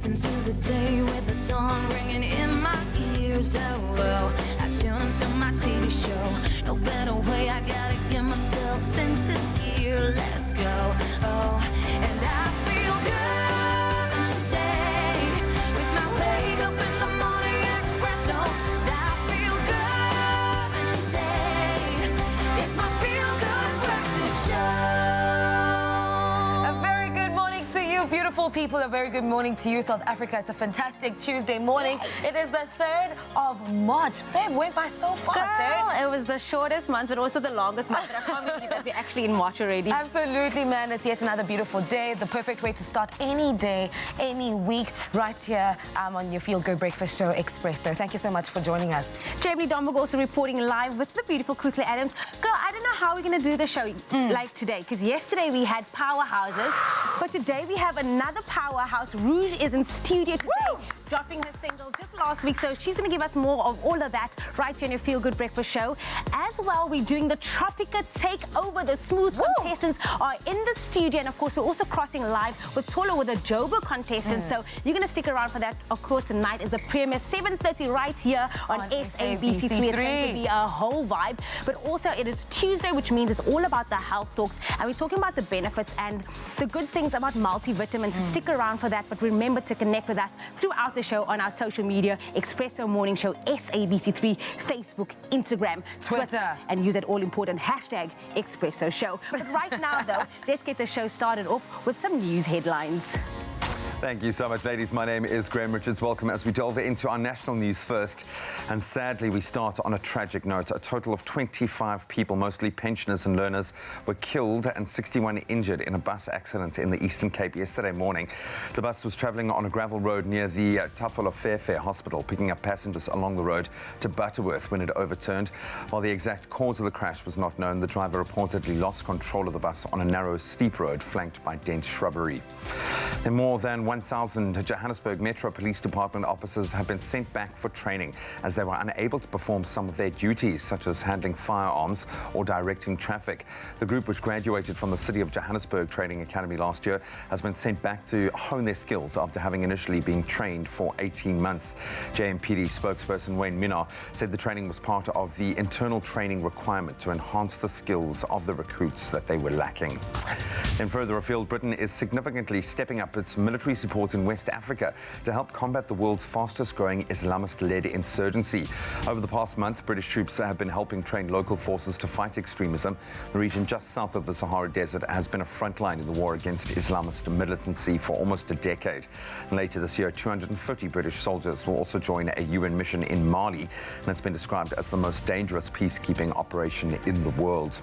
step into the day with the dawn ringing in my ears. Oh, well, I tune into my TV show. No better way, I gotta get myself into gear. Let's go. Oh, and I feel good today with my wake up in the morning espresso. I feel good today. It's my feel good breakfast show. A very good morning to you, beautiful people. A very good morning to you, South Africa. It's a fantastic Tuesday morning. It is the 3rd of March. Feb went by so fast, Girl, it was the shortest month, but also the longest month. But I can't believe that we're actually in March already. Absolutely, man. It's yet another beautiful day. The perfect way to start any day, any week, right here on your Feel Good Breakfast Show, Expresso. Thank you so much for joining us. Jamie Domberg also reporting live with the beautiful Kutle Adams. Girl, I don't know how we're going to do the show like today, because yesterday we had powerhouses, but today we have another powerhouse. Rouge is in studio today, dropping her single just last week, so she's going to give us more of all of that right here on your Feel Good Breakfast Show. As well, we're doing the Tropica Takeover. The smooth contestants are in the studio, and of course we're also crossing live with Tolo with the Joburg contestants, so you're going to stick around for that. Of course, tonight is the premiere, 7:30 right here on SABC3. It's going to be a whole vibe, but also it is Tuesday, which means it's all about the health talks, and we're talking about the benefits and the good things about multivitamins. Stick around for that, but remember to connect with us throughout the show on our social media, Expresso Morning Show, SABC3, Facebook, Instagram, Twitter, and use that all-important hashtag Expresso Show. But right now, though, let's get the show started off with some news headlines. Thank you so much, ladies. My name is Graham Richards. Welcome as we delve into our national news first. And sadly, we start on a tragic note. A total of 25 people, mostly pensioners and learners, were killed and 61 injured in a bus accident in the Eastern Cape yesterday morning. The bus was travelling on a gravel road near the Tafelo Fairfair Hospital, picking up passengers along the road to Butterworth when it overturned. While the exact cause of the crash was not known, the driver reportedly lost control of the bus on a narrow, steep road flanked by dense shrubbery. Then more than 1,000 Johannesburg Metro Police Department officers have been sent back for training as they were unable to perform some of their duties, such as handling firearms or directing traffic. The group, which graduated from the City of Johannesburg Training Academy last year, has been sent back to hone their skills after having initially been trained for 18 months. JMPD spokesperson Wayne Minnar said the training was part of the internal training requirement to enhance the skills of the recruits that they were lacking. Then further afield, Britain is significantly stepping up its military support in West Africa to help combat the world's fastest growing Islamist-led insurgency. Over the past month, British troops have been helping train local forces to fight extremism. The region just south of the Sahara Desert has been a front line in the war against Islamist militancy for almost a decade. And later this year, 250 British soldiers will also join a UN mission in Mali, and it's been described as the most dangerous peacekeeping operation in the world.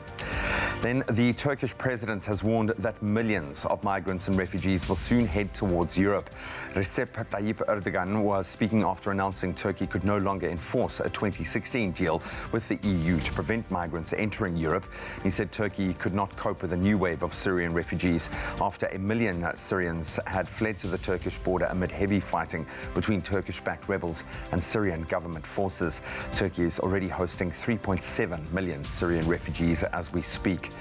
Then the Turkish president has warned that millions of migrants and refugees will soon head towards Europe. Recep Tayyip Erdogan was speaking after announcing Turkey could no longer enforce a 2016 deal with the EU to prevent migrants entering Europe. He said Turkey could not cope with a new wave of Syrian refugees after 1 million Syrians had fled to the Turkish border amid heavy fighting between Turkish-backed rebels and Syrian government forces. Turkey is already hosting 3.7 million Syrian refugees as we speak.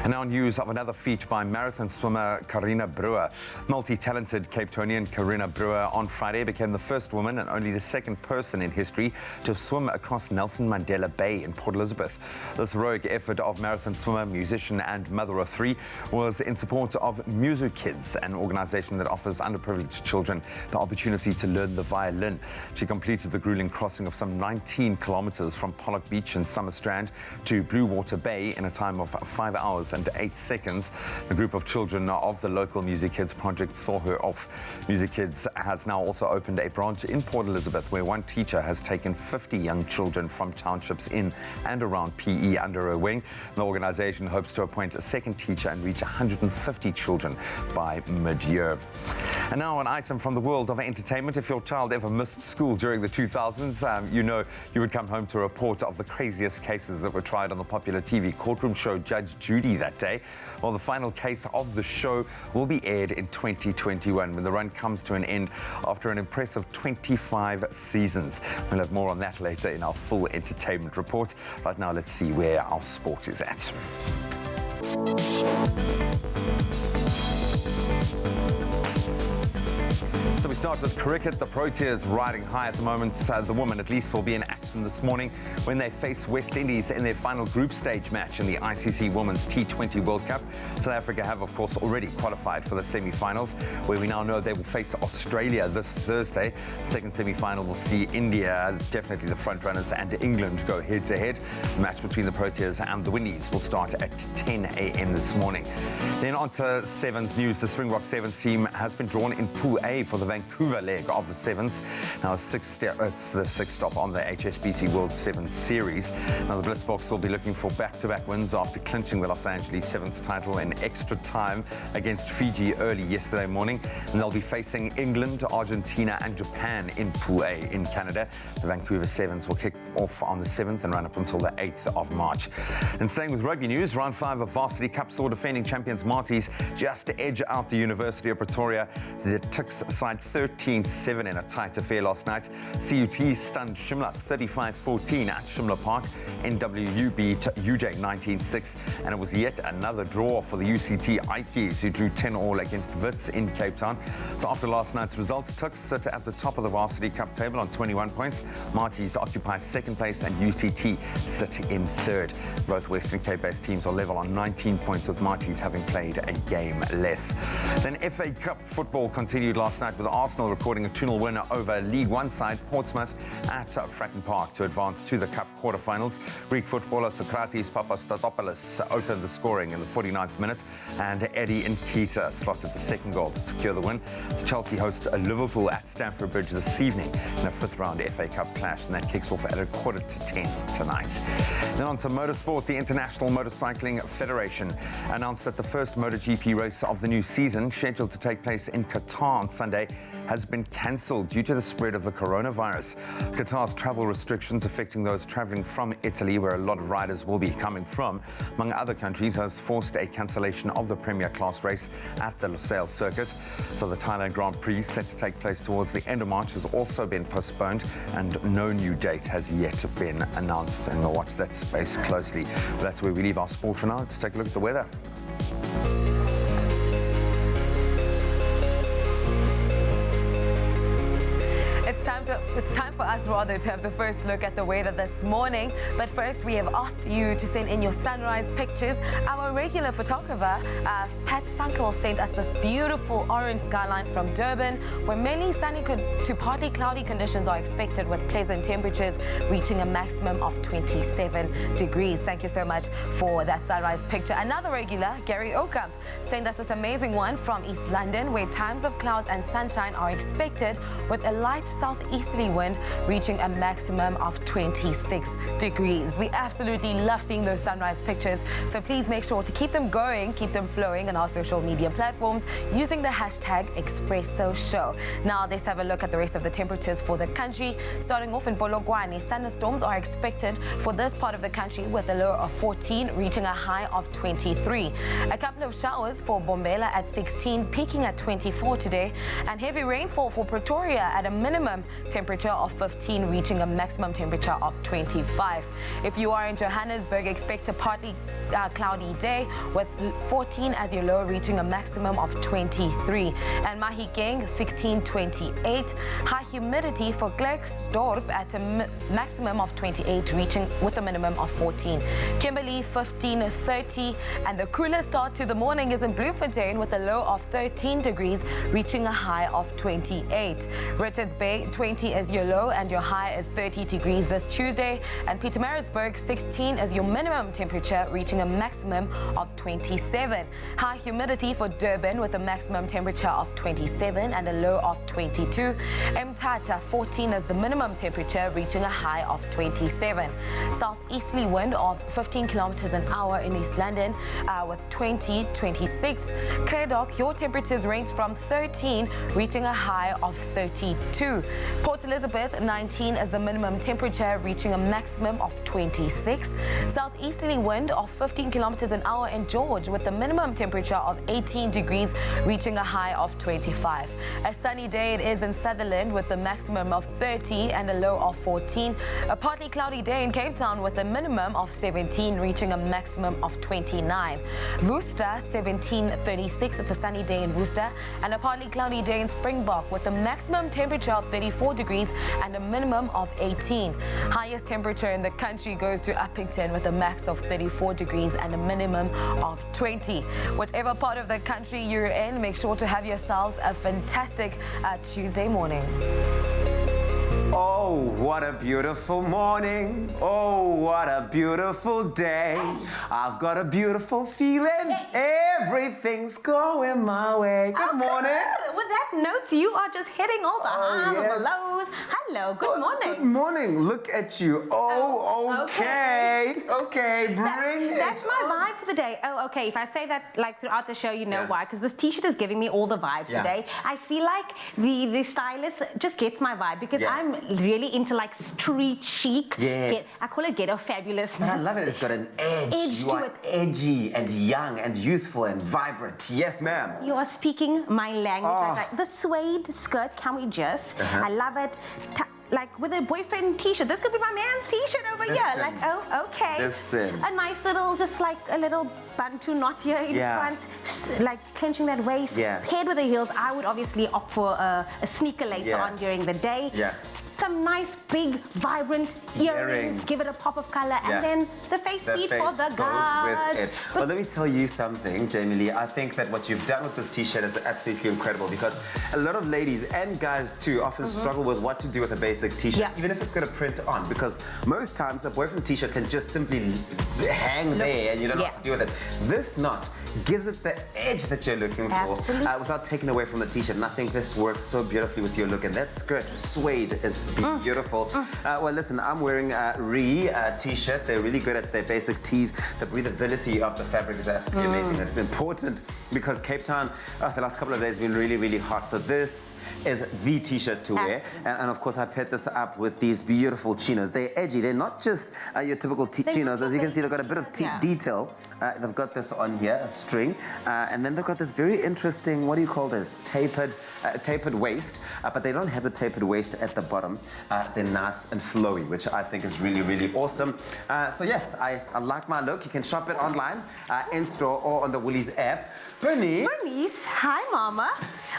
And now news of another feat by marathon swimmer Carina Brewer. Multi-talented Cape Townian Carina Brewer on Friday became the first woman and only the second person in history to swim across Nelson Mandela Bay in Port Elizabeth. This heroic effort of marathon swimmer, musician and mother of 3 was in support of Musu Kids, an organization that offers underprivileged children the opportunity to learn the violin. She completed the grueling crossing of some 19 kilometers from Pollock Beach in Summerstrand to Blue Water Bay in a time of 5 hours and 8 seconds. The group of children of the local Music Kids project saw her off. Music Kids has now also opened a branch in Port Elizabeth where one teacher has taken 50 young children from townships in and around PE under her wing. The organization hopes to appoint a second teacher and reach 150 children by mid-year. And now an item from the world of entertainment. If your child ever missed school during the 2000s, you know you would come home to a report of the craziest cases that were tried on the popular TV courtroom show Judge Judy that day. Well, the final case of the show will be aired in 2021 when the run comes to an end after an impressive 25 seasons. We'll have more on that later in our full entertainment report. Right now, let's see where our sport is at. So we start start with cricket. The Proteas riding high at the moment. The women, at least, will be in action this morning when they face West Indies in their final group stage match in the ICC Women's T20 World Cup. South Africa have, of course, already qualified for the semi-finals, where we now know they will face Australia this Thursday. Second semi-final will see India, definitely the front runners, and England go head-to-head. The match between the Proteas and the Windies will start at 10 a.m. this morning. Then on to Sevens news. The Springbok Sevens team has been drawn in Pool A for the Vancouver leg of the Sevens. Now, it's the sixth stop on the HSBC World Sevens Series. Now, the Blitzboks will be looking for back-to-back wins after clinching the Los Angeles Sevens title in extra time against Fiji early yesterday morning. And they'll be facing England, Argentina, and Japan in Pool A in Canada. The Vancouver Sevens will kick off on the 7th and run up until the 8th of March. And staying with rugby news, round 5 of Varsity Cup saw defending champions Marties just to edge out the University of Pretoria. The Tuks side 13-7 in a tight affair last night. CUT stunned Shimla's 35-14 at Shimla Park. NWU beat UJ 19-6, and it was yet another draw for the UCT Ikeys, who drew 10-all against Wits in Cape Town. So after last night's results, Tuks sit at the top of the Varsity Cup table on 21 points. Marties occupy second place and UCT sit in third. Both Western Cape-based teams are level on 19 points, with Marties having played a game less. Then FA Cup football continued last night with Arsenal recording a 2-0 winner over League One side Portsmouth at Fratton Park to advance to the Cup quarterfinals. Greek footballer Socrates Papastatopoulos opened the scoring in the 49th minute, and Eddie Nketiah slotted the second goal to secure the win. So Chelsea host Liverpool at Stamford Bridge this evening in a fifth-round FA Cup clash, and that kicks off at 9:45 tonight. Then on to motorsport. The International Motorcycling Federation announced that the first MotoGP race of the new season, scheduled to take place in Qatar on Sunday, has been cancelled due to the spread of the coronavirus. Qatar's travel restrictions affecting those travelling from Italy, where a lot of riders will be coming from, among other countries, has forced a cancellation of the Premier Class race at the Lusail circuit. So the Thailand Grand Prix, set to take place towards the end of March, has also been postponed, and no new date has yet been announced. And we'll watch that space closely. But that's where we leave our sport for now. Let's take a look at the weather. It's time for us rather to have the first look at the weather this morning. But first, we have asked you to send in your sunrise pictures. Our regular photographer, Pat Sunkel, sent us this beautiful orange skyline from Durban, where mainly sunny to partly cloudy conditions are expected, with pleasant temperatures reaching a maximum of 27 degrees. Thank you so much for that sunrise picture. Another regular, Gary Okamp, sent us this amazing one from East London, where times of clouds and sunshine are expected, with a light southeasterly wind reaching a maximum of 26 degrees. We absolutely love seeing those sunrise pictures, so please make sure to keep them going, keep them flowing on our social media platforms using the hashtag Expresso Show. Now let's have a look at the rest of the temperatures for the country. Starting off in Polokwane, thunderstorms are expected for this part of the country, with a low of 14 reaching a high of 23. A couple of showers for Bombela at 16, peaking at 24 today, and heavy rainfall for Pretoria at a minimum temperature of 15, reaching a maximum temperature of 25. If you are in Johannesburg, expect a partly cloudy day, with 14 as your low, reaching a maximum of 23. And Mahikeng 16-28. High humidity for Klerksdorp at a maximum of 28, reaching with a minimum of 14. Kimberley 15-30, and the coolest start to the morning is in Bloemfontein, with a low of 13 degrees, reaching a high of 28. Richards Bay 20 as your low, and your high is 30 degrees this Tuesday. And Pietermaritzburg 16 as your minimum temperature, reaching a maximum of 27. High humidity for Durban, with a maximum temperature of 27 and a low of 22. Mthatha 14 as the minimum temperature, reaching a high of 27. Southeasterly wind of 15 kilometers an hour in East London, with 20-26. Klerksdorp, your temperatures range from 13, reaching a high of 32. Port Elizabeth 19 as the minimum temperature, reaching a maximum of 26. Southeasterly wind of 15 15 kilometers an hour in George with the minimum temperature of 18 degrees, reaching a high of 25. A sunny day it is in Sutherland with the maximum of 30 and a low of 14. A partly cloudy day in Cape Town with a minimum of 17, reaching a maximum of 29. Worcester, 17:36. It's a sunny day in Worcester, and a partly cloudy day in Springbok with a maximum temperature of 34 degrees and a minimum of 18. Highest temperature in the country goes to Uppington with a max of 34 degrees and a minimum of 20. Whatever part of the country you're in, make sure to have yourselves a fantastic Tuesday morning. Oh, what a beautiful morning. Oh, what a beautiful day. I've got a beautiful feeling. Everything's going my way. Good morning. Good. With that note, you are just hitting all the highs and the yes. lows. Hello, good morning. Good morning. Look at you. Oh, okay. Okay, bring That's it my on. vibe for the day. Oh, okay. If I say that like throughout the show, you know Yeah. why. Because this t-shirt is giving me all the vibes Yeah. today. I feel like the stylist just gets my vibe because Yeah. I'm really into like street chic. Yes. I call it ghetto fabulous. I love it. It's got an edge. Edge you to are it. edgy and young and youthful and vibrant. Yes, ma'am. You are speaking my language. Oh. Like the suede skirt, can we just? I love it. Like with a boyfriend t-shirt. This could be my man's t-shirt over here. Listen. Like, oh, okay. Listen. A nice little, just like a little bantu knot here in Yeah. front, like clenching that waist. Yeah. Paired with the heels, I would obviously opt for a sneaker later Yeah. on during the day. Yeah. Some nice, big, vibrant earrings. Give it a pop of color. Yeah. And then the face The beat face for the goes guards. with it. Well, let me tell you something, Jamie Lee. I think that what you've done with this t-shirt is absolutely incredible because a lot of ladies and guys too often struggle with what to do with a basic t-shirt, Yeah. even if it's got a print on, because most times a boyfriend t-shirt can just simply hang there and you don't know what to do with it. This knot gives it the edge that you're looking for without taking away from the t-shirt, and I think this works so beautifully with your look, and that skirt suede is beautiful. Well, listen, I'm wearing a t-shirt. They're really good at their basic tees. The breathability of the fabric is absolutely amazing. It's important because Cape Town, the last couple of days, has been really, really hot. So this is the t-shirt to wear. And of course, I paired this up with these beautiful chinos. They're edgy. They're not just your typical chinos. As you can see, they've got a bit of detail. They've got this on here, a string. And then they've got this very interesting, what do you call this? Tapered waist. But they don't have the tapered waist at the bottom. They're nice and flowy, which I think is really, really awesome. So yes, I like my look. You can shop it online, in-store, or on the Woolies app. Bernice. Bernice, hi, Mama.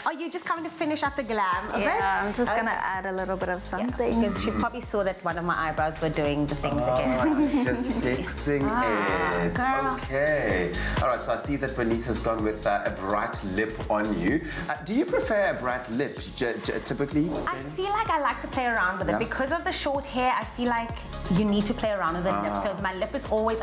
Are you just coming to finish up the glam a bit? Yeah, I'm just gonna add a little bit of something. Because she probably saw that one of my eyebrows were doing the things again. Just fixing it. girl. Okay. All right, so I see that Bernice has gone with a bright lip on you. Do you prefer a bright lip typically? I feel like I like to play around with it. Yeah. Because of the short hair, I feel like you need to play around with the lip. So my lip is always,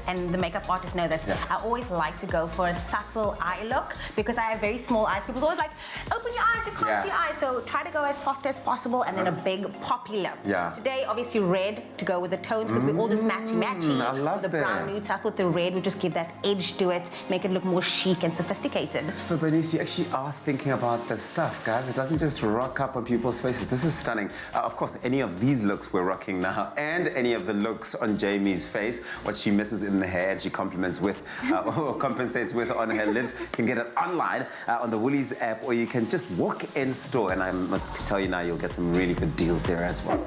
and the makeup artists know this, I always like to go for a subtle eye look because I have very small eyes. People always like, open your eyes, you can't see your eyes. So try to go as soft as possible and then a big poppy lip. Yeah. Today, obviously red to go with the tones because we're all this matchy-matchy. I love the brown that. nudes. I thought the red would just give that edge to it, make it look more chic and sophisticated. So Bernice, you actually are thinking about this stuff, guys. It doesn't just rock up on people's faces. This is stunning. Of course, any of these looks we're rocking now and any of the looks on Jamie's face, what she misses in the hair and she compliments with or compensates with on her lips, you can get it online on the Woolies app, or you can just walk in store, and I must tell you now, you'll get some really good deals there as well.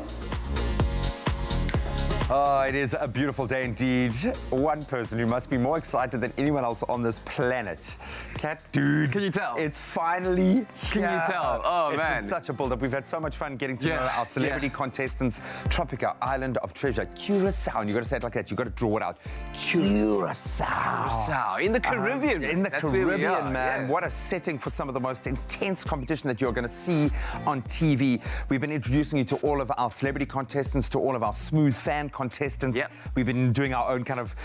Oh, it is a beautiful day indeed. One person who must be more excited than anyone else on this planet. Cat dude. Can you tell? It's finally Can you here. tell? Oh, It's man. been such a build-up. We've had so much fun getting to Yeah, know our celebrity yeah. contestants. Tropica, Island of Treasure, Curacao. And you've got to say it like that. You've got to draw it out. Curacao. In the Caribbean. In the That's where we Caribbean, are, man. yeah. What a setting for some of the most intense competition that you're going to see on TV. We've been introducing you to all of our celebrity contestants, to all of our smooth fan contestants. Yep. We've been doing our own kind of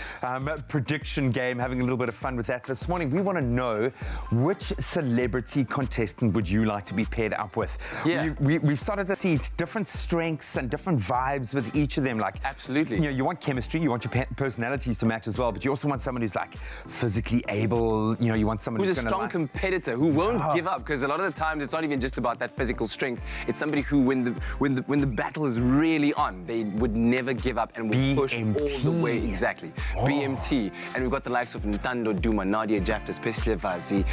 prediction game, having a little bit of fun with that. This morning, we want to know show, which celebrity contestant would you like to be paired up with? Yeah. We've started to see different strengths and different vibes with each of them. Like, Absolutely. you know, you want chemistry, you want your personalities to match as well, but you also want someone who's like physically able. You know, you want someone Who's a gonna, strong like, competitor, who won't give up, because a lot of the times it's not even just about that physical strength. It's somebody who, when the battle is really on, they would never give up and will push all the way. Exactly. BMT. And we've got the likes of Ntando Duma, Nadia Jaftas, Peslevazi,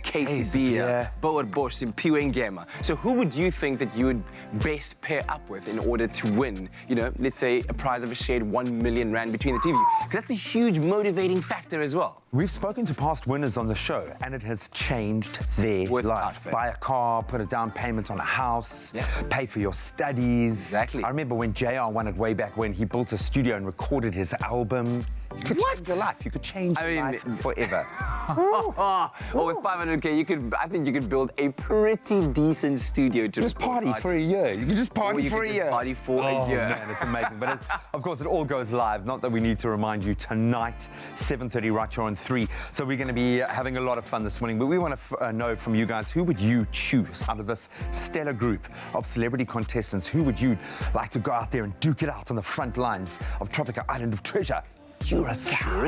Casey Beer, Boad Bosch, Simpiwe Ngema. So who would you think that you would best pair up with in order to win, you know, let's say a prize of a shared 1 million rand between the two of you? Because that's a huge motivating factor as well. We've spoken to past winners on the show, and it has changed their Without life. fail. Buy a car, put a down payment on a house, pay for your studies. Exactly. I remember when JR won it way back when, he built a studio and recorded his album. You could change your life. You could change your life forever. Well, with 500K, I think you could build a pretty decent studio to Just party for a year. You can just party for a year. Party for a year. Oh man, it's amazing. But of course, it all goes live. Not that we need to remind you, tonight, 7:30 right here on 3. So we're going to be having a lot of fun this morning. But we want to know from you guys, who would you choose out of this stellar group of celebrity contestants? Who would you like to go out there and duke it out on the front lines of Tropical Island of Treasure? Curacao.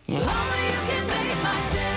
Only you can make my day.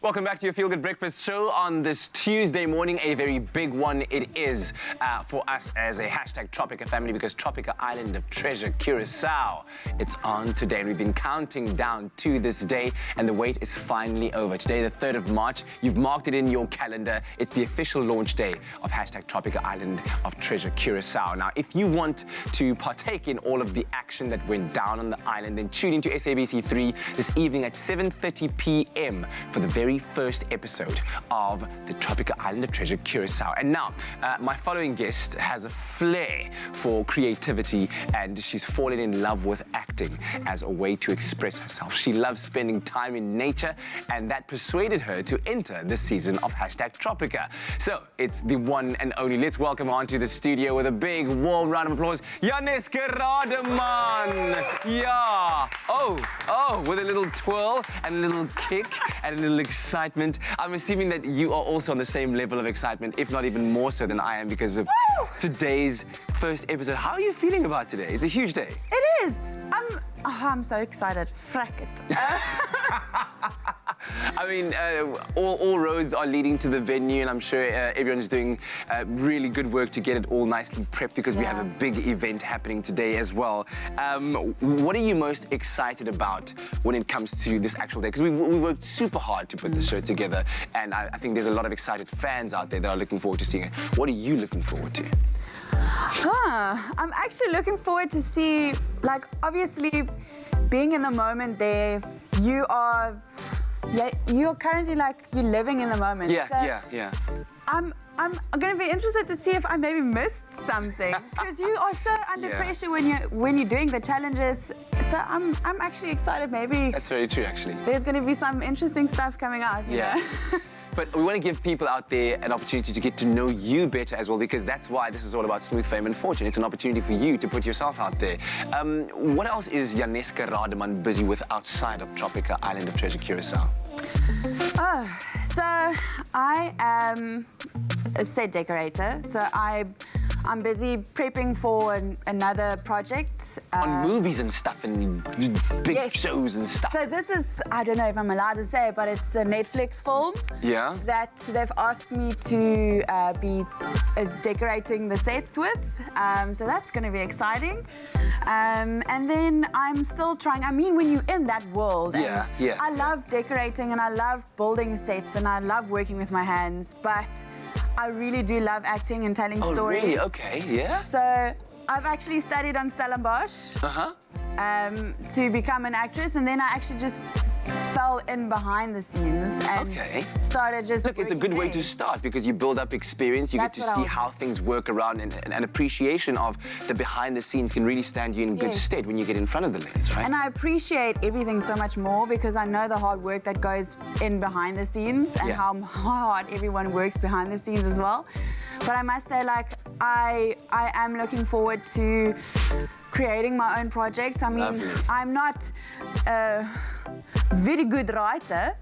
Welcome back to your Feel Good Breakfast show on this Tuesday morning. A very big one it is for us as a hashtag Tropica family, because Tropica Island of Treasure, Curacao, it's on today. And we've been counting down to this day, and the wait is finally over. Today, the 3rd of March, you've marked it in your calendar. It's the official launch day of hashtag Tropica Island of Treasure, Curacao. Now, if you want to partake in all of the action that went down on the island, then tune into SABC3 this evening at 7:30 p.m. for the very first episode of the Tropica Island of Treasure, Curacao. And now, my following guest has a flair for creativity, and she's fallen in love with acting as a way to express herself. She loves spending time in nature, and that persuaded her to enter this season of hashtag Tropica. So it's the one and only. Let's welcome her onto the studio with a big warm round of applause, Yaneska Rademan. Yeah. Oh, with a little twirl and a little kick and a little excitement. I'm assuming that you are also on the same level of excitement, if not even more so than I am, because of today's first episode. How are you feeling about today? It's a huge day. It is. I'm so excited. Frack it. I mean, all roads are leading to the venue, and I'm sure everyone's doing really good work to get it all nicely prepped, because we have a big event happening today as well. What are you most excited about when it comes to this actual day? Because we worked super hard to put this show together, and I think there's a lot of excited fans out there that are looking forward to seeing it. What are you looking forward to? I'm actually looking forward to see, like, obviously, being in the moment there, you're currently, like, you're living in the moment. Yeah. I'm going to be interested to see if I maybe missed something, because you are so under pressure when you're doing the challenges. So I'm actually excited. Maybe That's very true, actually. there's going to be some interesting stuff coming out. You know? But we want to give people out there an opportunity to get to know you better as well, because that's why this is all about smooth fame and fortune. It's an opportunity for you to put yourself out there. What else is Yaneska Rademan busy with outside of Tropica Island of Treasure, Curacao? So I am a set decorator. So I'm busy prepping for another project. On movies and stuff, and big shows and stuff. So this is, I don't know if I'm allowed to say, but it's a Netflix film. Yeah? That they've asked me to be decorating the sets with. So that's going to be exciting. And then I'm still trying, I mean, when you're in that world. I love decorating, and I love building sets, and I love working with my hands, but I really do love acting and telling stories. Oh, really? Okay, yeah. So I've actually studied on Stellenbosch to become an actress, and then I actually just fell in behind the scenes and started just Look, it's a good way to start, because you build up experience, you get to see how things work around, and an appreciation of the behind the scenes can really stand you in good stead when you get in front of the lens, right? And I appreciate everything so much more, because I know the hard work that goes in behind the scenes, and how hard everyone works behind the scenes as well. But I must say, like, I am looking forward to creating my own projects. I mean, I'm not a very good writer,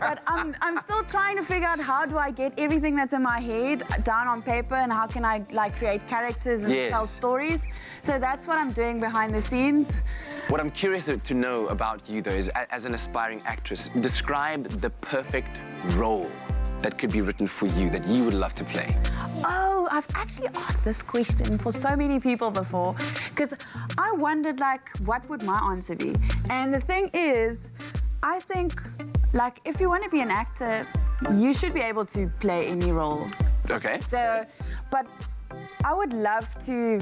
but I'm still trying to figure out how do I get everything that's in my head down on paper, and how can I, like, create characters and tell stories. So that's what I'm doing behind the scenes. What I'm curious to know about you, though, is as an aspiring actress, describe the perfect role that could be written for you, that you would love to play. Oh, I've actually asked this question for so many people before, because I wondered, like, what would my answer be? And the thing is, I think, like, if you want to be an actor, you should be able to play any role. Okay. So, but I would love to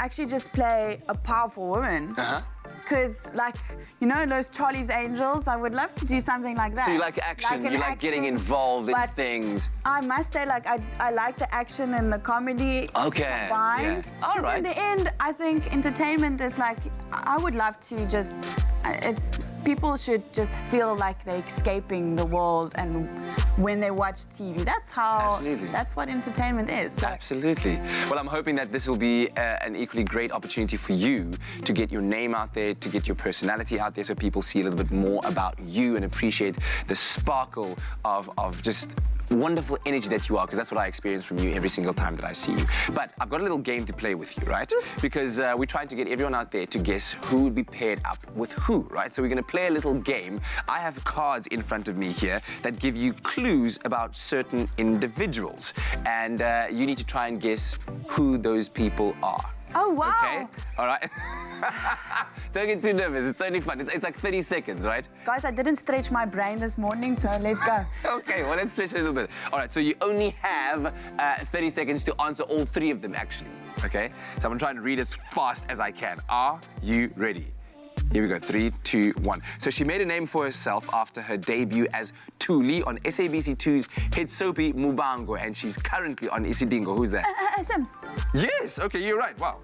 actually just play a powerful woman. Because, like, you know, those Charlie's Angels, I would love to do something like that. So you like action, you like getting involved in things. I must say, like, I like the action and the comedy combined. All right. In the end, I think entertainment is like, I would love to just, people should just feel like they're escaping the world, and when they watch TV, that's what entertainment is. Absolutely. Well, I'm hoping that this will be an equally great opportunity for you to get your name out there, to get your personality out there, so people see a little bit more about you and appreciate the sparkle of just wonderful energy that you are, because that's what I experience from you every single time that I see you. But I've got a little game to play with you, right? Because we're trying to get everyone out there to guess who would be paired up with who, right? So we're going to play a little game. I have cards in front of me here that give you clues about certain individuals. And you need to try and guess who those people are. Oh, wow. Okay? All right? Don't get too nervous. It's only fun. It's like 30 seconds, right? Guys, I didn't stretch my brain this morning, so let's go. Okay, well, let's stretch it a little bit. All right, so you only have 30 seconds to answer all three of them, actually. Okay? So I'm going to try and read as fast as I can. Are you ready? Here we go, 3, 2, 1. So she made a name for herself after her debut as Thuli on SABC2's hit soapy Mubango, and she's currently on Isidingo. Who's that? Sims. Yes, okay, you're right, wow.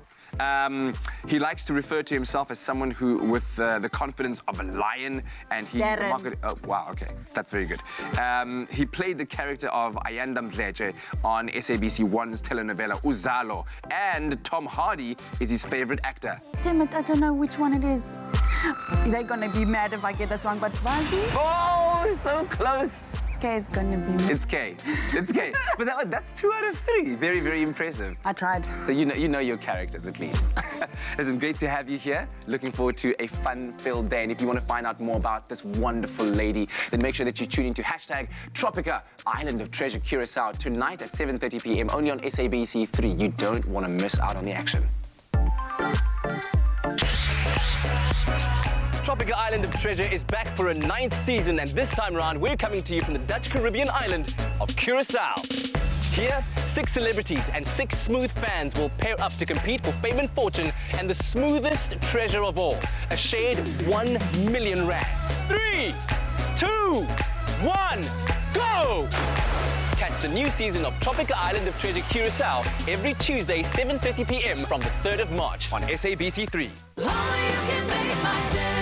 He likes to refer to himself as someone who, with the confidence of a lion, and he's oh, wow, okay, that's very good. He played the character of Ayanda Mdletshe on SABC1's telenovela Uzalo, and Tom Hardy is his favorite actor. Damn it, I don't know which one it is. They're gonna be mad if I get this wrong, but Vazi? Oh, so close. K is gonna be mad. It's K. It's K. But that's 2 out of 3. Very, very impressive. I tried. So you know your characters at least. Listen, great to have you here. Looking forward to a fun-filled day. And if you want to find out more about this wonderful lady, then make sure that you tune into #Tropica Island of Treasure Curacao tonight at 7:30 p.m. only on SABC3. You don't want to miss out on the action. Tropica Island of Treasure is back for a 9th season, and this time around we're coming to you from the Dutch Caribbean island of Curacao. Here, 6 celebrities and 6 smooth fans will pair up to compete for fame and fortune and the smoothest treasure of all, a shared 1 million rand. 3, 2, 1, go! Catch the new season of Tropica Island of Treasure Curacao every Tuesday, 7:30 p.m. from the 3rd of March on SABC3. Oh, you can make my day.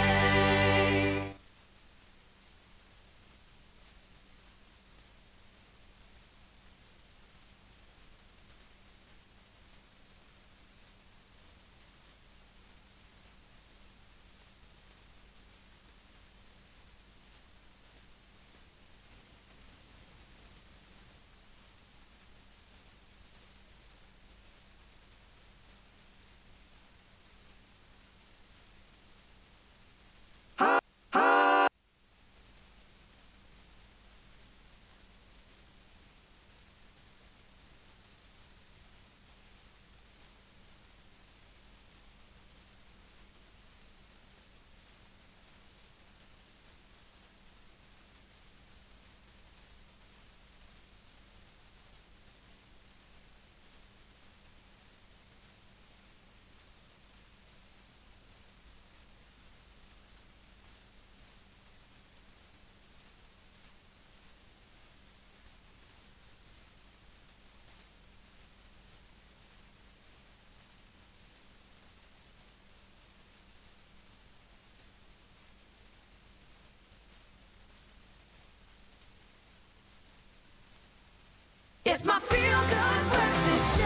It's my feel-good breakfast show.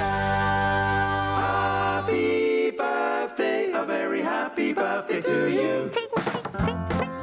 Happy birthday, a very happy birthday to you.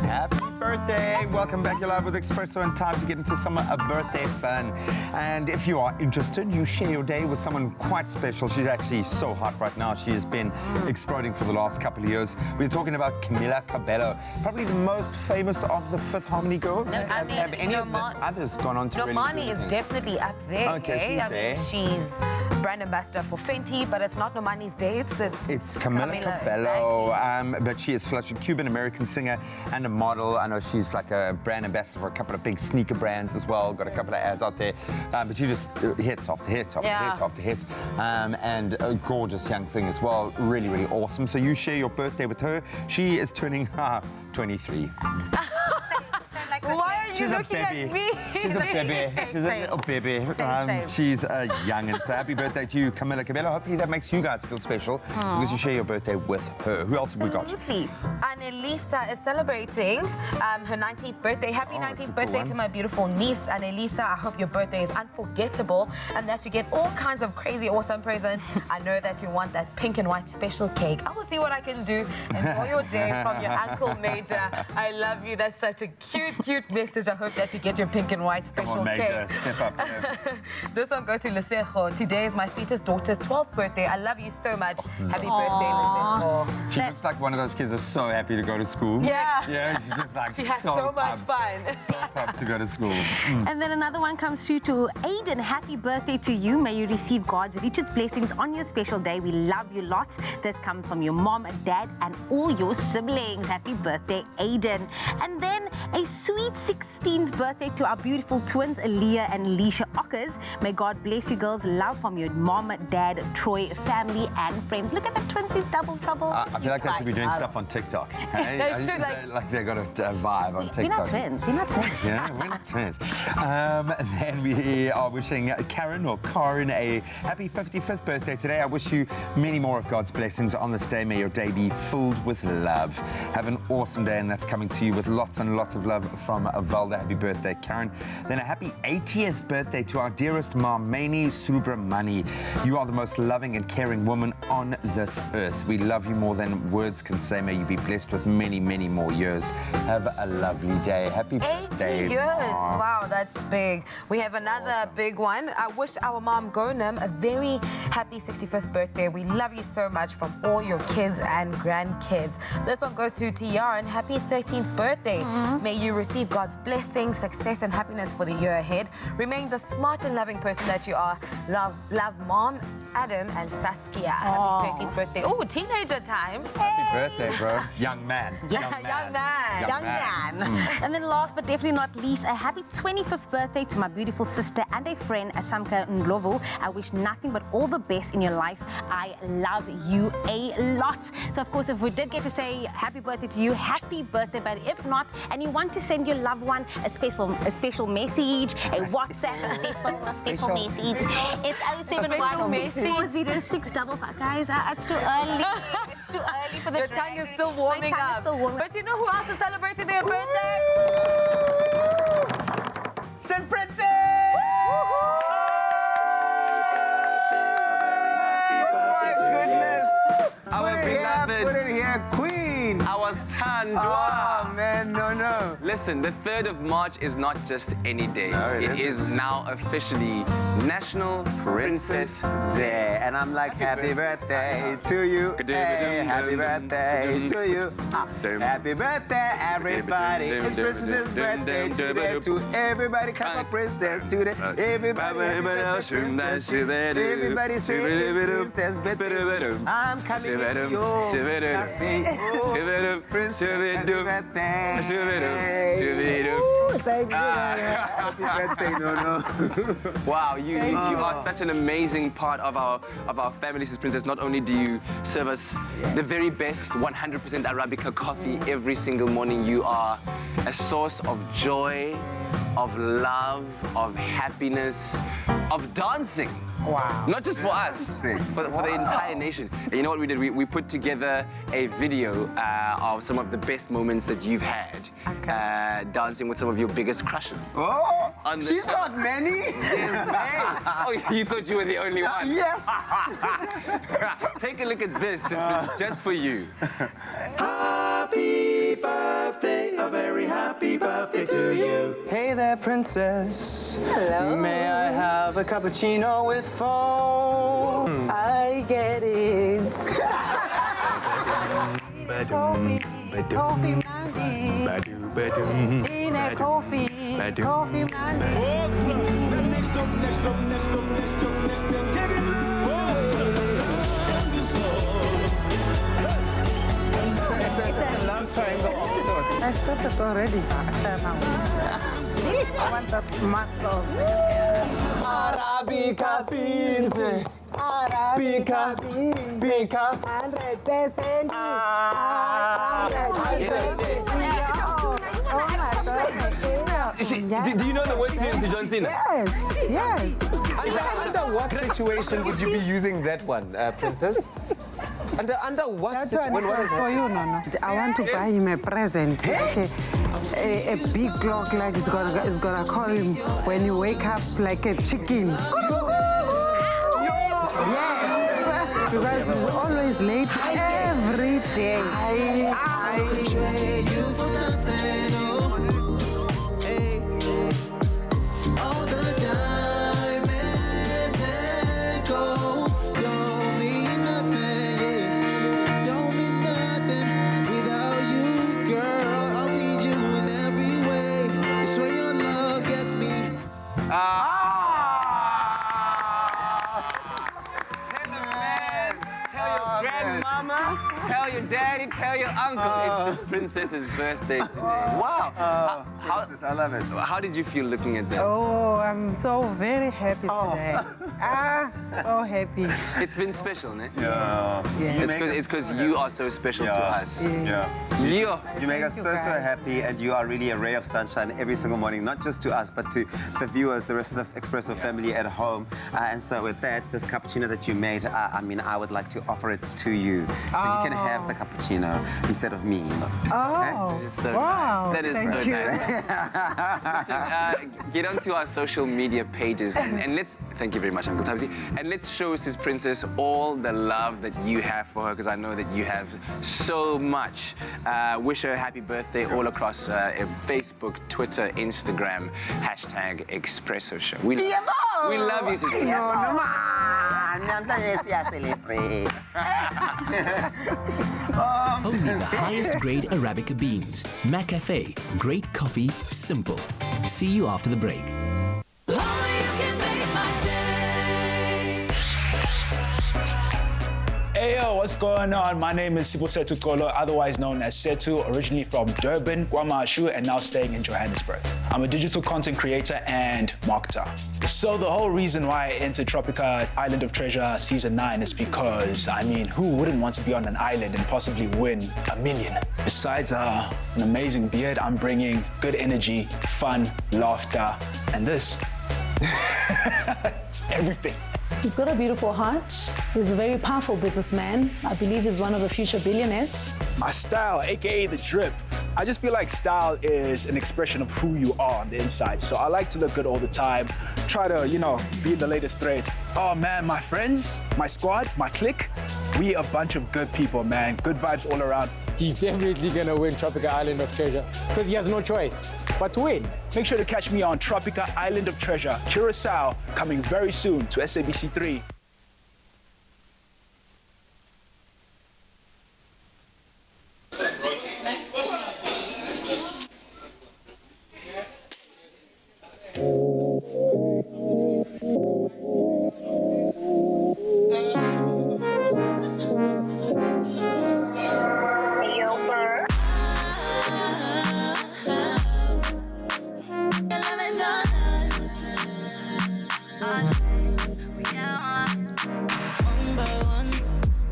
Happy birthday! Welcome back. You're live with Expresso, and time to get into some birthday fun. And if you are interested, you share your day with someone quite special. She's actually so hot right now. She has been exploding for the last couple of years. We're talking about Camila Cabello, probably the most famous of the Fifth Harmony girls. No, have any of the others gone on to really do Normani is anything? definitely up there. Okay, she's there. She's brand ambassador for Fenty, but it's not Normani's dates. It's Camila Cabello, exactly. but she is flush, a Cuban-American singer and a model. I know she's like a brand ambassador for a couple of big sneaker brands as well. Got a couple of ads out there, but she just hits after hits after hits after hits, and a gorgeous young thing as well. Really, really awesome. So you share your birthday with her. She is turning 23. Why are you She's a looking baby. at me? She's a baby. She's a little baby. Same. She's a youngin'. So happy birthday to you, Camila Cabello. Hopefully that makes you guys feel special because you share your birthday with her. Who else have we got? Absolutely. I Annelisa is celebrating her 19th birthday. Happy 19th birthday to my beautiful niece, Annelisa. I hope your birthday is unforgettable and that you get all kinds of crazy, awesome presents. I know that you want that pink and white special cake. I will see what I can do. Enjoy your day from your Uncle Major. I love you. That's such a cute, cute message. I hope that you get your pink and white special cake. Step up. This one goes to Lusejo. Today is my sweetest daughter's 12th birthday. I love you so much. Happy birthday, Lusejo. She looks like one of those kids that's so happy to go to school. Yeah. Yeah, she's just like She has so much fun. So pumped to go to school. And then another one comes through to Aiden. Happy birthday to you. May you receive God's richest blessings on your special day. We love you lots. This comes from your mom and dad and all your siblings. Happy birthday, Aiden. And then a sweet 16th birthday to our beautiful twins, Aaliyah and Leisha Ockers. May God bless you girls. Love from your mom, dad, Troy, family and friends. Look at the twinsies, double trouble. I feel like they should be doing stuff on TikTok. Hey? They should, like they got a vibe on TikTok. We're not twins. We're not twins. Yeah, we're not twins. Then we are wishing Karen or Karin a happy 55th birthday today. I wish you many more of God's blessings on this day. May your day be filled with love. Have an awesome day, and that's coming to you with lots and lots of love from Valda. Happy birthday, Karen. Then a happy 80th birthday to our dearest mom, Maini Subramani. You are the most loving and caring woman on this earth. We love you more than words can say. May you be blessed with many, many more years. Have a lovely day. Happy 80 birthday. years. Mom. Wow, that's big. We have another big one. I wish our mom, Gonam, a very happy 65th birthday. We love you so much from all your kids and grandkids. This one goes to Tiaran. Happy 13th birthday. May you receive God's blessings, success, and happiness for the year ahead. Remain the smart and loving person that you are. Love, Mom, Adam, and Saskia. Happy 13th birthday. Oh, teenager time. Happy birthday, bro. Young man. Yes. Young man. Young man. And then last but definitely not least, a happy 25th birthday to my beautiful sister and a friend, Asamka Ndlovu. I wish nothing but all the best in your life. I love you a lot. So, of course, if we did get to say happy birthday to you, happy birthday. But if not, and you want to send your loved one a special message, a WhatsApp, a special message, it's 071 Guys, it's too early. It's too early for the Your tongue is still warming My tongue up. is still warming. But you know who else is celebrating their birthday? Says Princess! Our Put it beloved, here, Queen. our Tandwa. Oh, man, no. Listen, the 3rd of March is not just any day. No, it is now officially National Princess Day. And I'm like, happy birthday to you. Hey, happy birthday to you. Happy birthday, everybody. It's Princess's birthday today. To everybody, come on, Princess today. Everybody say it's Princess birthday. I'm coming to you. Happy birthday. Thank you. Happy birthday, no. Wow, you are such an amazing part of our family, Sis Princess. Not only do you serve us the very best 100% Arabica coffee every single morning, you are a source of joy, of love, of happiness, of dancing. Wow. Not just for us, for the entire nation. And you know what we did? We put together a video of some of the best moments that you've had dancing with some of your biggest crushes. Oh, On the she's show. got many. Oh, you thought you were the only one? Yes. Take a look at this, just for you. Happy birthday, a very happy birthday to you. Hey there, princess. Hello. May I have a cappuccino with foam? I get it. Coffee, coffee, money. In a coffee, coffee, money. Next up, get it It's a love triangle of sorts. I started already. I want that muscles. Arabica beans. Arabica. 100%. Do you know the words to John Cena? Yes. Under what situation would you be using that one, princess? Under what That situation? one What is is for you, Nana. I want to buy him a present. Okay. A big clock, like it's gonna call him when you wake up like a chicken. Yes. Because he's always late every day. I trade you for nothing, oh. Hey. All the diamonds and gold don't mean nothing. Don't mean nothing without you, girl. I'll need you in every way. It's where your love gets me. Tell your grandmama, tell your daddy, tell your uncle. It's this princess's birthday today. Wow. Princess, I love it. How did you feel looking at that? Oh, I'm so very happy today. So happy. It's been special, ne? Yeah. It's because you are so special to us. Yeah. Yeah. You make us so happy, and you are really a ray of sunshine every single morning, not just to us, but to the viewers, the rest of the Expresso family at home. And so with that, this cappuccino that you made, I mean, I would like to offer it to you. So you can have the cappuccino instead of me. Oh, So wow. nice. That is Thank so you. nice. Listen, get onto our social media pages and let's, thank you very much, Uncle Tabsi, and let's show Sis Princess all the love that you have for her, because I know that you have so much. Wish her a happy birthday all across Facebook, Twitter, Instagram, #Expresso Show. We love you, Sis Princess. Only the highest grade Arabica beans. McCafe. Great coffee, simple. See you after the break. Hey yo, what's going on? My name is Sipo Setu Kolo, otherwise known as Setu, originally from Durban, Guamashu, and now staying in Johannesburg. I'm a digital content creator and marketer. So the whole reason why I entered Tropica Island of Treasure Season 9 is because, I mean, who wouldn't want to be on an island and possibly win $1 million? Besides an amazing beard, I'm bringing good energy, fun, laughter, and this. Everything. He's got a beautiful heart. He's a very powerful businessman. I believe he's one of the future billionaires. My style, AKA the drip. I just feel like style is an expression of who you are on the inside. So I like to look good all the time. Try to, you know, be in the latest threads. Oh man, my friends, my squad, my clique, we a bunch of good people, man. Good vibes all around. He's definitely gonna win Tropica Island of Treasure because he has no choice but to win. Make sure to catch me on Tropica Island of Treasure, Curacao, coming very soon to SABC3.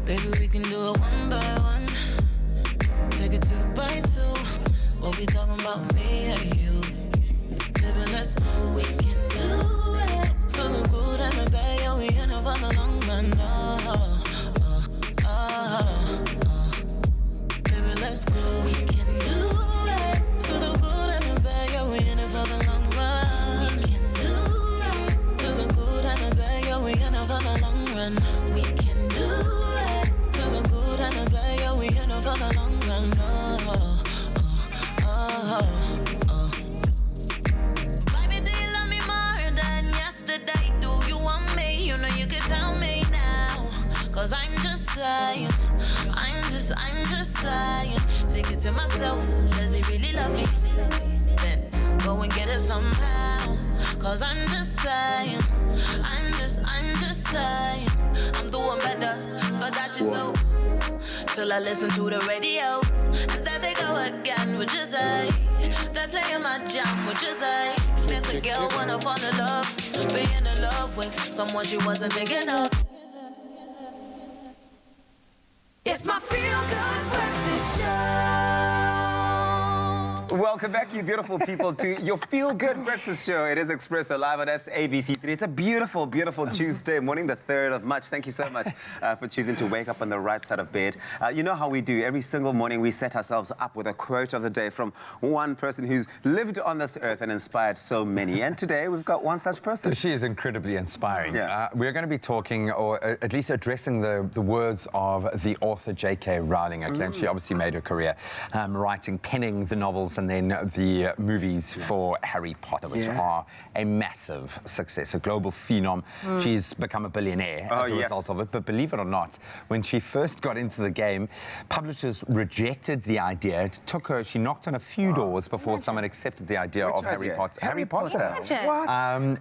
Baby, we can do it one by one. Take it 2 by 2. What we talking about, me and you? Baby, let's go. We can do it. For the good and the bad, yeah, we in it for the long run. Baby, let's go. We can do it. For the good and the bad, yeah, we in it for the long run. We can do it. For the good and the bad, yeah, we in it for the long run. We can do it. For the good and the bad, yeah, we in it for the long run. Baby, do you love me more than yesterday? Do you want me? You know you can tell me now. Cause I'm just saying, I'm just saying. Thinking to myself, does he really love me? Then go and get it somehow. Cause I'm just saying, I'm just saying. I'm doing better, forgot you so. Till I listen to the radio. And there they go again, would you say? They're playing my jam, would you say? There's a girl wanna fall in love, being in love with someone she wasn't thinking of. It's my feel-good breakfast show. Welcome back, you beautiful people, to your feel-good breakfast show. It is Expresso live on ABC3. It's a beautiful, beautiful Tuesday morning, the 3rd of March. Thank you so much for choosing to wake up on the right side of bed. You know how we do. Every single morning we set ourselves up with a quote of the day from one person who's lived on this earth and inspired so many. And today we've got one such person. She is incredibly inspiring. Yeah. We're going to be talking, or at least addressing the words of the author J.K. Rowling. Again, she obviously made her career writing, penning the novels and then the movies for Harry Potter, which are a massive success, a global phenom. She's become a billionaire as a result of it. But believe it or not, when she first got into the game, publishers rejected the idea. It took her, she knocked on a few doors before someone accepted the idea of Harry Potter. Harry Potter. What?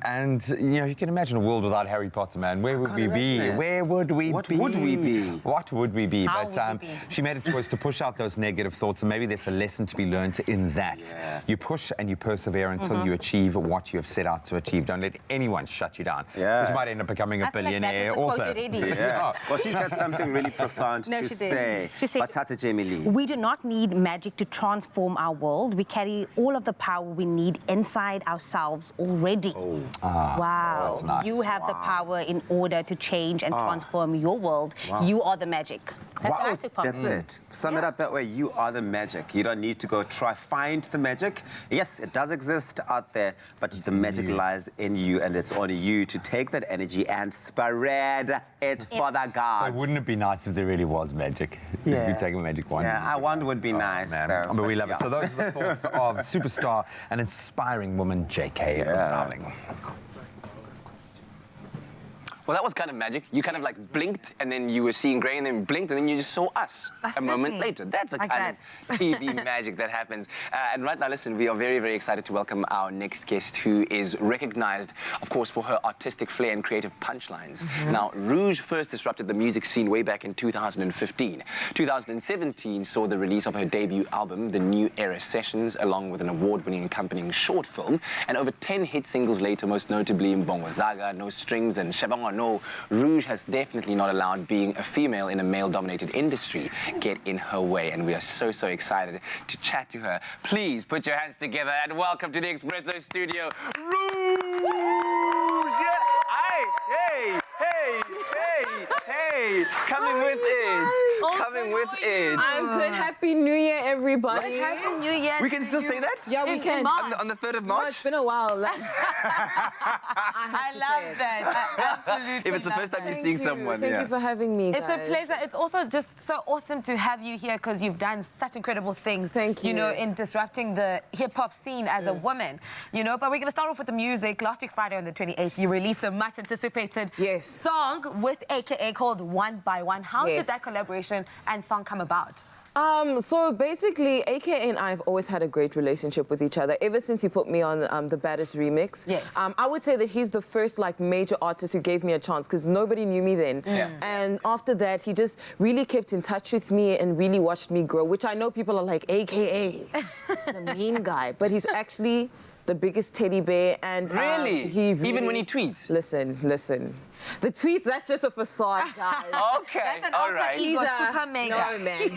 And, you know, you can imagine a world without Harry Potter, man. Where would we be? Where would we be? What would we be? What would we be? How But would we be? she made a choice to push out those negative thoughts, and maybe there's a lesson to be learned in that. You push and you persevere until you achieve what you have set out to achieve. Don't let anyone shut you down. Because you might end up becoming a billionaire author. Well, she's got something really profound to say. She said, Batata Jamie Lee. we do not need magic to transform our world. We carry all of the power we need inside ourselves already. Wow. that's nice. You have the power in order to change and transform your world. You are the magic. That's what I took from That's it. Sum it up that way. You are the magic. You don't need to go try find the magic. Yes, it does exist out there, but the magic lies in you, and it's on you to take that energy and spread it for the gods. But wouldn't it be nice if there really was magic? If you could take a magic wand. Yeah, I wonder would be nice. Man. Though, But we love it. So those are the thoughts of superstar and inspiring woman J.K. Rowling. Well, that was kind of magic. You kind of like blinked, and then you were seeing grey, and then blinked, and then you just saw us a moment later. That's a kind of TV magic that happens. And right now, listen, we are very, very excited to welcome our next guest, who is recognized, of course, for her artistic flair and creative punchlines. Now, Rouge first disrupted the music scene way back in 2015. 2017 saw the release of her debut album, The New Era Sessions, along with an award-winning accompanying short film. And over 10 hit singles later, most notably Mbongo Zaga, No Strings, and Shabongo No, Rouge has definitely not allowed being a female in a male-dominated industry get in her way, and we are so, so excited to chat to her. Please put your hands together and welcome to the Expresso studio, Rouge! Yeah. Hey, hey, hey, hey, coming with it, coming with it. I'm good. Happy New Year, everybody. Happy New Year. We can still say that? Yeah, we can. On the 3rd of March? No, it's been a while. I love that. I absolutely If it's the first time you're seeing someone, Thank you for having me, It's guys. a pleasure. It's also just so awesome to have you here because you've done such incredible things. Thank you. You know, in disrupting the hip-hop scene as a woman. You know, but we're going to start off with the music. Last week, Friday on the 28th, you released the much-anticipated song with AKA called One by One. How did that collaboration and song come about? So basically, AKA and I have always had a great relationship with each other ever since he put me on the Baddest remix. Yes. I would say that he's the first like major artist who gave me a chance because nobody knew me then. And after that, he just really kept in touch with me and really watched me grow, which I know people are like, AKA, the mean guy, but he's actually the biggest teddy bear. And Really? he really, Even when he tweets? Listen. The tweets, that's just a facade, guys. Okay, That's an all alter right. ego, He's a super mega. No, man.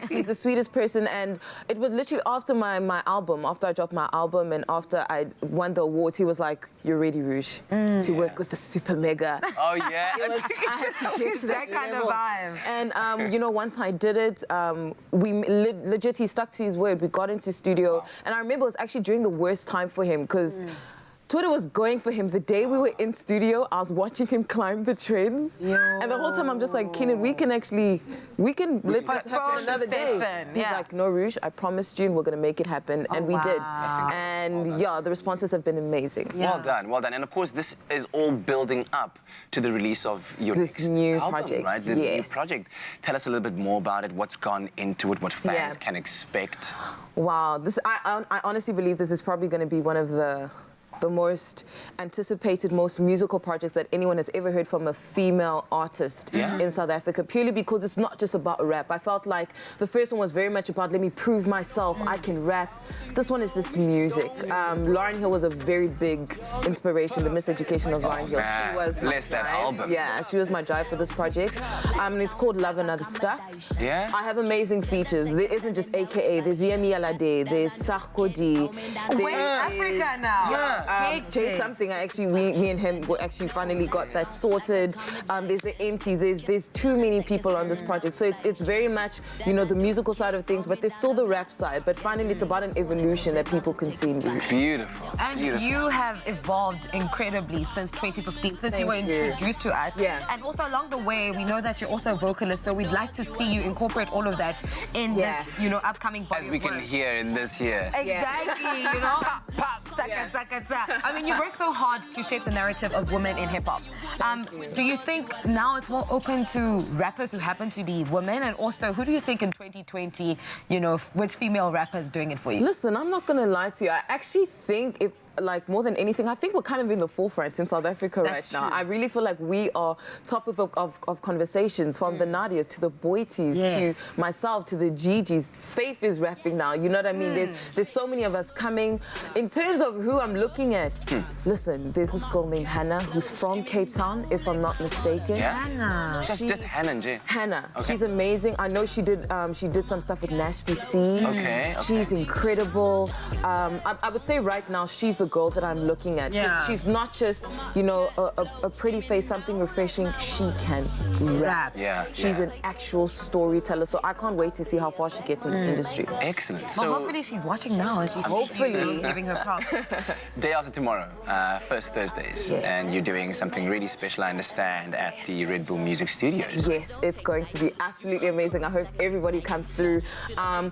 He's the sweetest person, and it was literally after my album, after I dropped my album, and after I won the awards, he was like, "You're ready, Rouge, to work with the super mega." Oh yeah. I had to get to that kind level. of vibe. And you know, once I did it, we legit he stuck to his word. We got into studio, and I remember it was actually during the worst time for him because. Twitter was going for him. The day we were in studio, I was watching him climb the trends. And the whole time I'm just like, Keenan, we can let this happen another day. He's like, no, Rouge, I promised you and we're going to make it happen. And we did. And yeah, the responses have been amazing. Well done, well done. And of course, this is all building up to the release of your This next new album, project, right? This yes. new project. Tell us a little bit more about it, what's gone into it, what fans can expect. Wow, I honestly believe this is probably going to be one of the the most anticipated, most musical projects that anyone has ever heard from a female artist in South Africa, purely because it's not just about rap. I felt like the first one was very much about, let me prove myself, I can rap. This one is just music. Lauryn Hill was a very big inspiration, the miseducation of Lauryn Hill. She was my that album. Yeah, she was my drive for this project. And it's called Love and Other Stuff. Yeah? I have amazing features. There isn't just AKA, there's Yemi Alade, there's Sarkodie. Where's Africa now? Yeah, Jay something. Me and him actually finally got that sorted. There's the empties. There's too many people on this project, so it's very much, you know, the musical side of things, but there's still the rap side. But finally, it's about an evolution that people can see in you. Beautiful. And you have evolved incredibly since 2015, since you were introduced to us. Yeah. And also along the way, we know that you're also a vocalist, so we'd like to see you incorporate all of that in this, you know, upcoming body As we of work. can hear in this here. Exactly, you know, pop, taka, taka, taka. I mean, you worked so hard to shape the narrative of women in hip-hop. Do you think now it's more open to rappers who happen to be women? And also, who do you think in 2020, you know, which female rapper is doing it for you? Listen, I'm not going to lie to you. I actually think like more than anything, I think we're kind of in the forefront in South Africa right now. I really feel like we are top of conversations, from the Nadias to the Boities to myself to the Gigi's. Faith is rapping now, you know what I mean? There's so many of us coming. In terms of who I'm looking at, listen, there's this girl named Hannah who's from Cape Town, if I'm not mistaken. Yeah? Hannah. Just Hannah and Jay. Hannah. Okay. She's amazing. I know she did some stuff with Nasty C. Okay. She's incredible. I would say right now she's the girl that I'm looking at. She's not just, you know, a pretty face, something refreshing. She can rap. She's an actual storyteller. So I can't wait to see how far she gets in this industry. Excellent. So hopefully she's watching now and she's hopefully giving her props. Day after tomorrow, first Thursdays, and you're doing something really special, I understand, at the Red Bull Music Studios. Yes, it's going to be absolutely amazing. I hope everybody comes through. I'm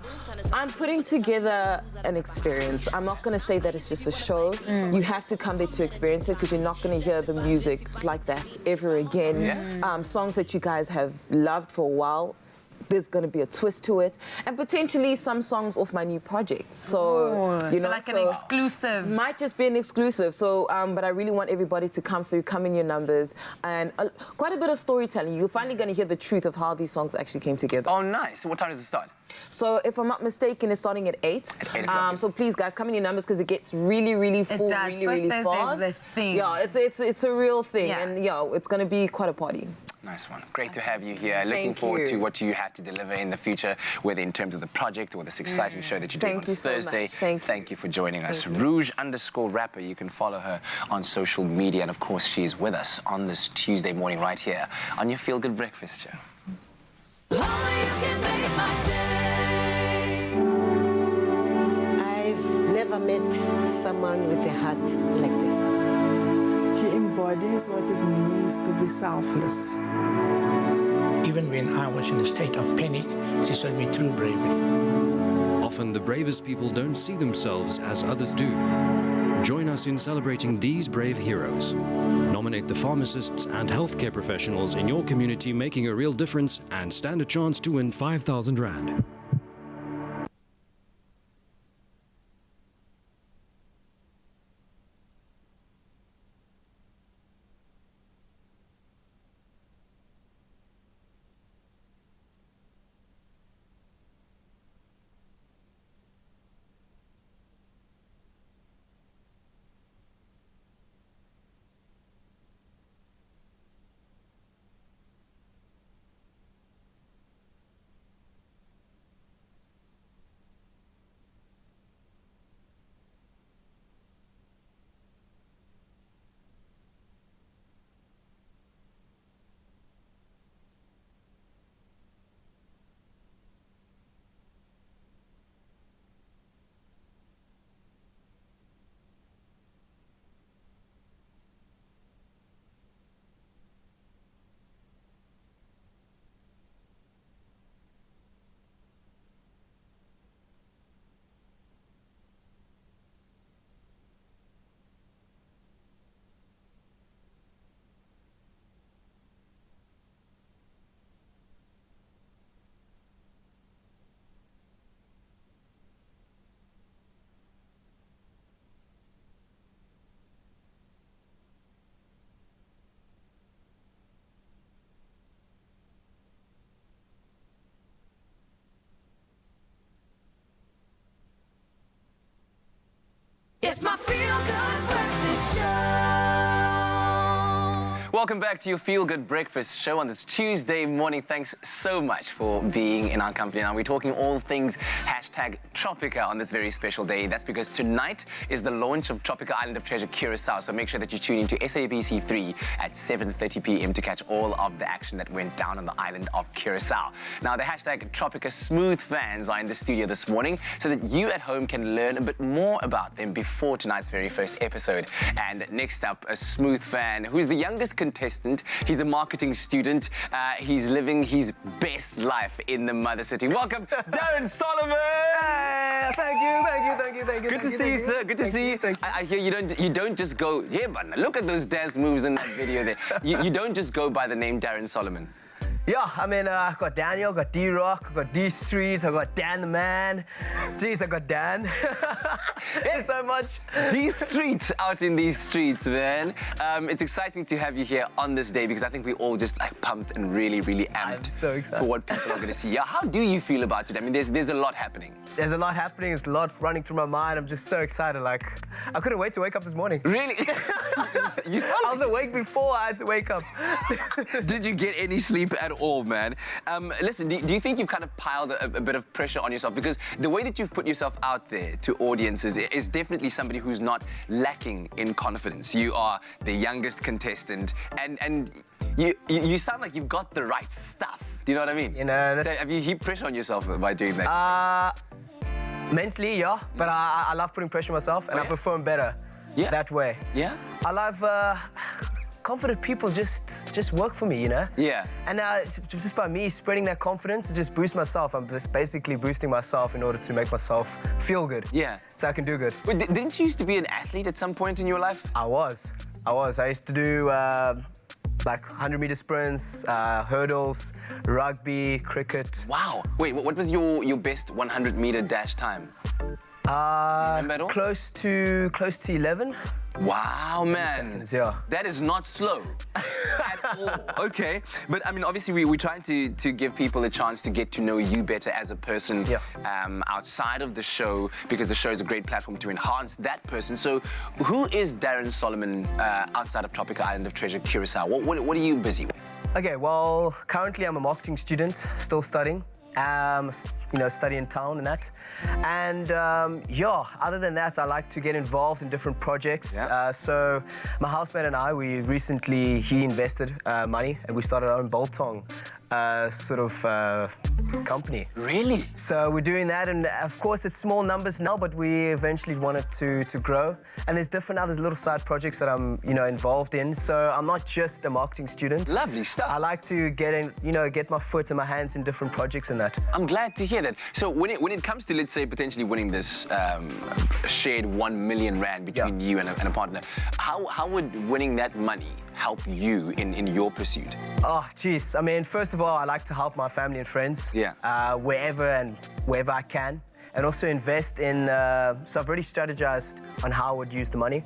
putting together an experience. I'm not going to say that it's just a show. You have to come there to experience it, because you're not going to hear the music like that ever again. Songs that you guys have loved for a while, there's going to be a twist to it, and potentially some songs off my new project. So, you know, like an exclusive. Might just be an exclusive. So, but I really want everybody to come through, come in your numbers, and quite a bit of storytelling. You're finally going to hear the truth of how these songs actually came together. Oh, nice. So what time does it start? So, if I'm not mistaken, it's starting at 8. At 8 o'clock. So please, guys, come in your numbers, because it gets really, really full, really fast. Thursday's the thing. Yeah, it's a real thing, and it's going to be quite a party. Nice one. Great to have you here. Looking forward to what you have to deliver in the future, whether in terms of the project or this exciting show that you're doing on Thursday. Thank you for joining us. Rouge_rapper. You can follow her on social media. And, of course, she's with us on this Tuesday morning right here on your Feel Good Breakfast show. I've never met someone with a heart like this. He embodies what it means to be selfless. Even when I was in a state of panic, she saw me through bravery. Often the bravest people don't see themselves as others do. Join us in celebrating these brave heroes. Nominate the pharmacists and healthcare professionals in your community making a real difference, and stand a chance to win 5,000 Rand. Welcome back to your Feel Good Breakfast show on this Tuesday morning. Thanks so much for being in our company. Now, we're talking all things #Tropica on this very special day. That's because tonight is the launch of Tropica Island of Treasure Curacao. So make sure that you tune into SABC 3 at 7:30 p.m. to catch all of the action that went down on the island of Curacao. Now, the #Tropica Smooth fans are in the studio this morning so that you at home can learn a bit more about them before tonight's very first episode. And next up, a Smooth fan who's the youngest contestant. He's a marketing student. He's living his best life in the mother city. Welcome, Darren Solomon. Hey, thank you. Good to see you, sir. Good to see you. I hear you don't just go, yeah, but look at those dance moves in that video there. You don't just go by the name Darren Solomon. Yeah, I mean, I've got Daniel, I've got D-Rock, I've got D-Street, I've got Dan the Man. Jeez, I've got Dan. Thank you so much. D-Street out in these streets, man. It's exciting to have you here on this day because I think we're all just like pumped and really, really amped so excited for what people are going to see. Yeah, how do you feel about it? I mean, there's a lot happening. There's a lot happening. There's a lot running through my mind. I'm just so excited. Like, I couldn't wait to wake up this morning. Really? I was awake before I had to wake up. Did you get any sleep at all, man? Listen, do you think you've kind of piled a bit of pressure on yourself? Because the way that you've put yourself out there to audiences is definitely somebody who's not lacking in confidence. You are the youngest contestant, and you sound like you've got the right stuff. Do you know what I mean? You know, so have you heaped pressure on yourself by doing that? Mentally, yeah, but I love putting pressure on myself, and I perform better that way. Yeah? I love confident people just work for me, you know? Yeah. And just by me spreading that confidence, it just boosts myself. I'm just basically boosting myself in order to make myself feel good. Yeah. So I can do good. Wait, didn't you used to be an athlete at some point in your life? I was. I used to do like 100-meter sprints, hurdles, rugby, cricket. Wow. Wait, what was your best 100-meter dash time? Remember at all? Close to 11. Wow, man. Seconds, yeah. That is not slow at all. Okay. But, I mean, obviously, we're trying to give people a chance to get to know you better as a person outside of the show, because the show is a great platform to enhance that person. So who is Darren Solomon outside of Tropica Island of Treasure Curacao? What are you busy with? Okay, well, currently I'm a marketing student, still studying. Study in town and that. And other than that, I like to get involved in different projects. Yeah. So my housemate and I, he invested money and we started our own biltong company. Really? So we're doing that, and of course it's small numbers now, but we eventually want it to grow. And there's different other little side projects that I'm involved in. So I'm not just a marketing student. Lovely stuff. I like to get my foot and my hands in different projects and that. I'm glad to hear that. So when it comes to, let's say, potentially winning this shared 1 million rand between you and a partner, how would winning that money help you in your pursuit? Oh, geez. I mean, first of all, I like to help my family and friends. Wherever I can. And also invest in... so I've already strategized on how I would use the money.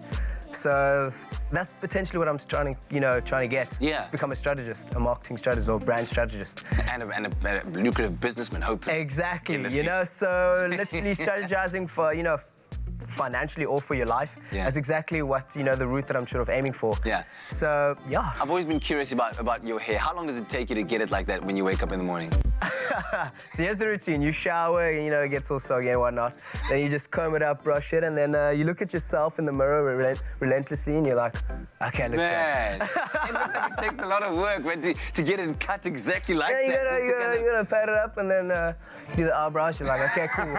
So that's potentially what I'm trying to get. Yeah. Just become a strategist, a marketing strategist or brand strategist. And a lucrative businessman, hopefully. Exactly. So literally strategizing for, financially or for your life. Yeah. That's exactly what, the route that I'm sort of aiming for. Yeah. So, yeah. I've always been curious about your hair. How long does it take you to get it like that when you wake up in the morning? So here's the routine. You shower, it gets all soggy and whatnot. Then you just comb it up, brush it, and then you look at yourself in the mirror relentlessly and you're like, okay, let's go. Man, it looks like it takes a lot of work to get it cut exactly like that. You gotta pat it up and then do the eyebrows. You're like, okay, cool.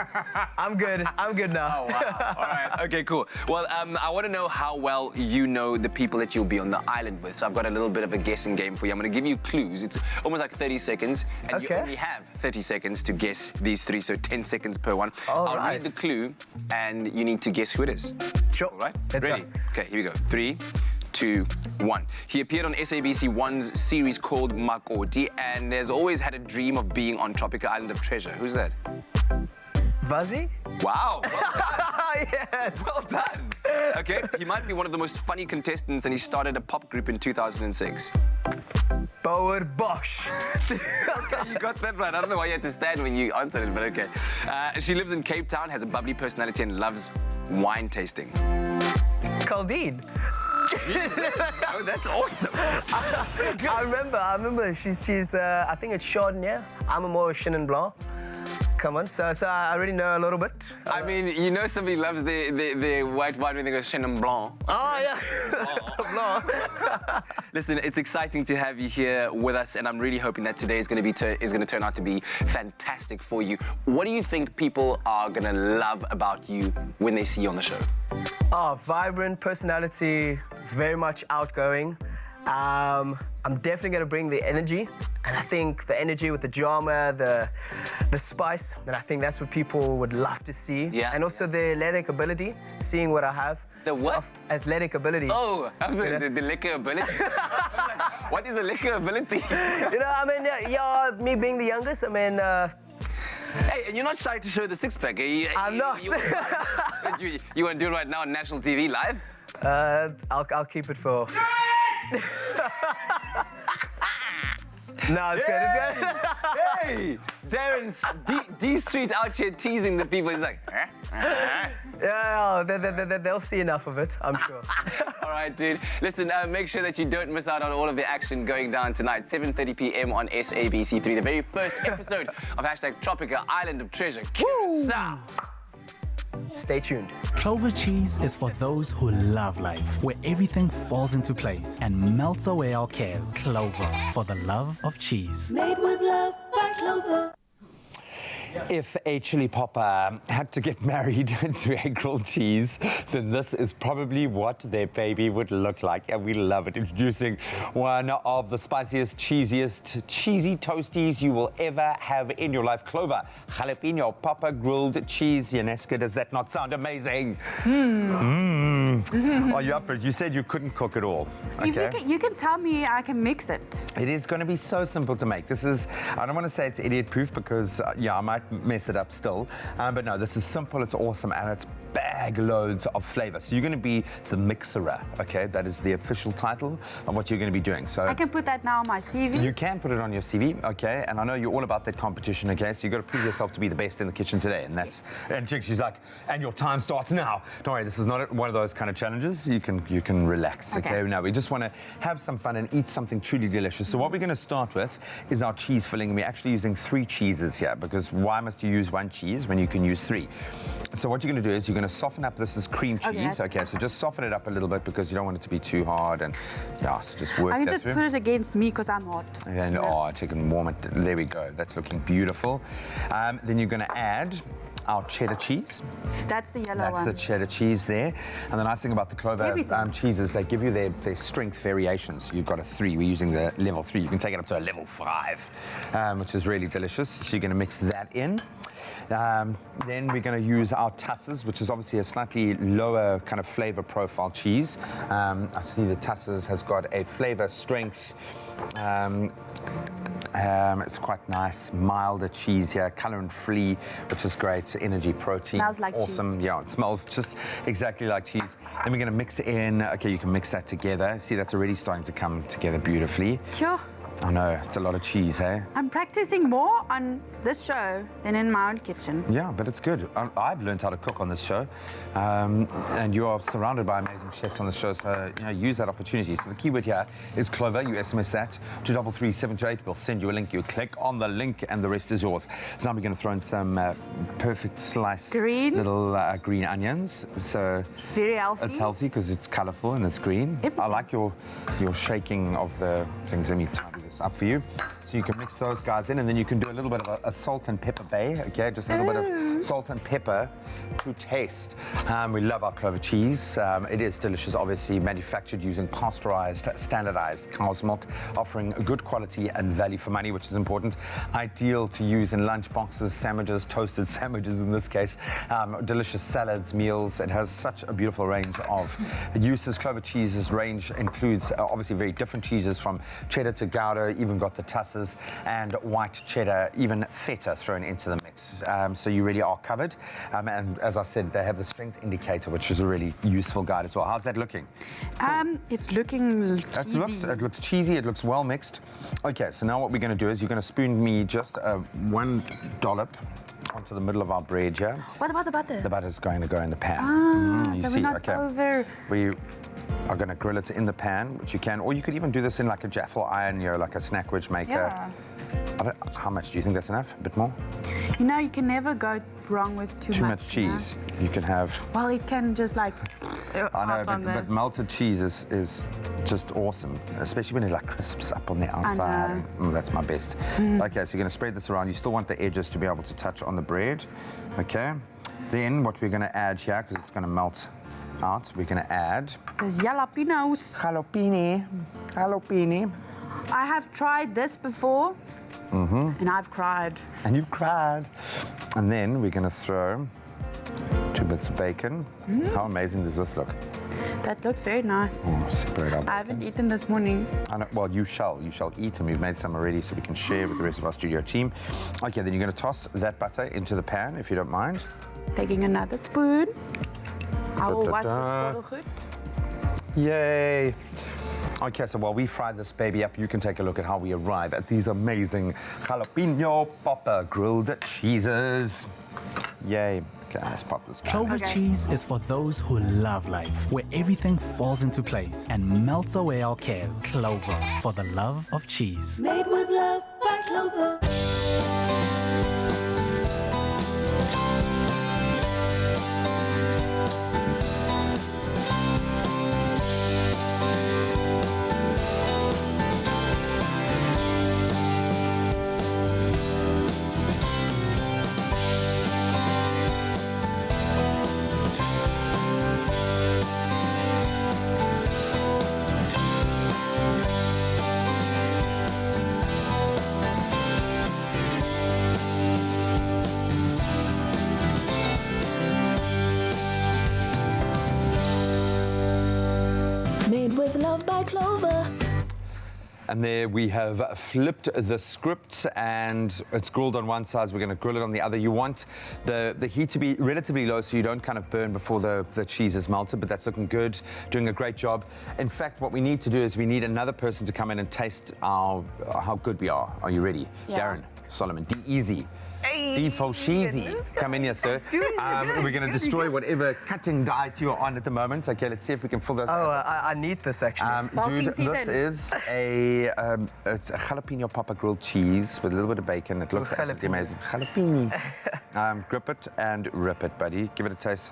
I'm good now. Oh, wow. All right. Okay, cool. Well, I want to know how well you know the people that you'll be on the island with. So I've got a little bit of a guessing game for you. I'm going to give you clues. It's almost like 30 seconds. And you only have 30 seconds to guess these three, so 10 seconds per one. I'll read the clue, and you need to guess who it is. Sure. All right? Let's Ready? go. Okay, here we go. 3, 2, 1. He appeared on SABC 1's series called Makoti, and has always had a dream of being on Tropica Island of Treasure. Who's that? Vazzy? Wow. Well done. Yes. Well done. Okay, he might be one of the most funny contestants, and he started a pop group in 2006. Power Bosch. Okay, you got that right. I don't know why you had to stand when you answered it, but okay. She lives in Cape Town, has a bubbly personality, and loves wine tasting. Caldine. Oh, that's awesome. I remember. She's I think it's Chardonnay. I'm a more Chenin Blanc. Come on, so I already know a little bit. I mean, you know somebody loves their white wine when they go Chenin Blanc. Oh, yeah. Blanc. Listen, it's exciting to have you here with us, and I'm really hoping that today is going to turn out to be fantastic for you. What do you think people are going to love about you when they see you on the show? Oh, vibrant personality, very much outgoing. I'm definitely going to bring the energy, and I think the energy with the drama, the spice, and I think that's what people would love to see. Yeah. And also the athletic ability, seeing what I have. The what? Athletic ability. Oh, the liquor ability. What is a liquor ability? You know, I mean, yeah, me being the youngest, I mean... Hey, and you're not shy to show the six-pack. I'm not. You want to do it right now on national TV live? I'll keep it for... No, it's good. It's good. Hey, Darren's D Street out here teasing the people. He's like, Yeah, they'll see enough of it, I'm sure. All right, dude. Listen, make sure that you don't miss out on all of the action going down tonight, 7:30 p.m. on SABC3, the very first episode of #Tropica Island of Treasure. Curacao. Stay tuned. Clover cheese is for those who love life, where everything falls into place and melts away our cares. Clover, for the love of cheese. Made with love by Clover. If a chili popper had to get married to a grilled cheese, then this is probably what their baby would look like, and we love it. Introducing one of the spiciest, cheesiest, cheesy toasties you will ever have in your life. Clover jalapeno popper grilled cheese. Yaneska, does that not sound amazing? Are you up for it? You said you couldn't cook it all. Okay. You can tell me, I can mix it. It is going to be so simple to make. This is, I don't want to say it's idiot-proof because, yeah, I might mess it up still. But no, this is simple, it's awesome, and it's bag loads of flavor. So you're going to be the mixerer, okay? That is the official title of what you're going to be doing. So I can put that now on my CV. You can put it on your CV, okay? And I know you're all about that competition, okay? So you've got to prove yourself to be the best in the kitchen today. And that's, and Jig, she's like, and your time starts now. Don't worry, this is not one of those kind of challenges. You can relax, okay? Now, we just want to have some fun and eat something truly delicious. So what we're going to start with is our cheese filling. And we're actually using 3 cheeses here, because why must you use 1 cheese when you can use 3? So what you're going to do is you're going to soften up. This is cream cheese. Okay, so just soften it up a little bit because you don't want it to be too hard, and yeah, so just work I can that just through. put it against me because I'm hot. And oh, chicken warm it. There we go. That's looking beautiful. Then you're going to add our cheddar cheese. That's the yellow one. That's the cheddar cheese there. And the nice thing about the Clover cheeses, they give you their strength variations. You've got a 3. We're using the level 3. You can take it up to a level 5, which is really delicious. So you're going to mix that in. Then we're going to use our Tusses, which is obviously a slightly lower kind of flavor profile cheese. I see the Tusses has got a flavor strength. It's quite nice, milder cheese here, color and free, which is great. Energy, protein, smells like awesome. Cheese. Yeah, it smells just exactly like cheese. Then we're going to mix it in. Okay, you can mix that together. See, that's already starting to come together beautifully. Sure. I know, it's a lot of cheese, hey? I'm practicing more on this show than in my own kitchen. Yeah, but it's good. I've learned how to cook on this show, and you are surrounded by amazing chefs on the show, so you know, use that opportunity. So the keyword here is Clover. You SMS that to 33728. We'll send you a link. You click on the link, and the rest is yours. So now we're going to throw in some perfect sliced little green onions. So it's very healthy. It's healthy because it's colourful and it's green. I like your shaking of the things. Let me tidy this up for you. So you can mix those guys in, and then you can do a little bit of a salt and pepper bay, okay? Just a little bit of salt and pepper to taste. We love our Clover cheese. It is delicious, obviously, manufactured using pasteurized, standardized cow's milk, offering good quality and value for money, which is important. Ideal to use in lunch boxes, sandwiches, toasted sandwiches in this case, delicious salads, meals. It has such a beautiful range of uses. Clover cheese's range includes obviously very different cheeses, from cheddar to Gouda, even got the Tusses and white cheddar, even feta thrown into the mix. So you really are covered. And as I said, they have the strength indicator, which is a really useful guide as well. How's that looking? It's looking cheesy. It looks cheesy. It looks well mixed. Okay, so now what we're going to do is you're going to spoon me just 1 dollop onto the middle of our bread here. What about the butter? The butter's going to go in the pan. So we're not over. are going to grill it in the pan, which you can, or you could even do this in like a jaffle iron, you know, like a snackwich maker. Yeah. How much do you think that's enough? A bit more? You know, you can never go wrong with too much cheese. You can have. Well, it can just like. I know, but melted cheese is just awesome, especially when it like crisps up on the outside. That's my best. Okay, so you're going to spread this around. You still want the edges to be able to touch on the bread. Okay. Then what we're going to add here, because it's going to melt out, we're going to add. There's jalapenos. Jalapeno. I have tried this before. And I've cried. And you've cried. And then we're going to throw 2 bits of bacon. How amazing does this look? That looks very nice. Oh, separate up. I haven't eaten this morning. I know, well, you shall eat, and we've made some already so we can share with the rest of our studio team. Okay, then you're going to toss that butter into the pan, if you don't mind. Taking another spoon. I will wash this bottle good. Yay. Okay, so while we fry this baby up, you can take a look at how we arrive at these amazing jalapeno popper grilled cheeses. Yay. Okay, let's pop this back. Clover cheese is for those who love life, where everything falls into place and melts away our cares. Clover, for the love of cheese. Made with love by Clover. Made with love by Clover. And there we have flipped the script, and it's grilled on one side. We're going to grill it on the other. You want the heat to be relatively low so you don't kind of burn before the cheese is melted, but that's looking good, doing a great job. In fact, what we need to do is we need another person to come in and taste how good we are. Are you ready? Yeah. Darren, Solomon, D-Easy. D-Fo Sheezy. Come in here, sir. We're going to destroy whatever cutting diet you're on at the moment. Okay, let's see if we can fill those. I need this actually. Dude, this is it's a jalapeno popper grilled cheese with a little bit of bacon. It looks absolutely amazing. Jalapeno. Grip it and rip it, buddy. Give it a taste.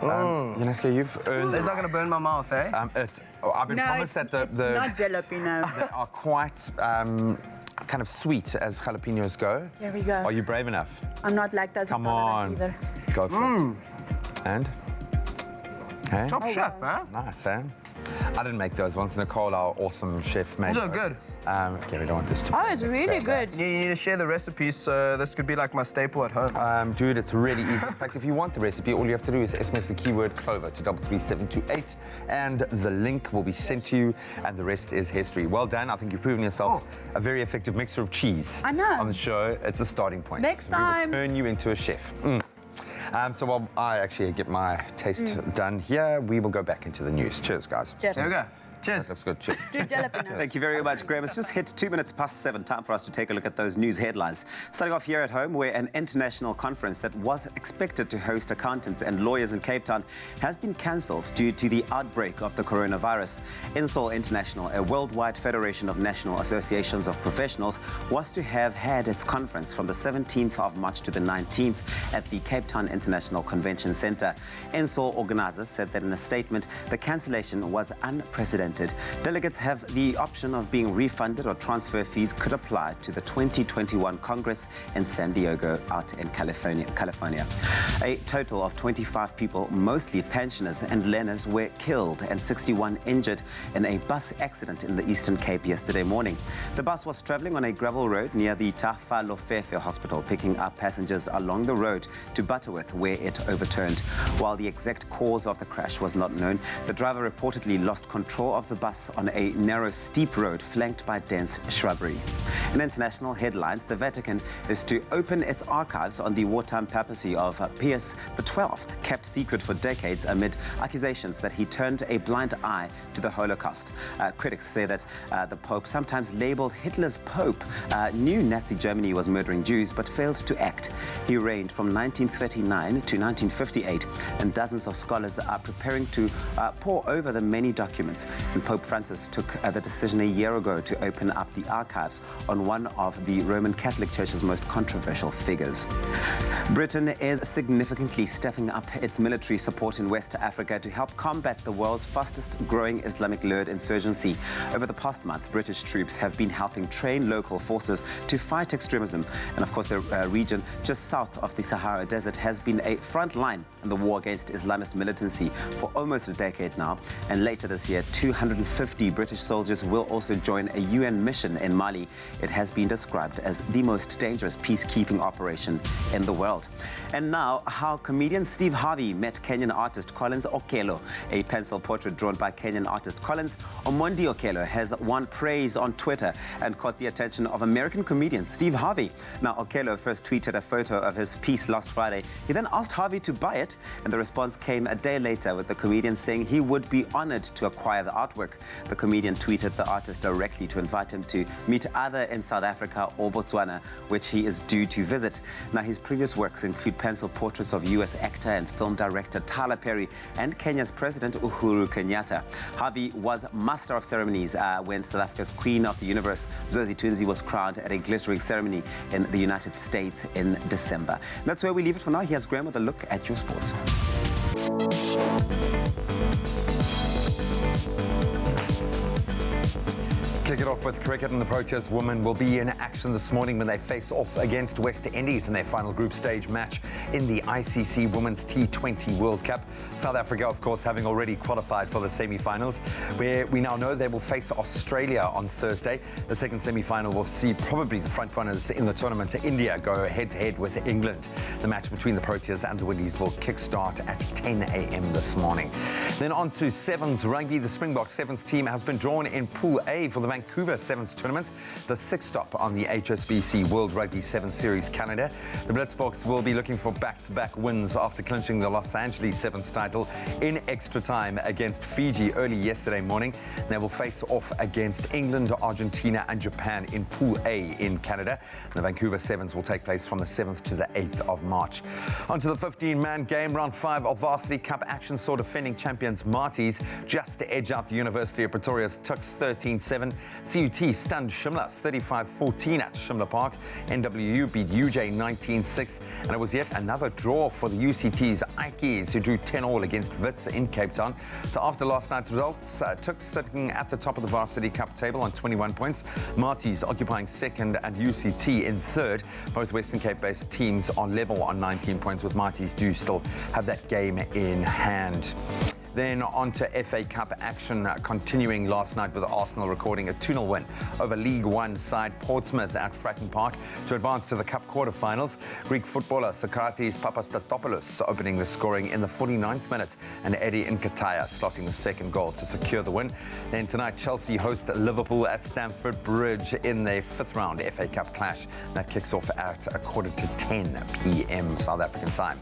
Yaneska, you've earned. It's not going to burn my mouth, eh? I've been promised that it's not jalapeno. they are quite kind of sweet as jalapenos go. There we go. Are you brave enough? I'm not lactose Come on. either. Go for it. And? Hey? Top chef, huh? Nice, eh? I didn't make those ones. Nicole, our awesome chef, made These are those. good. Okay, we don't want this to. Oh, it's really good. You need to share the recipes, so this could be like my staple at home. Dude, it's really easy. In fact, if you want the recipe, all you have to do is SMS the keyword Clover to 33728, and the link will be sent to you, and the rest is history. Well done. I think you've proven yourself a very effective mixer of cheese. I know. On the show, it's a starting point. Next We will time. turn you into a chef. So while I actually get my taste done here, we will go back into the news. Cheers, guys. Cheers. There we go. Cheers. That looks good. Cheers. Thank you very much, Graham. It's just hit 2 minutes past 7. Time for us to take a look at those news headlines. Starting off here at home, where an international conference that was expected to host accountants and lawyers in Cape Town has been cancelled due to the outbreak of the coronavirus. INSOL International, a worldwide federation of national associations of professionals, was to have had its conference from the 17th of March to the 19th at the Cape Town International Convention Centre. INSOL organisers said that in a statement, the cancellation was unprecedented. Delegates have the option of being refunded, or transfer fees could apply to the 2021 Congress in San Diego out in California. A total of 25 people, mostly pensioners and learners, were killed and 61 injured in a bus accident in the Eastern Cape yesterday morning. The bus was travelling on a gravel road near the Tafalofefe Hospital, picking up passengers along the road to Butterworth, where it overturned. While the exact cause of the crash was not known, the driver reportedly lost control of the bus on a narrow, steep road flanked by dense shrubbery. In international headlines, the Vatican is to open its archives on the wartime papacy of Pius XII, kept secret for decades amid accusations that he turned a blind eye to the Holocaust. Critics say that the Pope, sometimes labeled Hitler's Pope, knew Nazi Germany was murdering Jews but failed to act. He reigned from 1939 to 1958, and dozens of scholars are preparing to pore over the many documents. And Pope Francis took the decision a year ago to open up the archives on one of the Roman Catholic Church's most controversial figures. Britain is significantly stepping up its military support in West Africa to help combat the world's fastest growing Islamic-led insurgency. Over the past month, British troops have been helping train local forces to fight extremism. And of course, the region just south of the Sahara Desert has been a front line in the war against Islamist militancy for almost a decade now. And later this year, 250 British soldiers will also join a UN mission in Mali. It has been described as the most dangerous peacekeeping operation in the world. And now, how comedian Steve Harvey met Kenyan artist Collins Okello. A pencil portrait drawn by Kenyan artist Collins Omondi Okello has won praise on Twitter and caught the attention of American comedian Steve Harvey. Now, Okello first tweeted a photo of his piece last Friday. He then asked Harvey to buy it, and the response came a day later with the comedian saying he would be honored to acquire the artwork. The comedian tweeted the artist directly to invite him to meet either in South Africa or Botswana, which he is due to visit. Now, his previous works include pencil portraits of US actor and film director Tyler Perry and Kenya's President Uhuru Kenyatta. Harvey was master of ceremonies when South Africa's Queen of the Universe, Zosie Tunzi, was crowned at a glittering ceremony in the United States in December. And that's where we leave it for now. Here's Graham with a look at your sports. Kick it off with cricket, and the Proteas women will be in action this morning when they face off against West Indies in their final group stage match in the ICC Women's T20 World Cup. South Africa, of course, having already qualified for the semi-finals, where we now know they will face Australia on Thursday. The second semi-final will see probably the front runners in the tournament, India, go head-to-head with England. The match between the Proteas and the Windies will kick-start at 10 a.m. this morning. Then on to Sevens rugby. The Springbok Sevens team has been drawn in Pool A for the Vancouver Sevens tournament, the sixth stop on the HSBC World Rugby Sevens Series calendar. The Blitzboks will be looking for back-to-back wins after clinching the Los Angeles Sevens title in extra time against Fiji early yesterday morning. They will face off against England, Argentina and Japan in Pool A in Canada. The Vancouver Sevens will take place from the 7th to the 8th of March. On to the 15-man game. Round 5 of Varsity Cup action saw defending champions Marties just to edge out the University of Pretoria's Tuks 13-7. CUT stunned Shimla's 35-14 at Shimla Park. NWU beat UJ 19-6, and it was yet another draw for the UCT's Ikeys, who drew 10-all against Wits in Cape Town. So after last night's results, Tuks sitting at the top of the Varsity Cup table on 21 points. Marties occupying second and UCT in third. Both Western Cape-based teams are level on 19 points, with Marties do still have that game in hand. Then on to FA Cup action, continuing last night with Arsenal recording a 2-0 win over League One side Portsmouth at Fratton Park to advance to the Cup quarter-finals. Greek footballer Sokratis Papastatopoulos opening the scoring in the 49th minute, and Eddie Nketiah slotting the second goal to secure the win. Then tonight, Chelsea host Liverpool at Stamford Bridge in their fifth round FA Cup clash. That kicks off at 10:15 p.m. South African time.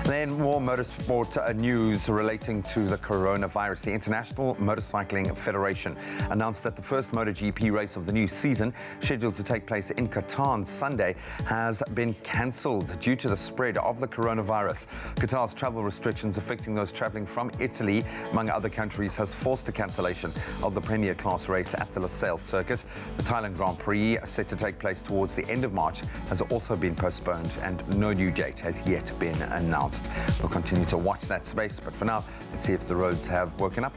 Then more motorsport news relating to the coronavirus. The International Motorcycling Federation announced that the first MotoGP race of the new season, scheduled to take place in Qatar on Sunday, has been cancelled due to the spread of the coronavirus. Qatar's travel restrictions affecting those travelling from Italy, among other countries, has forced a cancellation of the Premier Class race at the Losail circuit. The Thailand Grand Prix, set to take place towards the end of March, has also been postponed, and no new date has yet been announced. We'll continue to watch that space, but for now, let's see if the roads have woken up.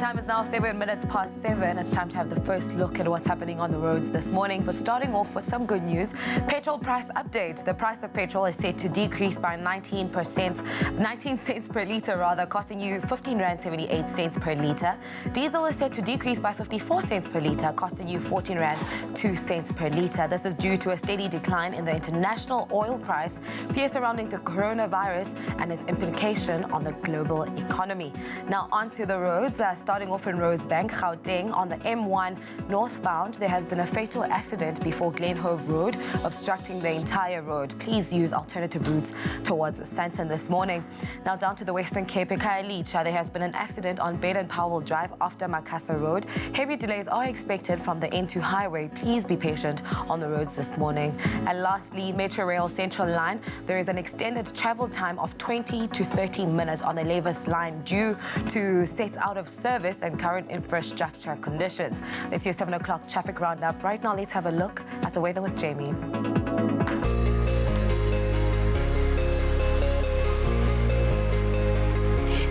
time is now 7 minutes past 7. It's time to have the first look at what's happening on the roads this morning. But starting off with some good news, petrol price update. The price of petrol is set to decrease by 19 cents per litre rather, costing you 15 Rand 78 cents per litre. Diesel is set to decrease by 54 cents per litre, costing you 14 Rand 2 cents per litre. This is due to a steady decline in the international oil price, fear surrounding the coronavirus and its implication on the global economy. Now onto the roads, starting off in Rosebank, Gauteng, on the M1 northbound, there has been a fatal accident before Glenhove Road, obstructing the entire road. Please use alternative routes towards Sandton this morning. Now down to the Western Cape, Khayelitsha, there has been an accident on Baden-Powell Drive after Makassar Road. Heavy delays are expected from the N2 highway. Please be patient on the roads this morning. And lastly, Metro Rail Central Line, there is an extended travel time of 20 to 30 minutes on the Lavis line due to set out of service and current infrastructure conditions. It's your 7 o'clock traffic roundup. Right now, let's have a look at the weather with Jamie.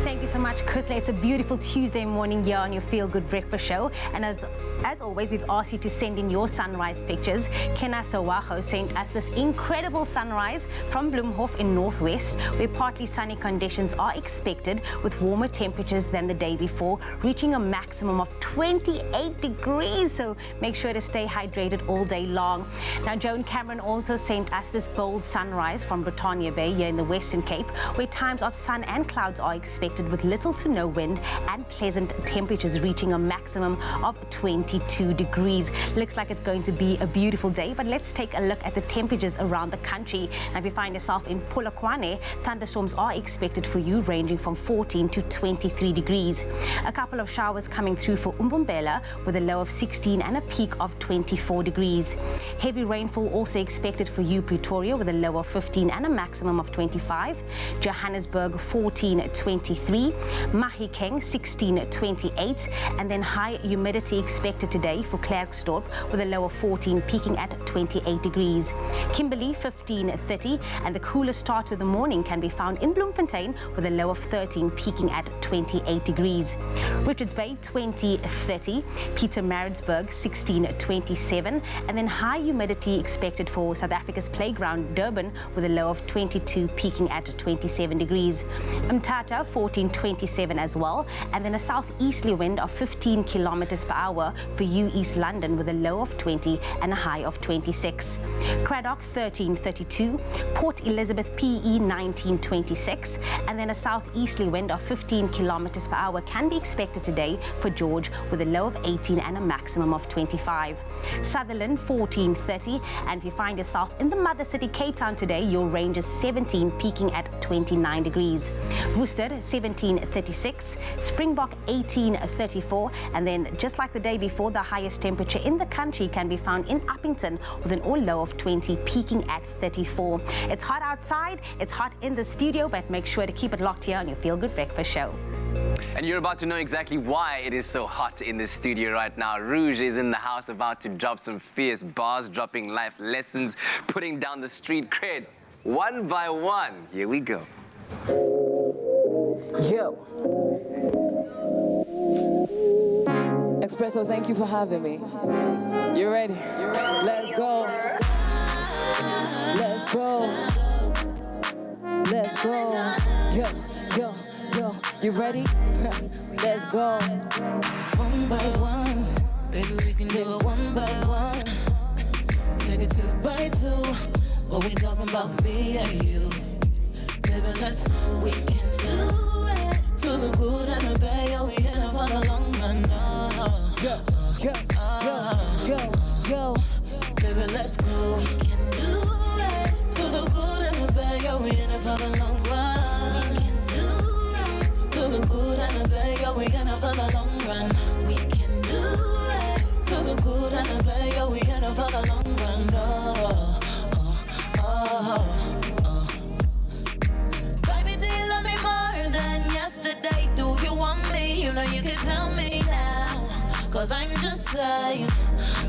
Thank you so much, Kutle. It's a beautiful Tuesday morning here on your Feel Good Breakfast Show. And as always, we've asked you to send in your sunrise pictures. Kena Sawaho sent us this incredible sunrise from Bloemhof in Northwest, where partly sunny conditions are expected with warmer temperatures than the day before, reaching a maximum of 28 degrees. So make sure to stay hydrated all day long. Now, Joan Cameron also sent us this bold sunrise from Britannia Bay here in the Western Cape, where times of sun and clouds are expected with little to no wind and pleasant temperatures reaching a maximum of 22 degrees. Looks like it's going to be a beautiful day, but let's take a look at the temperatures around the country. Now, if you find yourself in Polokwane, thunderstorms are expected for you, ranging from 14 to 23 degrees. A couple of showers coming through for Umbumbela with a low of 16 and a peak of 24 degrees. Heavy rainfall also expected for you, Pretoria, with a low of 15 and a maximum of 25. Johannesburg, 14, 23. Mahikeng, 16, 28. And then high humidity expected today for Klerksdorp with a low of 14, peaking at 28 degrees. Kimberley, 15, 30. And the coolest start to the morning can be found in Bloemfontein with a low of 13, peaking at 28 degrees. Richards Bay, 20, 30. Pietermaritzburg, 16, 27. And then high humidity expected for South Africa's playground, Durban, with a low of 22, peaking at 27 degrees. Mthatha, 14, 27 as well. And then a southeasterly wind of 15 kilometers per hour for you, East London, with a low of 20 and a high of 26. Craddock, 13, 32. Port Elizabeth, PE, 19, 26. And then a southeasterly wind of 15 kilometers per hour can be expected today for George, with a low of 18 and a maximum of 25. Sutherland, 14, 30. And if you find yourself in the mother city, Cape Town, today, your range is 17, peaking at 29 degrees. Worcester, 17, 36. Springbok, 18, 34. And then just like the day before, the highest temperature in the country can be found in Uppington with an all low of 20, peaking at 34. It's hot outside, it's hot in the studio, but make sure to keep it locked here on your Feel Good Breakfast Show. And you're about to know exactly why it is so hot in the studio right now. Rouge is in the house, about to drop some fierce bars, dropping life lessons, putting down the street cred one by one. Here we go. Yo. Expresso, thank you for having me. You ready? Let's go. Let's go. Let's go. Yo, yo, yo. You ready? Let's go. One by one. Baby, we can do it one by one. Take it 2 by 2. What we talking about, me and you? Baby, we can do it. Through the good and the bad, yo, we in it for the long run. Yo, yo, yo, yo, yo. Baby, let's go. We can do it. Through the good and the bad, yo, we in it for the long run. We can do it. Through the good and the bad, yo, we in it for the long run. We can do it. Through the good and the bad, yo, we in it for the long run. Oh, oh, oh, oh. Baby, do you love me more than yesterday? Do you want me? You know you can tell me now. Cause I'm just saying,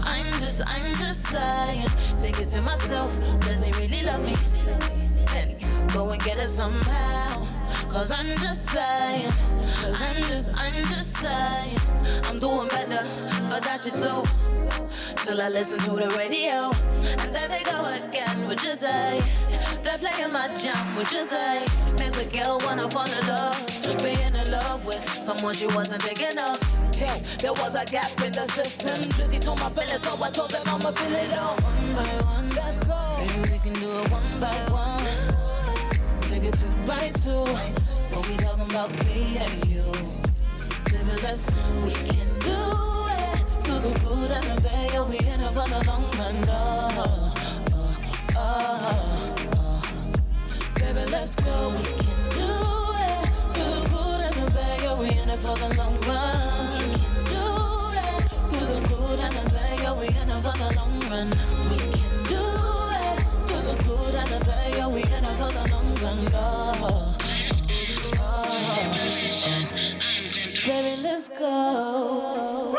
I'm just saying. Thinking to myself, does he really love me? Then go and get it somehow. Cause I'm just saying, I'm just saying, I'm doing better, forgot you so. Till I listen to the radio, and there they go again, would you say? They're playing my jam, would you say? Makes a girl wanna fall in love, being in love with someone she wasn't thinking of. Hey, there was a gap in the system. Drizzy told my feelings, so I told them I'ma fill it up. One by one, let's go. Baby, we can do it one by one. Take it two by two. What we talking about, me and you? Baby, we can do it. Do the good and the bad, yeah, we in it for the long run. Baby, let's go. We can do it. Do the good and the bad, yeah, we in it for the long run. We can do it. Do the good and the bad, yeah, we in it for the long run. We can do it. Do the good and the bad, yeah, we in it for the long run. Baby, let's go.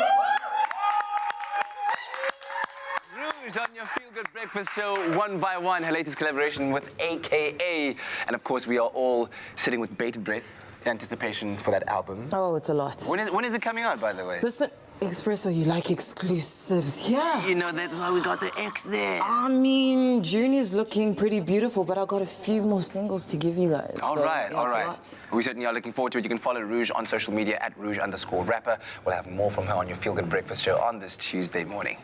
Rouge on your Feel Good Breakfast Show, One by One, her latest collaboration with AKA. And of course, we are all sitting with bated breath in anticipation for that album. Oh, it's a lot. When is it coming out, by the way? Listen, Expresso, you like exclusives. Yeah. You know, that's why we got the X there. I mean, June is looking pretty beautiful, but I got a few more singles to give you guys. All so, right, yeah, all it's a right. lot. We certainly are looking forward to it. You can follow Rouge on social media at @Rouge_rapper. We'll have more from her on your Feel Good Breakfast Show on this Tuesday morning.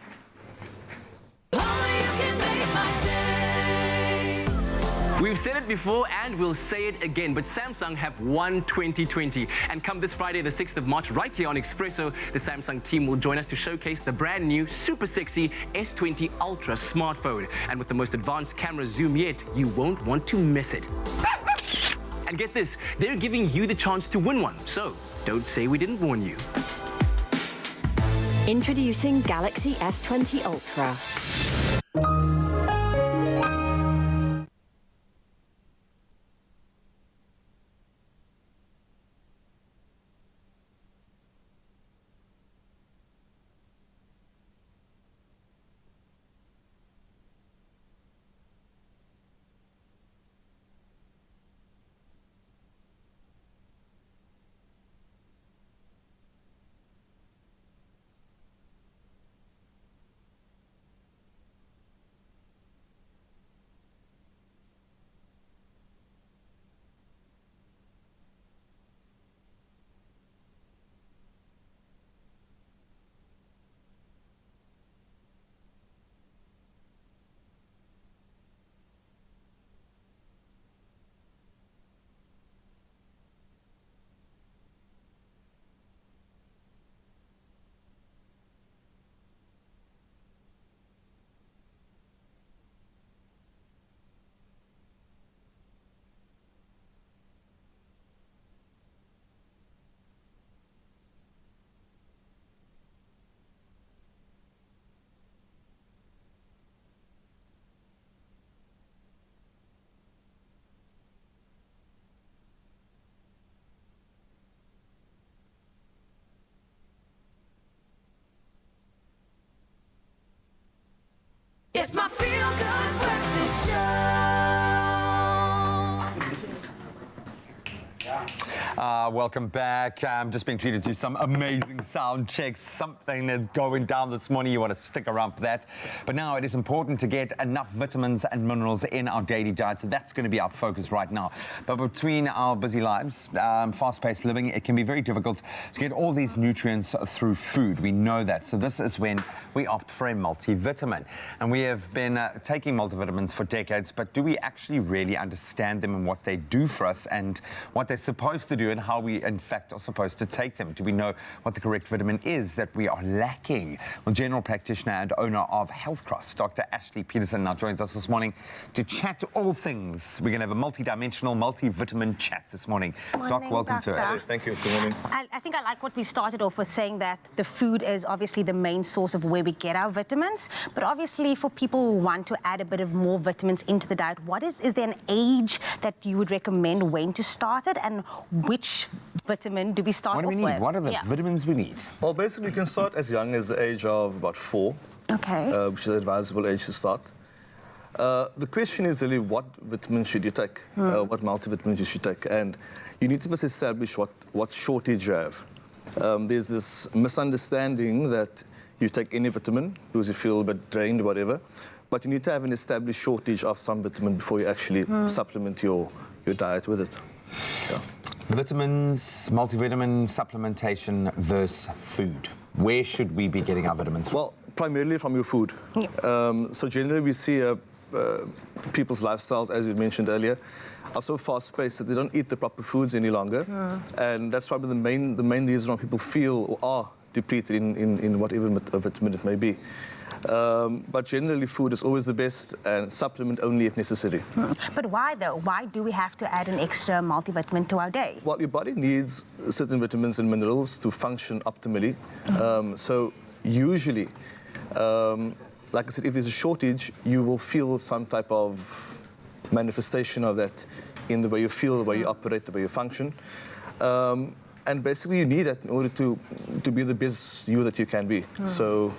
We've said it before and we'll say it again, but Samsung have won 2020. And come this Friday, the 6th of March, right here on Expresso, the Samsung team will join us to showcase the brand new, super sexy S20 Ultra smartphone. And with the most advanced camera zoom yet, you won't want to miss it. And get this, they're giving you the chance to win one. So don't say we didn't warn you. Introducing Galaxy S20 Ultra. It's my Feel Good Breakfast Show. Welcome back. I'm just being treated to some amazing sound checks. Something that's going down this morning. You want to stick around for that. But now it is important to get enough vitamins and minerals in our daily diet. So that's going to be our focus right now. But between our busy lives, fast-paced living, it can be very difficult to get all these nutrients through food. We know that. So this is when we opt for a multivitamin. And we have been taking multivitamins for decades, but do we actually really understand them and what they do for us and what they're supposed to do and how we, in fact, are supposed to take them? Do we know what the correct vitamin is that we are lacking? Well, general practitioner and owner of Health Cross, Dr. Ashley Peterson, now joins us this morning to chat all things. We're going to have a multi-dimensional, multivitamin chat this morning. Doc, welcome to it. Thank you. Good morning. I think I like what we started off with, saying that the food is obviously the main source of where we get our vitamins. But obviously, for people who want to add a bit of more vitamins into the diet, is there an age that you would recommend when to start it, and which vitamin do we start off with? What are the vitamins we need? Well, basically, you can start as young as the age of about 4. Okay. Which is an advisable age to start. The question is really what vitamins should you take, what multivitamins you should take, and you need to first establish what shortage you have. There's this misunderstanding that you take any vitamin because you feel a bit drained or whatever, but you need to have an established shortage of some vitamin before you actually supplement your diet with it. Yeah. Vitamins, multivitamin supplementation versus food. Where should we be getting our vitamins from? Well, primarily from your food. Yeah. So generally we see people's lifestyles, as you mentioned earlier, are so fast-paced that they don't eat the proper foods any longer. And that's probably the main reason why people feel or are depleted in whatever vitamin it may be. But generally, food is always the best, and supplement only if necessary. But why, though? Why do we have to add an extra multivitamin to our day? Well, your body needs certain vitamins and minerals to function optimally. So usually, like I said, if there's a shortage, you will feel some type of manifestation of that in the way you feel, the way you operate, the way you function. And basically, you need that in order to be the best you that you can be. So.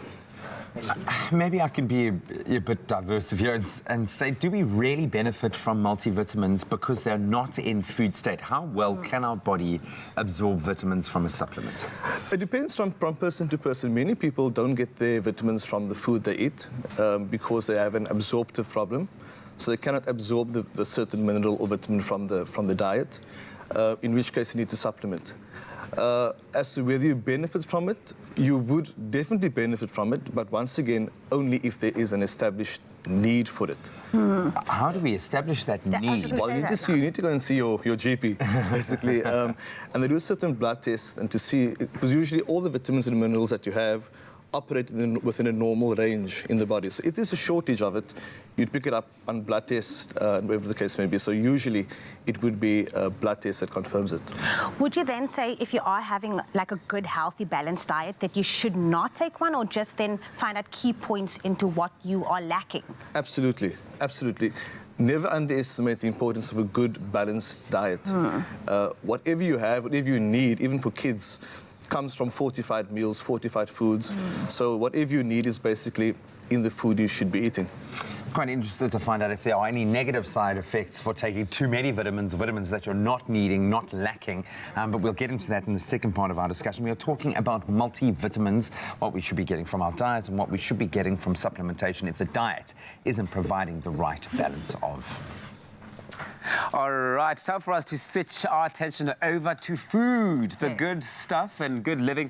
Maybe I can be a bit diverse here and say, do we really benefit from multivitamins because they're not in food state? How well can our body absorb vitamins from a supplement? It depends from person to person. Many people don't get their vitamins from the food they eat because they have an absorptive problem. So they cannot absorb the certain mineral or vitamin from the diet, in which case you need to supplement. As to whether you benefit from it, you would definitely benefit from it, but once again, only if there is an established need for it. How do we establish that need? Well, you need to go and see your GP, basically. And they do certain blood tests and to see, because usually all the vitamins and minerals that you have operate within a normal range in the body. So if there's a shortage of it, you'd pick it up on blood test, whatever the case may be. So usually it would be a blood test that confirms it. Would you then say if you are having like a good, healthy, balanced diet that you should not take one, or just then find out key points into what you are lacking? Absolutely, absolutely. Never underestimate the importance of a good, balanced diet. Whatever you have, whatever you need, even for kids, comes from fortified meals, fortified foods. So whatever you need is basically in the food you should be eating. Quite interested to find out if there are any negative side effects for taking too many vitamins that you're not needing, not lacking. But we'll get into that in the second part of our discussion. We are talking about multivitamins, what we should be getting from our diet and what we should be getting from supplementation if the diet isn't providing the right balance of. All right, time for us to switch our attention over to food, the good stuff and good living.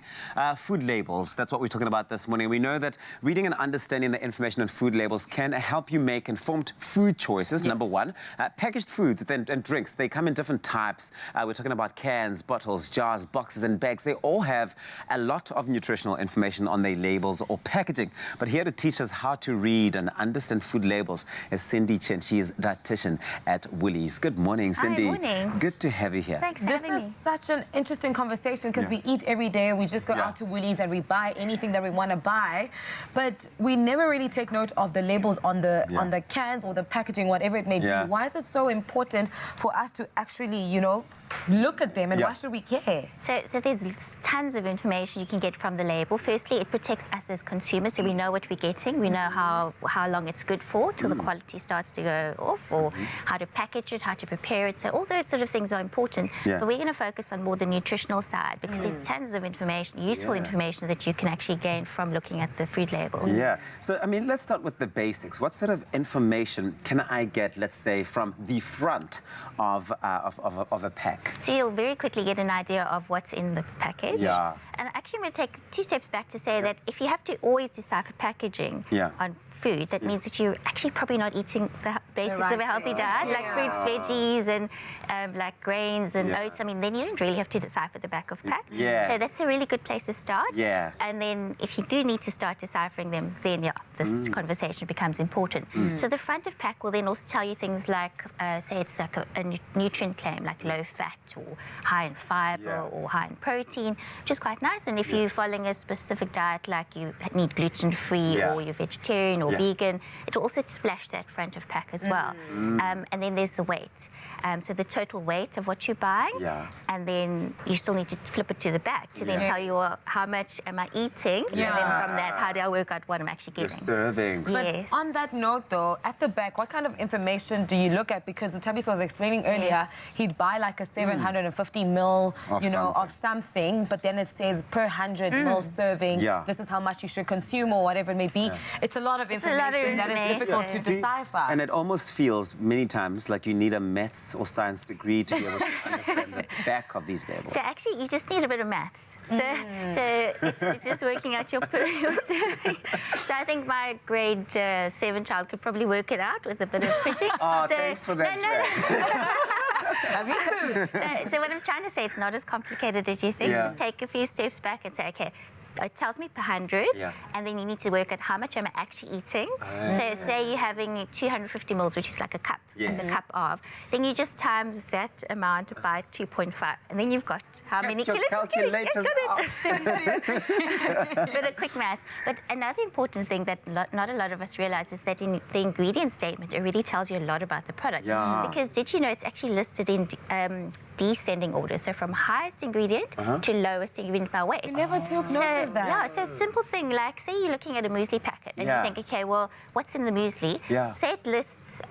Food labels, that's what we're talking about this morning. We know that reading and understanding the information on food labels can help you make informed food choices, number one. Packaged foods and drinks, they come in different types. We're talking about cans, bottles, jars, boxes and bags. They all have a lot of nutritional information on their labels or packaging. But here to teach us how to read and understand food labels is Cindy Chen. She is dietitian at Woolies. Good morning, Cindy. Hi, morning. Good to have you here. Thanks for having me. This is such an interesting conversation because we eat every day. We just go out to Woolies and we buy anything that we want to buy, but we never really take note of the labels on the cans or the packaging, whatever it may be. Why is it so important for us to actually, you know, look at them, and why should we care? So there's tons of information you can get from the label. Firstly, it protects us as consumers, so we know what we're getting. We know how long it's good for till the quality starts to go off, or how to package it, how to prepare it. So all those sort of things are important. But we're going to focus on more the nutritional side because there's tons of information, useful information that you can actually gain from looking at the food label. Yeah. So, I mean, let's start with the basics. What sort of information can I get, let's say, from the front of a pack? So you'll very quickly get an idea of what's in the package. And actually, I'm going to take 2 steps back to say that if you have to always decipher packaging on food, that means that you're actually probably not eating the basics of a healthy diet, like fruits, veggies, and like grains and oats. I mean, then you don't really have to decipher the back of pack. So that's a really good place to start. And then if you do need to start deciphering them, then this conversation becomes important. So the front of pack will then also tell you things like, say it's like a nutrient claim, like low fat or high in fiber or high in protein, which is quite nice. And if you're following a specific diet, like you need gluten-free or you're vegetarian or vegan. It will also splash that front of pack as well. And then there's the weight. So the total weight of what you're buying. And then you still need to flip it to the back to then tell you how much am I eating. And then from that, how do I work out what I'm actually getting. Servings. But on that note, though, at the back, what kind of information do you look at? Because the Tabis was explaining earlier, he'd buy like a 750 ml, of something, but then it says per 100 ml serving, this is how much you should consume or whatever it may be. It's a lot of information that is difficult to decipher. And it almost feels many times like you need a maths or science degree to be able to understand the back of these labels. So actually, you just need a bit of maths. So it's just working out your serving. So I think my grade 7 child could probably work it out with a bit of fishing. Oh, thanks for that. So what I'm trying to say, it's not as complicated as you think. Just take a few steps back and say, okay, it tells me per 100, and then you need to work out how much am I actually eating. So say you're having 250 mils, which is like a cup, like a cup of, then you just times that amount by 2.5, and then you've got how many kilograms. Calculators Bit of quick math. But another important thing that not a lot of us realize is that in the ingredient statement, it really tells you a lot about the product. Because did you know it's actually listed in descending order, so from highest ingredient to lowest ingredient by weight. You never took note of that. Yeah, so a simple thing like, say you're looking at a muesli packet and you think, okay, well, what's in the muesli? Say it lists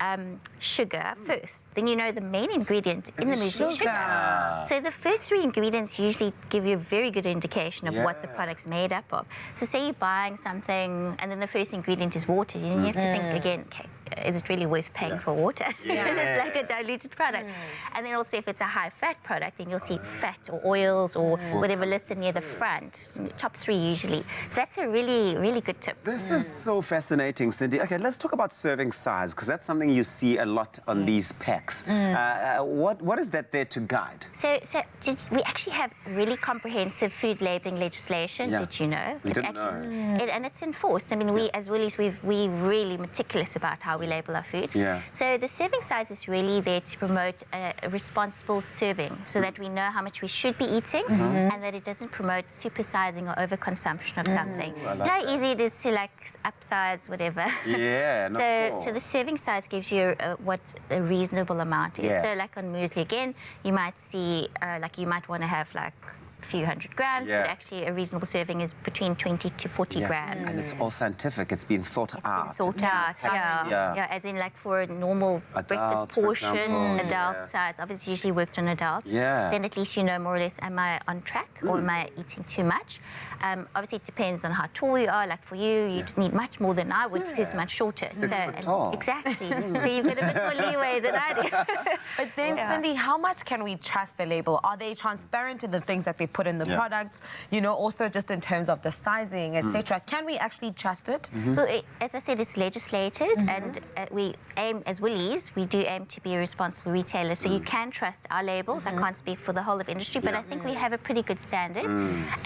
sugar first, then you know the main ingredient in the muesli is sugar. So the first 3 ingredients usually give you a very good indication of what the product's made up of. So say you're buying something and then the first ingredient is water, and you have to think again, okay, is it really worth paying for water? It's like a diluted product. And then also if it's a high-fat product, then you'll see fat or oils or whatever listed near the front, top 3 usually. So that's a really, really good tip. This is so fascinating, Cindy. Okay, let's talk about serving size, because that's something you see a lot on these packs. What is that there to guide? So we actually have really comprehensive food labelling legislation, did you know? We didn't know. And it's enforced. I mean, we as Woolies, we're really meticulous about how we label our foods. So the serving size is really there to promote a responsible serving so that we know how much we should be eating and that it doesn't promote supersizing or overconsumption of something. You know how easy it is to like upsize whatever? So the serving size gives you what a reasonable amount is. So like on muesli again, you might see like you might want to have like few hundred grams, but actually a reasonable serving is between 20 to 40 grams. And it's all scientific. It's been thought out. As in like for a normal breakfast portion, adult size, obviously usually worked on adults, then at least you know more or less, am I on track or am I eating too much? Obviously it depends on how tall you are. Like for you, you'd need much more than I would because much shorter. 6 foot tall. Exactly. So you get a bit more leeway than I do. But then, Cindy, how much can we trust the label? Are they transparent in the things that they put in the products? You know, also just in terms of the sizing, etc. Can we actually trust it? Well, as I said, it's legislated, and we aim, as Woolies, we do aim to be a responsible retailer. So you can trust our labels. I can't speak for the whole of industry, but I think we have a pretty good standard.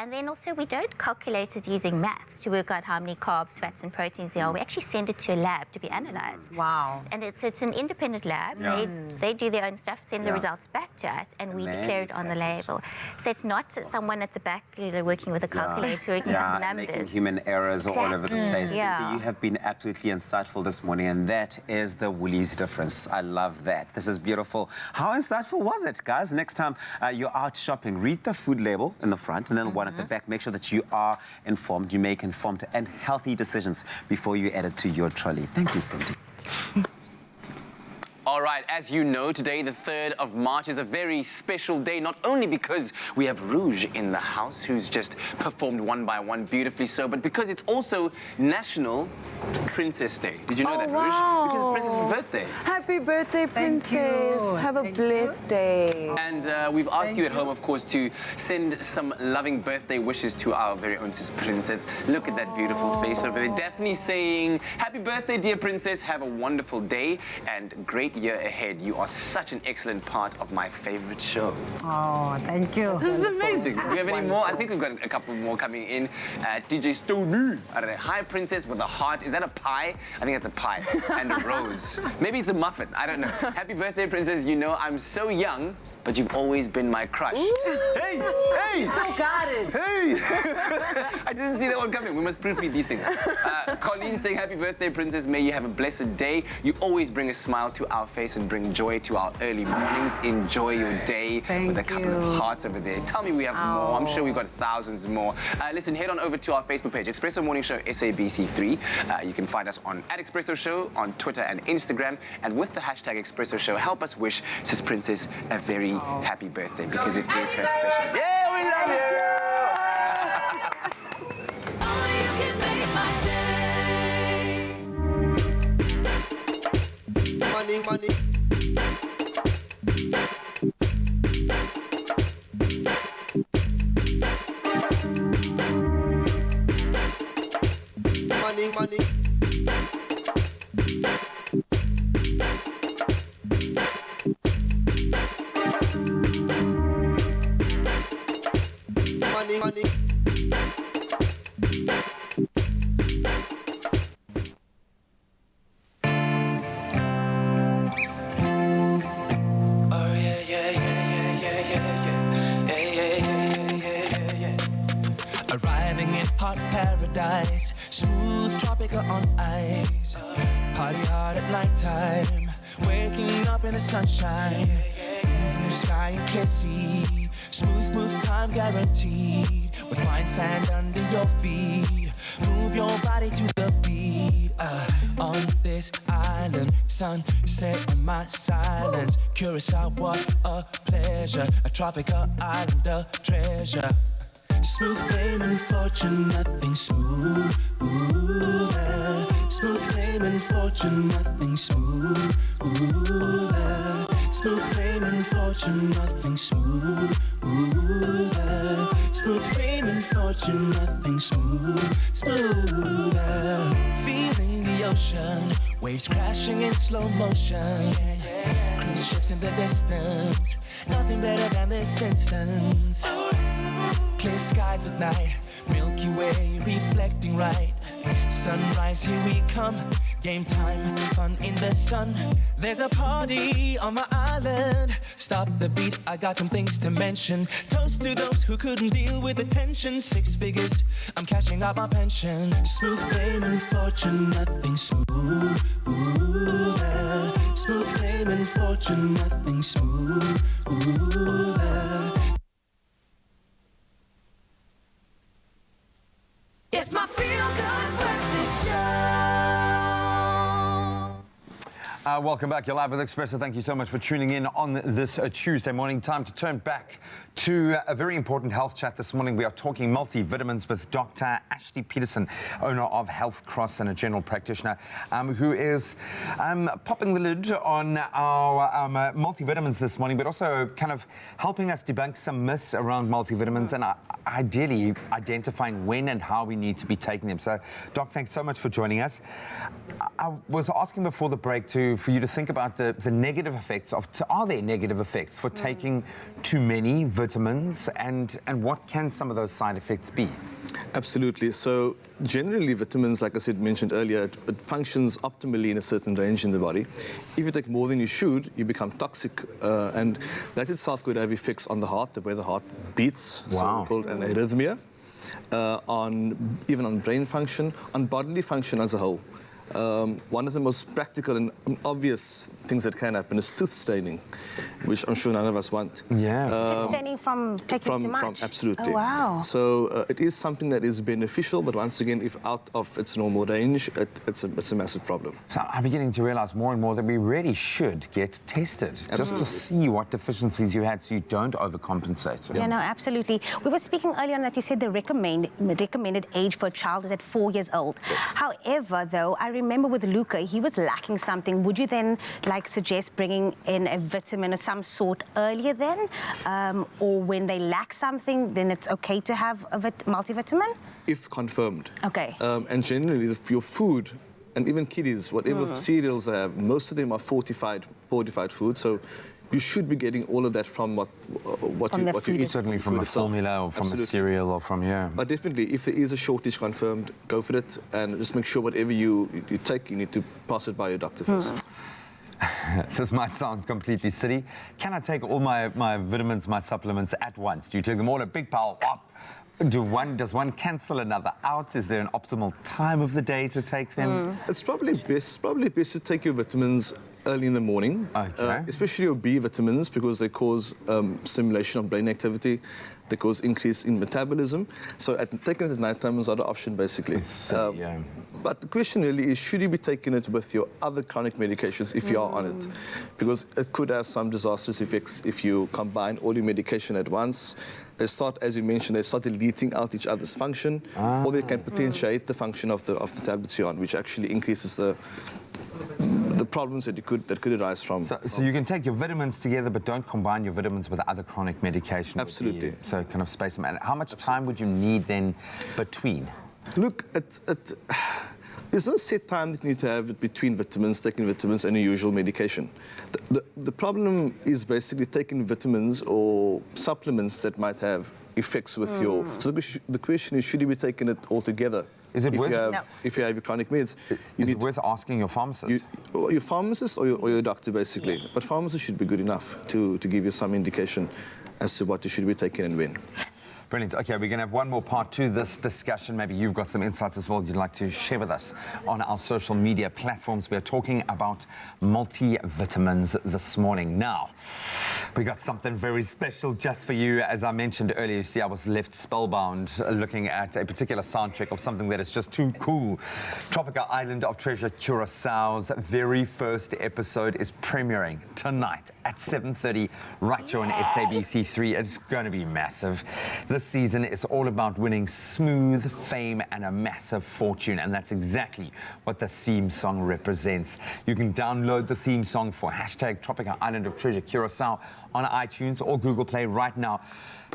And then also we don't calculate it using maths to work out how many carbs, fats, and proteins there are. We actually send it to a lab to be analysed. Wow! And it's an independent lab. They do their own stuff, send the results back to us, and we declare it on the label. So it's not someone at the back, you know, working with a calculator, working out the numbers. Making human errors all over the place. Cindy, you have been absolutely insightful this morning, and that is the Woolies difference. I love that. This is beautiful. How insightful was it, guys? Next time you're out shopping, read the food label in the front and then one at the back. Make sure that you are informed, you make informed and healthy decisions before you add it to your trolley. Thank you, Cindy. All right, as you know, today, the 3rd of March, is a very special day, not only because we have Rouge in the house, who's just performed one by one beautifully so, but because it's also National Princess Day. Did you know that, Rouge? Because it's Princess's birthday. Happy birthday, Princess. Have a blessed day. And we've asked you at home, of course, to send some loving birthday wishes to our very own Princess. Look at that beautiful face over there. Definitely saying, happy birthday, dear Princess. Have a wonderful day and great year ahead. You are such an excellent part of my favorite show. Oh, thank you. This is amazing. Do we have any more? I think we've got a couple more coming in. DJ Stonu. I don't know. Hi, Princess with a heart. Is that a pie? I think that's a pie. And a rose. Maybe it's a muffin. I don't know. Happy birthday, Princess. You know, I'm so young, but you've always been my crush. Hey! Hey! You still got it. Hey! I didn't see that one coming. We must proofread these things. Colleen saying, happy birthday, Princess. May you have a blessed day. You always bring a smile to our face and bring joy to our early mornings. Enjoy your day with a couple of hearts over there. Tell me we have more. I'm sure we've got thousands more. Listen, head on over to our Facebook page, Expresso Morning Show SABC3. You can find us on @Expresso Show on Twitter and Instagram. And with the hashtag Expresso Show, help us wish Sis Princess a very happy birthday because it is her special day. Yeah, we love you! Money, money. Money, money. Money, money. Arriving in hot paradise, smooth tropical on ice. Party hard at nighttime, waking up in the sunshine. Blue sky and clear sea, smooth time guaranteed. With fine sand under your feet, move your body to the beat. On this island, sunset in my silence. Curacao, what a pleasure, a tropical island, a treasure. Smooth flame and fortune, nothing smoother. Smooth flame and fortune, nothing smoother. Smooth flame and fortune, nothing smoother. Smooth flame and fortune, nothing smoother. Feeling the ocean, waves crashing in slow motion. Cruise ships in the distance, nothing better than this instance. Clear skies at night, Milky Way reflecting right. Sunrise, here we come. Game time, fun in the sun. There's a party on my island. Stop the beat, I got some things to mention. Toast to those who couldn't deal with the tension. 6 figures, I'm cashing out my pension. Smooth fame and fortune, nothing smoother. Smooth fame and fortune, nothing smoother. It's my feel-good breakfast show. Welcome back. You're live with Expresso. Thank you so much for tuning in on this Tuesday morning. Time to turn back to a very important health chat this morning. We are talking multivitamins with Dr. Ashley Peterson, owner of Health Cross and a general practitioner, who is popping the lid on our multivitamins this morning, but also kind of helping us debunk some myths around multivitamins and ideally identifying when and how we need to be taking them. So, Doc, thanks so much for joining us. I was asking before the break for you to think about the negative effects of, are there negative effects for taking too many vitamins, and what can some of those side effects be? Absolutely. So generally vitamins, like I said, mentioned earlier, it functions optimally in a certain range in the body. If you take more than you should, you become toxic, and that itself could have effects on the heart, the way the heart beats, so called an arrhythmia, even on brain function, on bodily function as a whole. One of the most practical and obvious things that can happen is tooth staining, which I'm sure none of us want. Yeah. Tooth staining from taking too much? Absolutely. Oh, wow. So it is something that is beneficial, but once again, if out of its normal range, it's a massive problem. So I'm beginning to realize more and more that we really should get tested, just to see what deficiencies you had so you don't overcompensate. Yeah, no, absolutely. We were speaking earlier on that you said the recommended age for a child is at 4 years old. However, though, I remember with Luca, he was lacking something. Would you then suggest bringing in a vitamin of some sort earlier then? Or when they lack something, then it's okay to have a multivitamin? If confirmed. Okay. And generally, your food, and even kiddies, whatever cereals they have, most of them are fortified food. So you should be getting all of that from what you eat. Certainly from a formula or from a cereal or from, But definitely, if there is a shortage confirmed, go for it. And just make sure whatever you take, you need to pass it by your doctor first. This might sound completely silly. Can I take all my vitamins, my supplements at once? Do you take them all in a big pile? Does one cancel another out? Is there an optimal time of the day to take them? It's probably best to take your vitamins early in the morning, especially your B vitamins, because they cause stimulation of brain activity. They cause increase in metabolism. So taking it at night time is not an option, basically. But the question really is, should you be taking it with your other chronic medications if you are on it? Because it could have some disastrous effects if you combine all your medication at once. They start, as you mentioned, they start deleting out each other's function, or they can potentiate the function of the tablets you're on, which actually increases the problems that could arise from. So you can take your vitamins together, but don't combine your vitamins with other chronic medication. Absolutely. So kind of space them. And how much time would you need then between? Look, there's no set time that you need to have between taking vitamins and your usual medication. The problem is basically taking vitamins or supplements that might have effects with your... So the question is, should you be taking it all together? Is it if you have your chronic meds? Is it worth asking your pharmacist? Your pharmacist or your doctor, basically. But pharmacist should be good enough to give you some indication as to what you should be taking and when. Brilliant. Okay, we're going to have one more part to this discussion. Maybe you've got some insights as well you'd like to share with us on our social media platforms. We're talking about multivitamins this morning. Now, we got something very special just for you. As I mentioned earlier, you see, I was left spellbound looking at a particular soundtrack of something that is just too cool. Tropical Island of Treasure, Curaçao's very first episode is premiering tonight at 7:30 right here on SABC3. It's going to be massive. This season is all about winning smooth fame and a massive fortune, and that's exactly what the theme song represents. You can download the theme song for hashtag Tropical Island of Treasure Curaçao on iTunes or Google Play right now.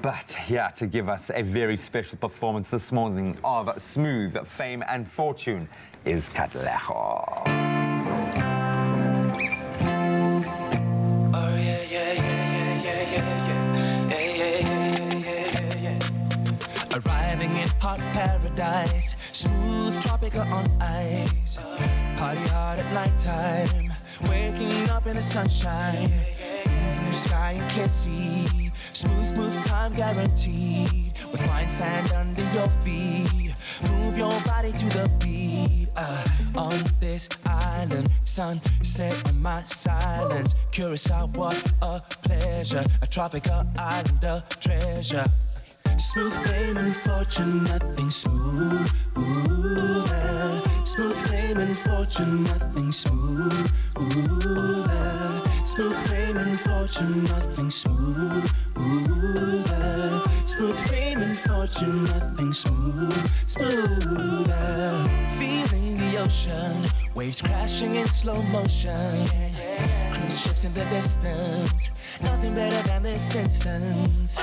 But here to give us a very special performance this morning of smooth fame and fortune is Katleho. Arriving in hot paradise, smooth tropical on ice. Party hard at nighttime, waking up in the sunshine. Blue sky and clear sea, smooth time guaranteed. With fine sand under your feet, move your body to the beat. On this island, sunset on my silence. Curaçao, what a pleasure, a tropical island of treasure. Smooth fame and fortune, nothing smooth. Smooth fame and fortune, nothing smooth. Smooth fame and fortune, nothing smooth. Smooth fame and fortune, nothing smooth. Feeling the ocean, waves crashing in slow motion. Cruise ships in the distance, nothing better than this instance.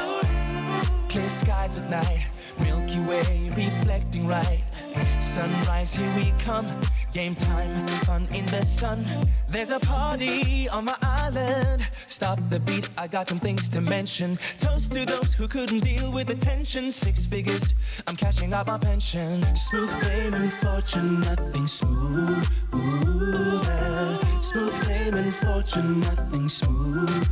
Clear skies at night, Milky Way reflecting right. Sunrise, here we come, game time, sun in the sun. There's a party on my island. Stop the beat, I got some things to mention. Toast to those who couldn't deal with the tension. 6 figures, I'm cashing out my pension. Smooth fame and fortune, nothing smooth. Smooth fame and fortune, nothing smooth.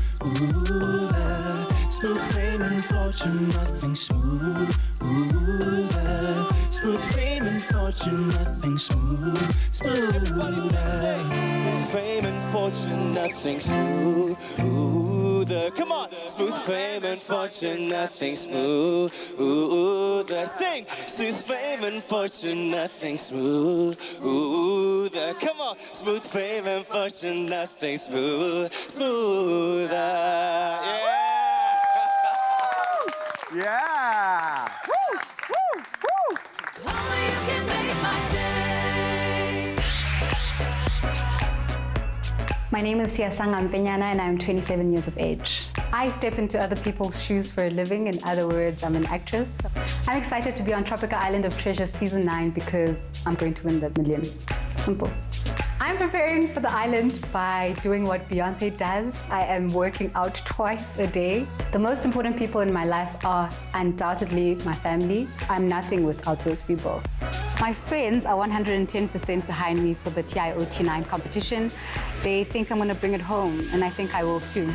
Smooth fame and fortune, nothing smooth. Smooth fame and fortune, nothing smooth. Everybody say, smooth fame and fortune, nothing smooth. Come on, smooth fame and fortune, nothing smooth. Sing, smooth fame and fortune, nothing smooth. Come on, smooth fame and fortune, nothing smooth. Yeah! My name is Siasanga Mpenyana and I'm 27 years of age. I step into other people's shoes for a living. In other words, I'm an actress. I'm excited to be on Tropical Island of Treasure Season 9 because I'm going to win that million. Simple. I'm preparing for the island by doing what Beyonce does. I am working out twice a day. The most important people in my life are undoubtedly my family. I'm nothing without those people. My friends are 110% behind me for the TIOT9 competition. They think I'm going to bring it home, and I think I will too.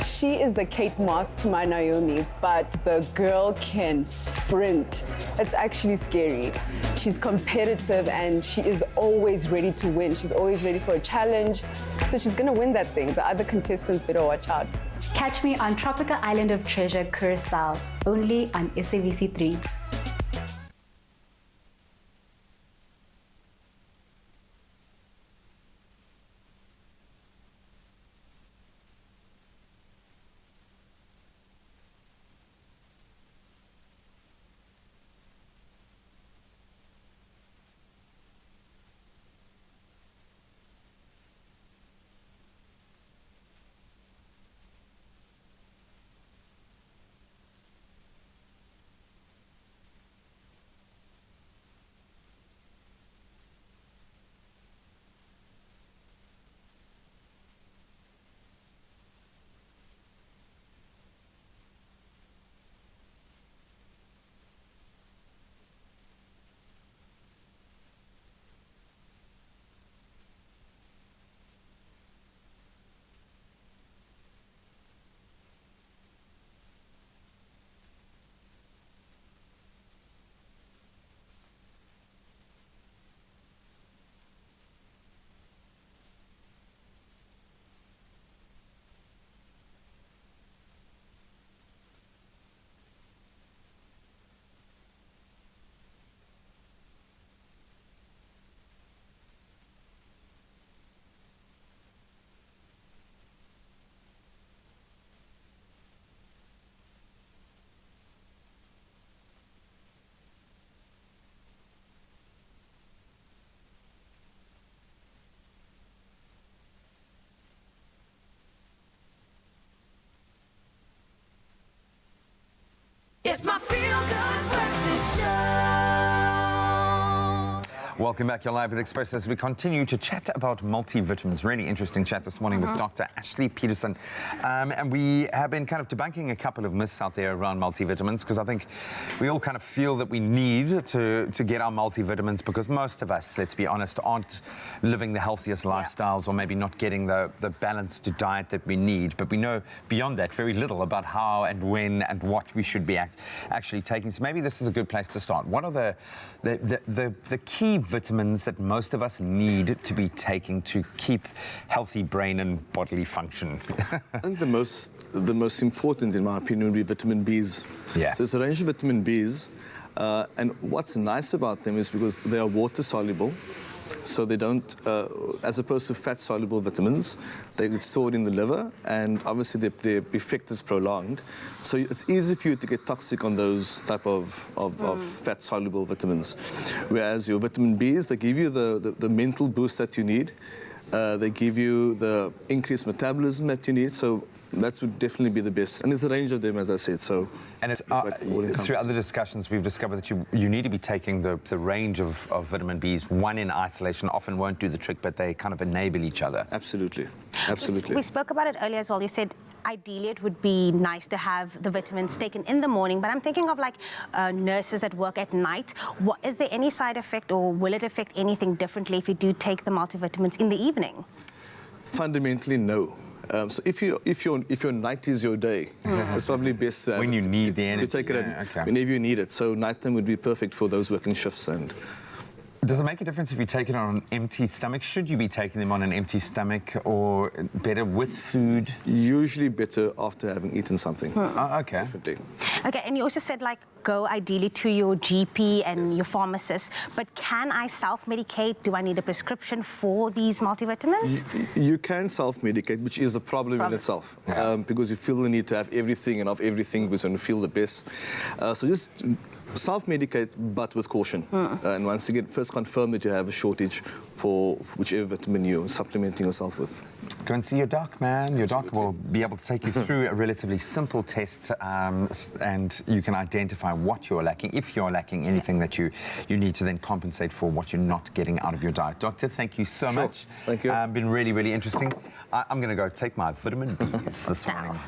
She is the Kate Moss to my Naomi, but the girl can sprint. It's actually scary. She's competitive and she is always ready to win. She's always ready for a challenge. So she's going to win that thing. The other contestants better watch out. Catch me on Tropical Island of Treasure, Curacao, only on SABC 3. It's my feel-good breakfast show. Welcome back. You're live with Expresso as we continue to chat about multivitamins. Really interesting chat this morning with Dr. Ashley Peterson. And we have been kind of debunking a couple of myths out there around multivitamins, because I think we all kind of feel that we need to get our multivitamins, because most of us, let's be honest, aren't living the healthiest lifestyles, or maybe not getting the balanced diet that we need. But we know beyond that very little about how and when and what we should be actually taking. So maybe this is a good place to start. What are the key vitamins that most of us need to be taking to keep healthy brain and bodily function? I think the most important, in my opinion, would be vitamin Bs. Yeah. So there's a range of vitamin Bs, and what's nice about them is because they are water soluble. So they don't, as opposed to fat-soluble vitamins, they get stored in the liver, and obviously their effect is prolonged. So it's easy for you to get toxic on those type of fat-soluble vitamins. Whereas your vitamin Bs, they give you the mental boost that you need. They give you the increased metabolism that you need. So that would definitely be the best. And there's a range of them, as I said. So, and it's, through other discussions, we've discovered that you need to be taking the range of vitamin Bs. One in isolation often won't do the trick, but they kind of enable each other. Absolutely. Absolutely. We spoke about it earlier as well. You said ideally it would be nice to have the vitamins taken in the morning, but I'm thinking of like nurses that work at night. Is there any side effect, or will it affect anything differently if you do take the multivitamins in the evening? Fundamentally, no. So if your night is your day, it's probably best to when you need the energy, to take it whenever you need it. So nighttime would be perfect for those working shifts. And does it make a difference if you take it on an empty stomach? Should you be taking them on an empty stomach, or better with food? Usually better after having eaten something. Oh, okay. Definitely. Okay, and you also said like go ideally to your GP and your pharmacist, but can I self-medicate? Do I need a prescription for these multivitamins? You can self-medicate, which is a problem in itself, because you feel the need to have everything and of everything because you want to feel the best. So just self-medicate, but with caution. And once again, first confirm that you have a shortage for whichever vitamin you're supplementing yourself with. Go and see your doc, man. Your doc will be able to take you through a relatively simple test, and you can identify what you're lacking, if you're lacking anything that you need to then compensate for what you're not getting out of your diet. Doctor, thank you so much. Thank you. Been really, really interesting. I'm going to go take my vitamin Bs this morning.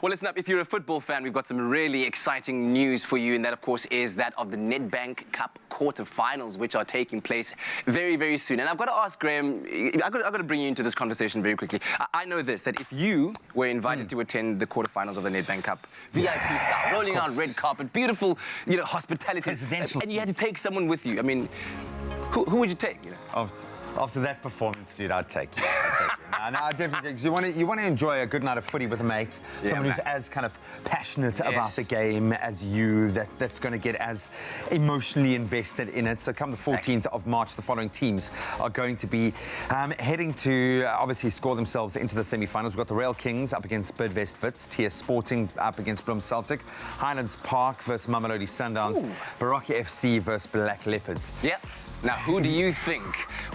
Well, listen up. If you're a football fan, we've got some really exciting news for you, and that, of course, is that of the Nedbank Cup quarterfinals, which are taking place very, very soon. And I've got to ask Graham, I've got to bring you into this conversation very quickly. I know this, that if you were invited to attend the quarterfinals of the Nedbank Cup, VIP style, rolling out red carpet, beautiful, hospitality, and you had to take someone with you, I mean, who would you take? After that performance, dude, I'd take you. No, definitely. Because you want to enjoy a good night of footy with a mate, someone who's as kind of passionate about the game as you, that's going to get as emotionally invested in it. So come the 14th of March, the following teams are going to be heading to obviously score themselves into the semi-finals. We've got the Rail Kings up against Bidvest Wits, TS Sporting up against Bloem Celtic, Highlands Park versus Mamelodi Sundowns, Baroque FC versus Black Leopards. Yeah. Now, who do you think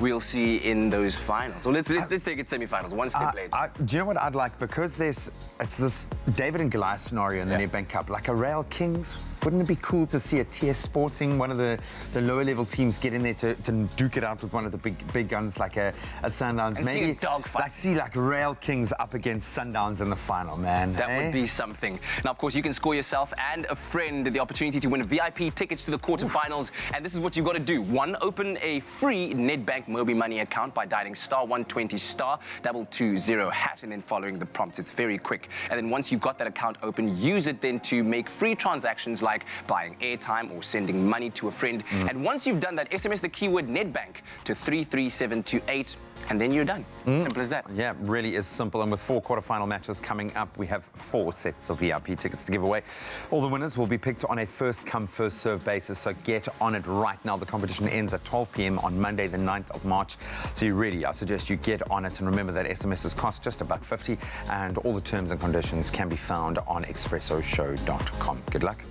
we'll see in those finals? Well, let's take it semi-finals, one step later. Do you know what I'd like? Because it's this David and Goliath scenario in the Nedbank Cup, like a Rail Kings. Wouldn't it be cool to see a TS Sporting, one of the lower level teams, get in there to duke it out with one of the big guns like a Sundowns? And maybe see a dogfight. See Rail Kings up against Sundowns in the final, man. That would be something. Now, of course, you can score yourself and a friend the opportunity to win VIP tickets to the quarterfinals. And this is what you've got to do. One, open a free Nedbank Mobi Money account by dialing *120 *220#, and then following the prompts. It's very quick. And then once you've got that account open, use it then to make free transactions like buying airtime or sending money to a friend. And once you've done that, SMS the keyword Nedbank to 33728, and then you're done. Simple as that. Yeah, really is simple. And with 4 quarterfinal matches coming up, we have 4 sets of VIP tickets to give away. All the winners will be picked on a first-come, first-served basis, so get on it right now. The competition ends at 12 p.m. on Monday, the 9th of March. So I suggest you get on it, and remember that SMSs cost just $1.50, and all the terms and conditions can be found on expressoshow.com. Good luck.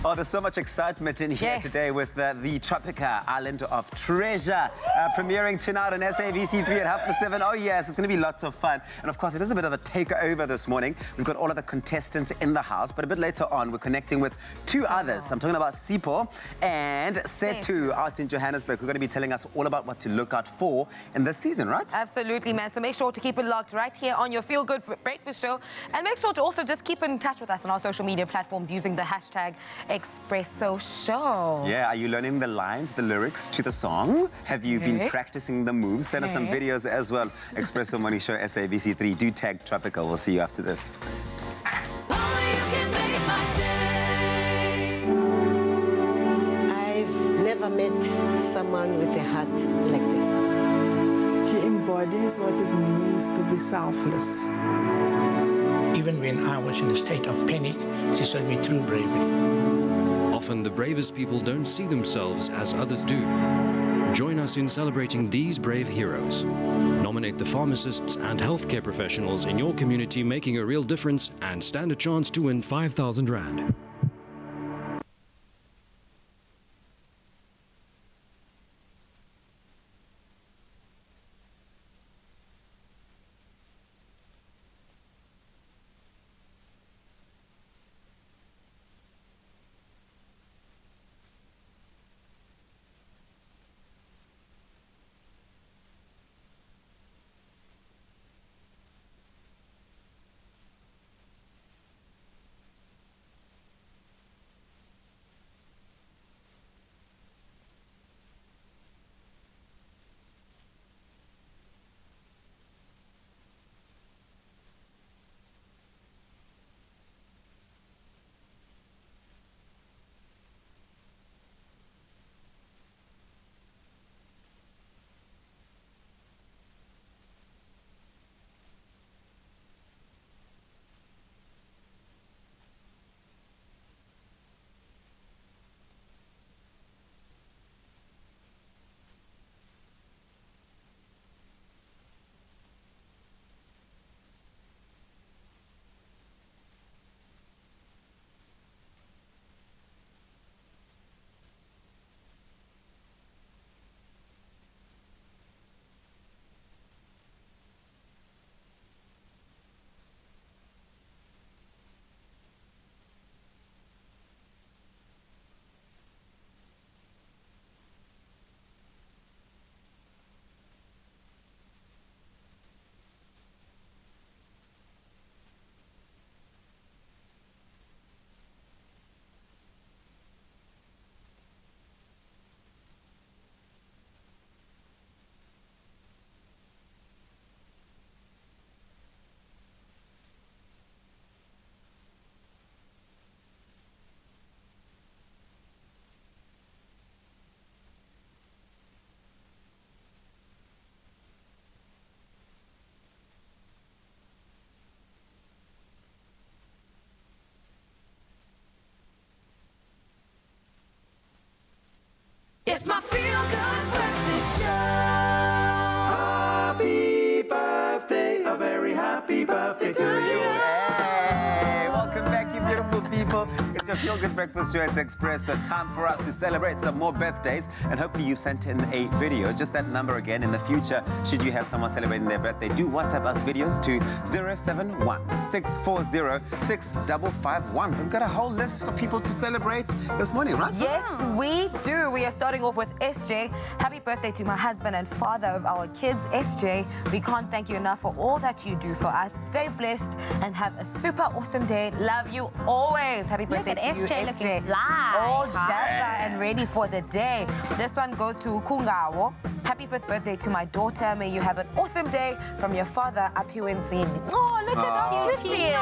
Oh, there's so much excitement in here today with the Tropica Island of Treasure premiering tonight on SABC3 at 7:30. Oh, yes, it's going to be lots of fun. And, of course, it is a bit of a takeover this morning. We've got all of the contestants in the house, but a bit later on, we're connecting with 2 others. I'm talking about Sipho and Setu out in Johannesburg. We're going to be telling us all about what to look out for in this season, right? Absolutely, man. So make sure to keep it locked right here on your Feel Good Breakfast Show. And make sure to also just keep in touch with us on our social media platforms using the hashtag Expresso Show. Yeah, are you learning the lines, the lyrics to the song? Have you been practicing the moves? Send us some videos as well. Expresso Money Show, SABC3. Do tag Tropical. We'll see you after this. I've never met someone with a heart like this. He embodies what it means to be selfless. Even when I was in a state of panic, she saw me through bravery. Often the bravest people don't see themselves as others do. Join us in celebrating these brave heroes. Nominate the pharmacists and healthcare professionals in your community making a real difference and stand a chance to win 5,000 Rand. people. It's your Feel Good Breakfast show. It's Expresso. Time for us to celebrate some more birthdays. And hopefully you've sent in a video. Just that number again in the future. Should you have someone celebrating their birthday, do WhatsApp us videos to 071-640-6551. We've got a whole list of people to celebrate this morning, right? Yes, we do. We are starting off with SJ. Happy birthday to my husband and father of our kids, SJ. We can't thank you enough for all that you do for us. Stay blessed and have a super awesome day. Love you always. Happy birthday to you, SJ. All dapper and ready for the day. This one goes to Kungawo. Happy 5th birthday to my daughter. May you have an awesome day from your father, Apiwenzini. Oh, look at how cute she is.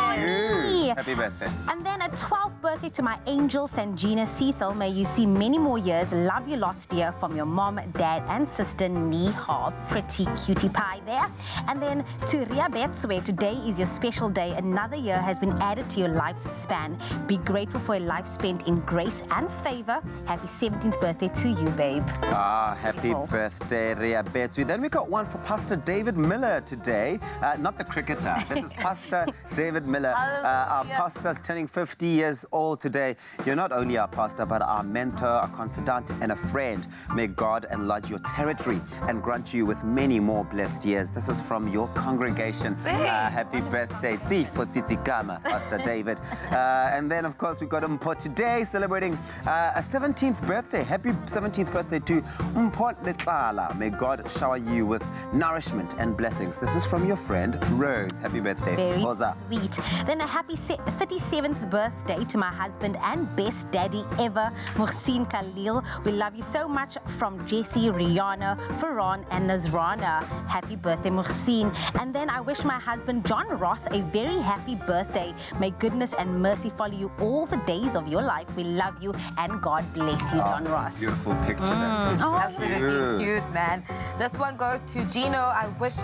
Happy birthday. And then a 12th birthday to my angel, Sanjina Seethal. May you see many more years. Love you lots, dear, from your mom, dad, and sister, Neha. Pretty cutie pie there. And then to Ria Betswe, today is your special day. Another year has been added to your life's span. Be grateful for a life spent in grace and favor. Happy 17th birthday to you, babe. Happy birthday, Ria Betswe. Then we got one for Pastor David Miller today. Not the cricketer. This is Pastor David Miller. Our pastor's turning 50 years old today. You're not only our pastor, but our mentor, our confidant, and a friend. May God enlarge your territory and grant you with many more blessed years. This is from your congregation. Happy birthday, for Titikama, Pastor David. And then, of course, we got Mpo today celebrating a 17th birthday. Happy 17th birthday to Mpo Letlala. May God shower you with nourishment and blessings. This is from your friend, Rose. Happy birthday. Very sweet. Then a happy 37th birthday to my husband and best daddy ever, Muhsin Khalil. We love you so much from Jessie, Rihanna, Farron, and Nazrana. Happy birthday, Muhsin. And then I wish my husband, John Ross, a very happy birthday. May goodness and mercy follow you all the days of your life. We love you and God bless you, John Ross. Beautiful picture. That Absolutely cute, man. This one goes to Gino. I wish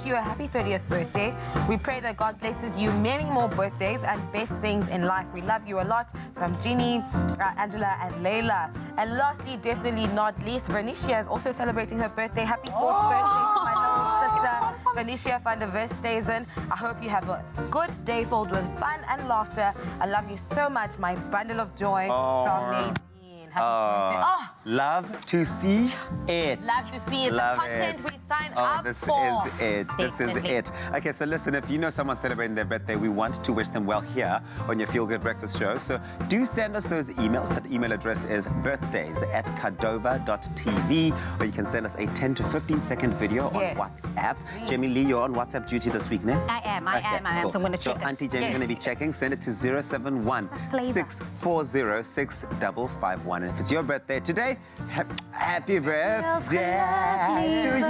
you a happy 30th birthday. We pray that God blesses you many more birthdays and best things in life. We love you a lot. From Ginny, Angela, and Layla. And lastly, definitely not least, Vernicia is also celebrating her birthday. Happy 4th birthday to my little sister, Vernicia van der Westhuizen. I hope you have a good day filled with fun and laughter. I love you so much, my bundle of joy from Nadine. Happy birthday. Love to see it. Love to see it. The content we sign up this for. Is it. This is it. Okay, so listen, if you know someone celebrating their birthday, we want to wish them well here on your Feel Good Breakfast show. So do send us those emails. That email address is birthdays@kadova.tv, or you can send us a 10 to 15 second video on WhatsApp. Jamie Lee, you're on WhatsApp duty this week, no? I am. Cool. So I'm going to check it. Auntie Jamie's going to be checking. Send it to 071-640-6551. And if it's your birthday today, happy birthday to you.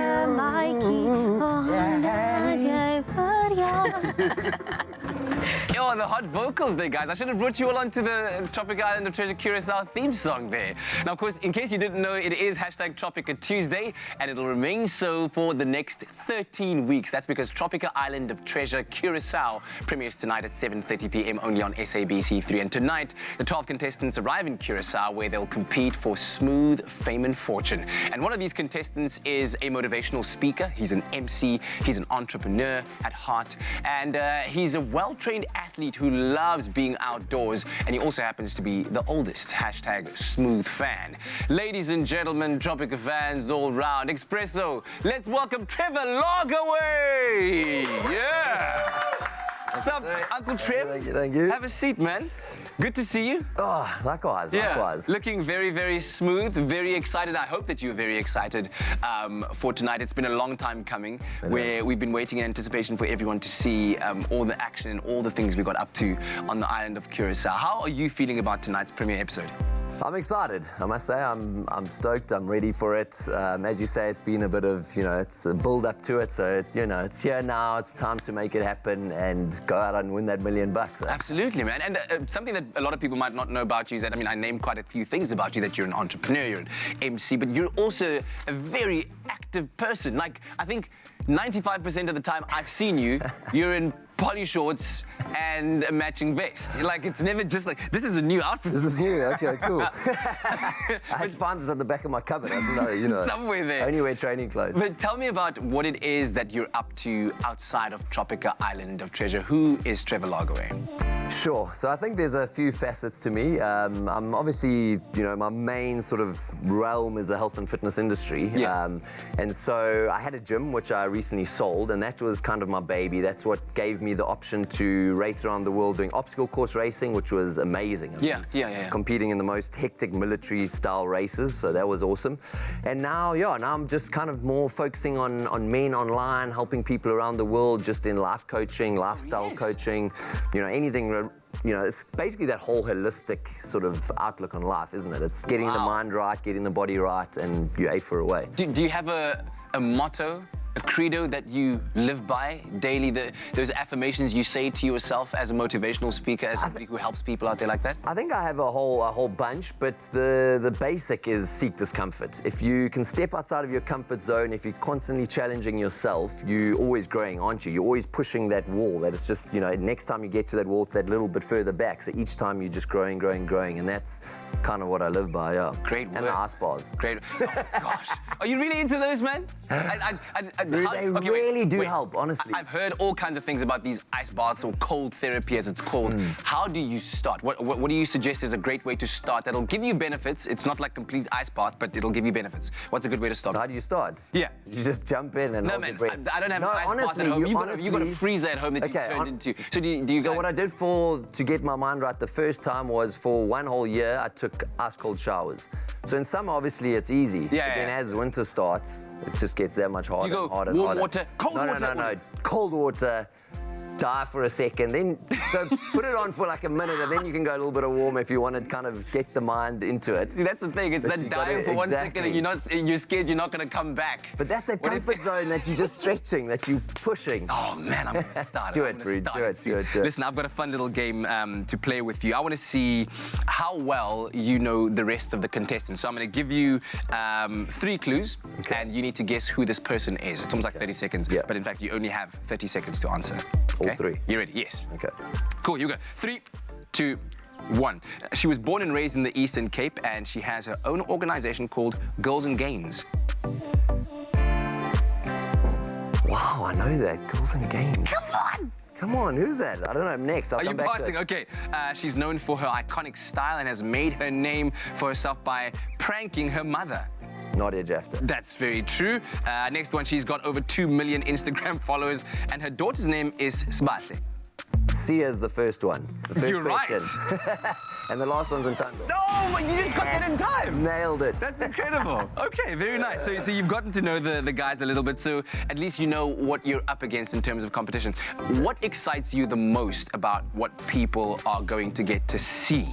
Oh, the hot vocals there, guys. I should have brought you all onto the Tropical Island of Treasure Curacao theme song there. Now, of course, in case you didn't know, it is #Tropica Tuesday, and it'll remain so for the next 13 weeks. That's because Tropical Island of Treasure Curacao premieres tonight at 7:30 p.m. only on SABC3. And tonight, the 12 contestants arrive in Curacao, where they'll compete for smooth fame and fortune. And one of these contestants is a motivational speaker. He's an MC. He's an entrepreneur at heart. And he's a well-trained athlete who loves being outdoors. And he also happens to be the oldest #smooth fan. Ladies and gentlemen, Tropica fans all round, Expresso, let's welcome Trevor Logaway. Yeah. What's up, Uncle Trev? Thank you. Have a seat, man. Good to see you. Oh, likewise, likewise. Looking very, very smooth, very excited. I hope that you're very excited for tonight. It's been a long time coming, where we've been waiting in anticipation for everyone to see all the action and all the things we got up to on the island of Curacao. How are you feeling about tonight's premiere episode? I'm excited, I must say. I'm stoked, I'm ready for it. As you say, it's been a bit of, it's a build up to it. So, it's here now, it's time to make it happen and go out and win that $1 million. Absolutely, man. And something that a lot of people might not know about you is that, I named quite a few things about you, that you're an entrepreneur, you're an MC, but you're also a very active person. Like, I think 95% of the time I've seen you, you're in poly shorts and a matching vest. Like, it's never just like, this is a new outfit. This is new, okay, cool. I had to find this at the back of my cupboard. I don't know, you know. Somewhere there. I only wear training clothes. But tell me about what it is that you're up to outside of Tropica Island of Treasure. Who is Trevor Lagerway? Sure. So I think there's a few facets to me. I'm obviously, you know, my main sort of realm is the health and fitness industry. Yeah. And so I had a gym, which I recently sold, and that was kind of my baby. That's what gave me the option to race around the world doing obstacle course racing, which was amazing. Yeah. Competing in the most hectic military-style races, so that was awesome. And now I'm just kind of more focusing on men online, helping people around the world just in life coaching, lifestyle coaching, you know, anything. You know, it's basically that whole holistic sort of outlook on life, isn't it? It's getting the mind right, getting the body right, and you're A for away. Do you have a motto, a credo that you live by daily? Those affirmations you say to yourself as a motivational speaker, as somebody who helps people out there like that? I think I have a whole bunch, but the basic is seek discomfort. If you can step outside of your comfort zone, if you're constantly challenging yourself, you're always growing, aren't you? You're always pushing that wall. That it's just, you know, next time you get to that wall, it's that little bit further back. So each time you're just growing, and that's kind of what I live by. Yeah. Great and the ice bars. Great. Oh gosh, are you really into those, man? They really do help, honestly. I've heard all kinds of things about these ice baths or cold therapy, as it's called. How do you start? What do you suggest is a great way to start that'll give you benefits? It's not like complete ice bath, but it'll give you benefits. What's a good way to start? So how do you start? Yeah. You just jump in and hold your breath. I don't have an ice bath at home. You've got a freezer at home that you've turned into. So do you So what I did to get my mind right the first time was for one whole year, I took ice cold showers. So in summer, obviously, it's easy. But then as winter starts, it just gets that much harder. Do you go harder, warm harder. water, cold water? No. Cold water, die for a second, then so put it on for like a minute, and then you can go a little bit of warm if you want to kind of get the mind into it. See, that's the thing. It's that dying for 1 second, and you're scared you're not going to come back. But that's that comfort zone that you're just stretching, that you're pushing. Oh man, I'm going to start. Do it, Reed. Do it. Listen, I've got a fun little game to play with you. I want to see how well you know the rest of the contestants. So I'm going to give you 3 clues, and you need to guess who this person is. It's almost like 30 seconds, but in fact, you only have 30 seconds to answer. All 3. You ready? Yes. Okay. Cool, you go. 3, 2, 1. She was born and raised in the Eastern Cape, and she has her own organization called Girls and Games. Wow, I know that. Girls and Games. Come on, who's that? I don't know. Next, I'll come back to it. Are you passing? Okay. She's known for her iconic style and has made her name for herself by pranking her mother. Nadia Jafta. That's very true. Next one, she's got over 2 million Instagram followers, and her daughter's name is Sbate. Sia's the first one. The first You're question. right. And the last one's in Tando. No, but you just got that in time. Nailed it. That's incredible. Okay, very nice. So you've gotten to know the guys a little bit, so at least you know what you're up against in terms of competition. What excites you the most about what people are going to get to see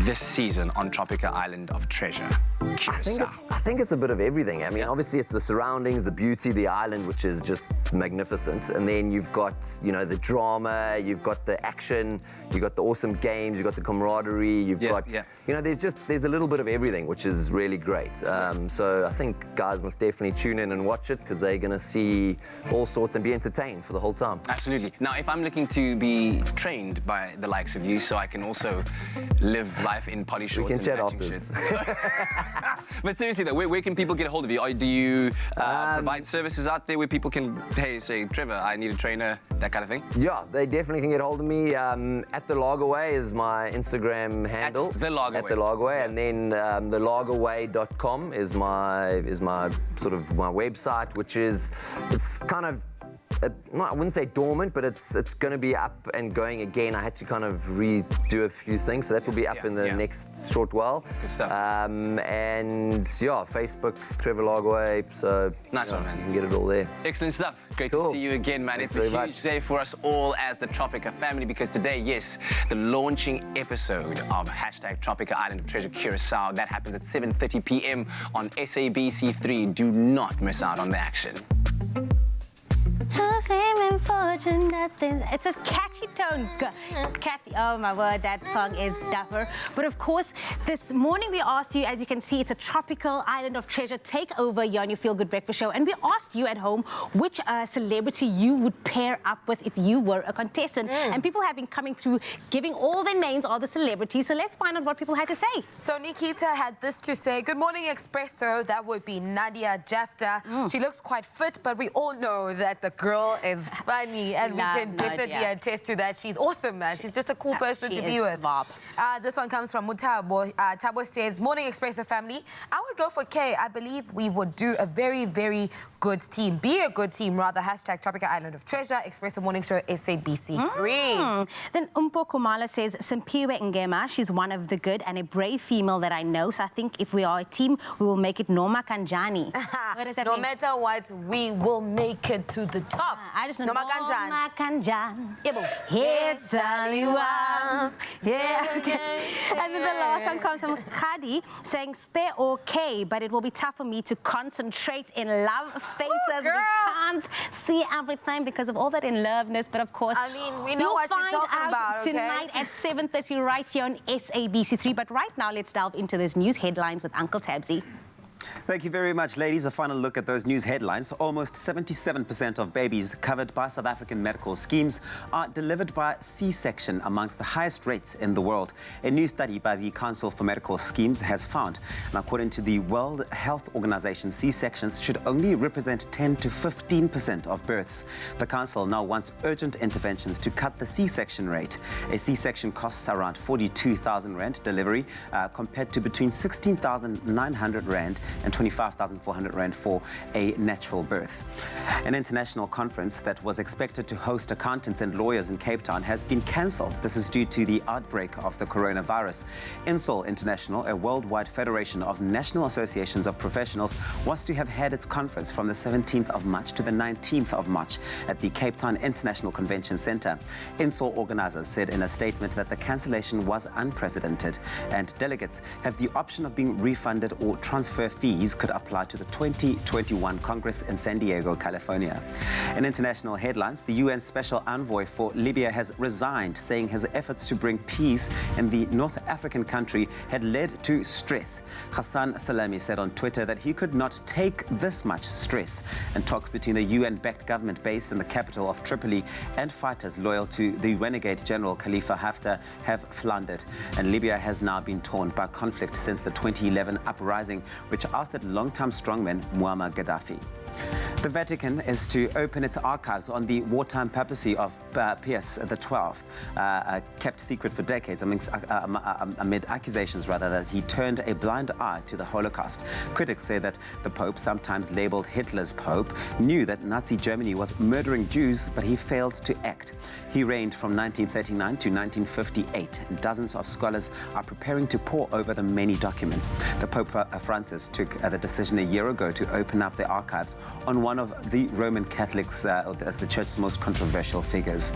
this season on Tropica Island of Treasure? I think it's a bit of everything. I mean, obviously it's the surroundings, the beauty, the island, which is just magnificent. And then you've got, you know, the drama, you've got the action, you've got the awesome games, you've got the camaraderie, you've got, you know, there's a little bit of everything, which is really great. So I think guys must definitely tune in and watch it, because they're going to see all sorts and be entertained for the whole time. Absolutely. Now, if I'm looking to be trained by the likes of you, so I can also live life in potty shorts we can and chat matching afterwards. shirts. But seriously though, where can people get a hold of you? Do you provide services out there where people can, hey, say, Trevor, I need a trainer, that kind of thing? Yeah, they definitely can get hold of me. At the Lagerway is my Instagram handle. At the Lagerway. At the Lagerway, and then thelagerway.com is my sort of my website, which is, it's kind of, I wouldn't say dormant, but it's going to be up and going again. I had to kind of redo a few things, so that will be up in the next short while. Good stuff. And yeah, Facebook, Trevor Lagerway. So nice one, man. You can get it all there. Excellent stuff. Great to see you again, man. Thanks it's a very huge much. day for us all as the Tropica family, because today, yes, the launching episode of #Tropica Island of Treasure Curacao, that happens at 7:30 p.m. on SABC3. Do not miss out on the action. Who came in looking forward to nothing. It's a catchy tone. Catchy, oh my word, that song is dapper. But of course, this morning we asked you, as you can see, it's a tropical island of treasure takeover here on your Feel Good Breakfast Show. And we asked you at home which celebrity you would pair up with if you were a contestant. And people have been coming through, giving all their names, all the celebrities. So let's find out what people had to say. So Nikita had this to say. Good morning, Expresso. That would be Nadia Jafta. She looks quite fit, but we all know that the girl is funny, and we can definitely attest to that. She's awesome, man. She's just a cool person to be with. This one comes from Mutabo. Tabo says, morning, Expresso family. I would go for Kay. I believe we would do a very, very good team. Be a good team, rather. Hashtag Tropical Island of Treasure, Expresso Morning Show, SABC3. Then Umpo Kumala says, Simpiwe Ngema, she's one of the good and a brave female that I know. So I think if we are a team, we will make it Noma Kanjani. What does that no mean? matter what, we will make it to the top. I just know Noma Kanjani. Noma Kanjani. Hey, Taliwa. Yeah. And then the last one comes from Khadi saying, spare okay, but it will be tough for me to concentrate in love faces. We can't see everything because of all that in loveness. But of course, I mean, we know what you're talking about, okay? Tonight at 7:30 right here on SABC3. But right now, let's delve into those news headlines with Uncle Tabsy. Thank you very much, ladies. A final look at those news headlines. Almost 77% of babies covered by South African medical schemes are delivered by C-section, amongst the highest rates in the world. A new study by the Council for Medical Schemes has found, and according to the World Health Organization, C-sections should only represent 10 to 15% of births. The Council now wants urgent interventions to cut the C-section rate. A C-section costs around 42,000 rand delivery, compared to between 16,900 rand and 25,400 rand for a natural birth. An international conference that was expected to host accountants and lawyers in Cape Town has been cancelled. This is due to the outbreak of the coronavirus. INSOL International, a worldwide federation of national associations of professionals, was to have had its conference from the 17th of March to the 19th of March at the Cape Town International Convention Centre. INSOL organisers said in a statement that the cancellation was unprecedented, and delegates have the option of being refunded or transfer fees could apply to the 2021 Congress in San Diego, California. In international headlines, the UN Special Envoy for Libya has resigned, saying his efforts to bring peace in the North African country had led to stress. Hassan Salami said on Twitter that he could not take this much stress, and talks between the UN-backed government based in the capital of Tripoli and fighters loyal to the renegade General Khalifa Haftar have floundered. And Libya has now been torn by conflict since the 2011 uprising, which ousted long-time strongman Muammar Gaddafi. The Vatican is to open its archives on the wartime papacy of Pius XII, kept secret for decades amid accusations that he turned a blind eye to the Holocaust. Critics say that the Pope, sometimes labeled Hitler's Pope, knew that Nazi Germany was murdering Jews, but he failed to act. He reigned from 1939 to 1958. Dozens of scholars are preparing to pore over the many documents. The Pope Francis took the decision a year ago to open up the archives on one of the Roman Catholics as the church's most controversial figures.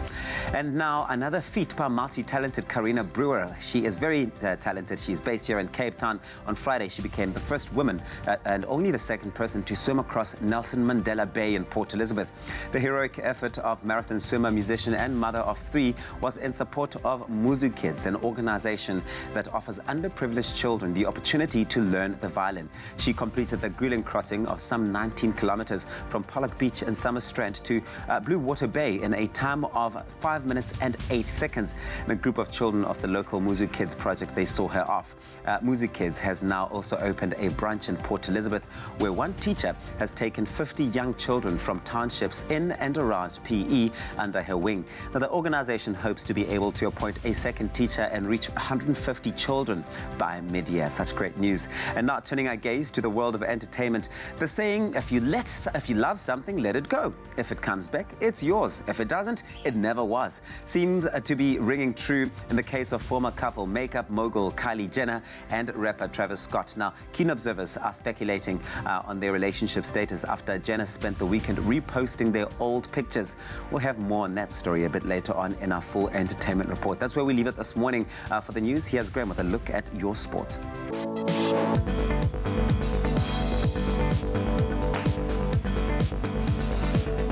And now another feat by multi-talented Karina Brewer. She is very talented. She's based here in Cape Town. On Friday, she became the first woman and only the second person to swim across Nelson Mandela Bay in Port Elizabeth. The heroic effort of marathon swimmer, musician and mother of three was in support of Muzu Kids, an organization that offers underprivileged children the opportunity to learn the violin. She completed the grilling crossing of some 19 kilometers from Pollock Beach in Summerstrand to Blue Water Bay in a time of 5 minutes and 8 seconds. And a group of children of the local Muzu Kids project, they saw her off. Muzu Kids has now also opened a branch in Port Elizabeth, where one teacher has taken 50 young children from townships in and around PE under her wing. Now, the organization hopes to be able to appoint a second teacher and reach 150 children by mid-year. Such great news. And now turning our gaze to the world of entertainment. The saying, if you love something, let it go. If it comes back, it's yours. If it doesn't, it never was. Seems to be ringing true in the case of former couple makeup mogul Kylie Jenner and rapper Travis Scott. Now, keen observers are speculating on their relationship status after Jenner spent the weekend reposting their old pictures. We'll have more on that story a bit later on in our full entertainment report. That's where we leave it this morning. For the news, here's Graham with a look at your sport.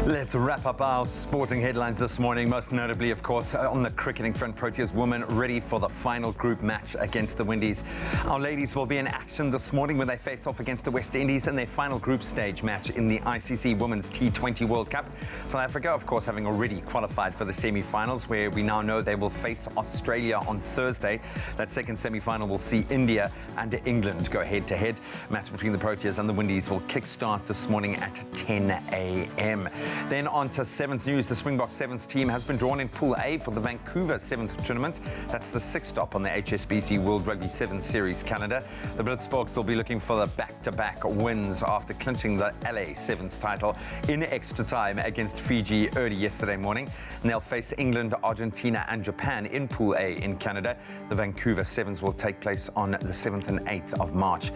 Let's wrap up our sporting headlines this morning, most notably, of course, on the cricketing front. Proteas women ready for the final group match against the Windies. Our ladies will be in action this morning when they face off against the West Indies in their final group stage match in the ICC Women's T20 World Cup. South Africa, of course, having already qualified for the semi-finals, where we now know they will face Australia on Thursday. That second semi-final will see India and England go head-to-head. Match between the Proteas and the Windies will kick-start this morning at 10 a.m. Then on to Sevens news. The Springbok Sevens team has been drawn in Pool A for the Vancouver Sevens tournament. That's the sixth stop on the HSBC World Rugby Sevens Series calendar. The Blitzboks will be looking for the back-to-back wins after clinching the LA Sevens title in extra time against Fiji early yesterday morning. And they'll face England, Argentina and Japan in Pool A in Canada. The Vancouver Sevens will take place on the 7th and 8th of March.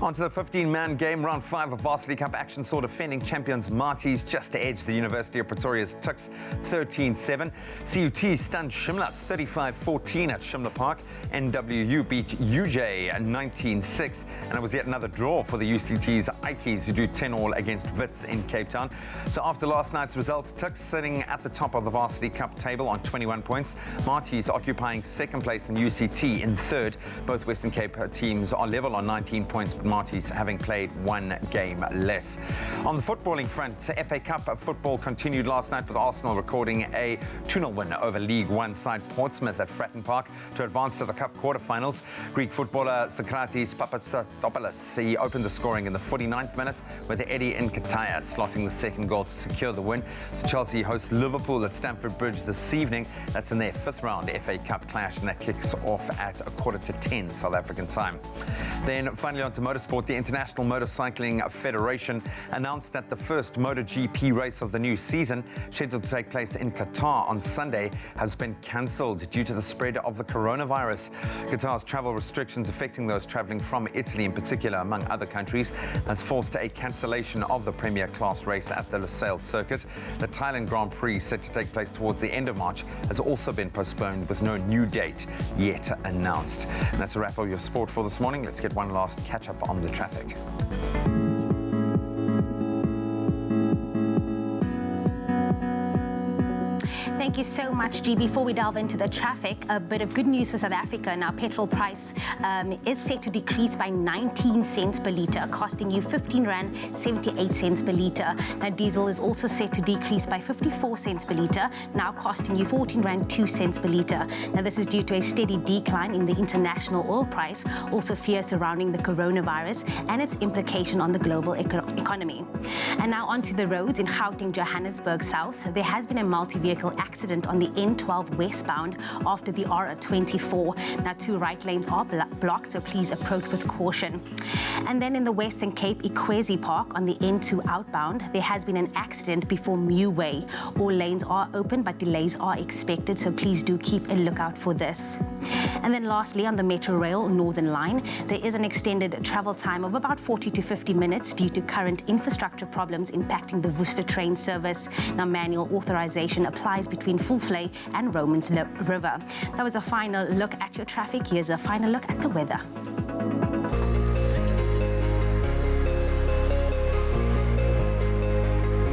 On to the 15-man game. Round 5 of Varsity Cup action saw defending champions Marties just to edge the University of Pretoria's Tuks 13-7. CUT stunned Shimla's 35-14 at Shimla Park. NWU beat UJ 19-6. And it was yet another draw for the UCT's Ikeys, who drew 10-all against Wits in Cape Town. So after last night's results, Tuks sitting at the top of the Varsity Cup table on 21 points. Marties occupying second place and UCT in third. Both Western Cape teams are level on 19 points, but Marties having played one game less. On the footballing front, FA Cup football continued last night with Arsenal recording a 2-0 win over League One side Portsmouth at Fratton Park to advance to the Cup quarter-finals. Greek footballer Sokratis Papastatopoulos, he opened the scoring in the 49th minute with Eddie Nketiah slotting the second goal to secure the win. So Chelsea host Liverpool at Stamford Bridge this evening. That's in their fifth round FA Cup clash, and that kicks off at 9:45 South African time. Then finally on to motorsport. The International Motorcycling Federation announced that the first MotoGP race of the new season, scheduled to take place in Qatar on Sunday, has been cancelled due to the spread of the coronavirus. Qatar's travel restrictions affecting those travelling from Italy in particular, among other countries, has forced a cancellation of the Premier Class race at the Lusail circuit. The Thailand Grand Prix, set to take place towards the end of March, has also been postponed with no new date yet announced. And that's a wrap of your sport for this morning. Let's get one last catch-up on the traffic. Thank you so much, G. Before we delve into the traffic, a bit of good news for South Africa. Now, petrol price is set to decrease by 19 cents per litre, costing you 15 Rand 78 cents per litre. Now, diesel is also set to decrease by 54 cents per litre, now costing you 14 Rand 2 cents per litre. Now, this is due to a steady decline in the international oil price, also fear surrounding the coronavirus and its implication on the global economy. And now onto the roads in Gauteng, Johannesburg South. There has been a multi-vehicle accident on the N12 westbound after the R24. Now, 2 right lanes are blocked, so please approach with caution. And then in the Western Cape, Ekwezi Park on the N2 outbound, there has been an accident before Mew Way. All lanes are open, but delays are expected, so please do keep a lookout for this. And then lastly, on the Metro Rail Northern Line, there is an extended travel time of about 40 to 50 minutes due to current infrastructure problems impacting the Worcester train service. Now, manual authorization applies between Fulflay and Romans River. That was a final look at your traffic. Here's a final look at the weather.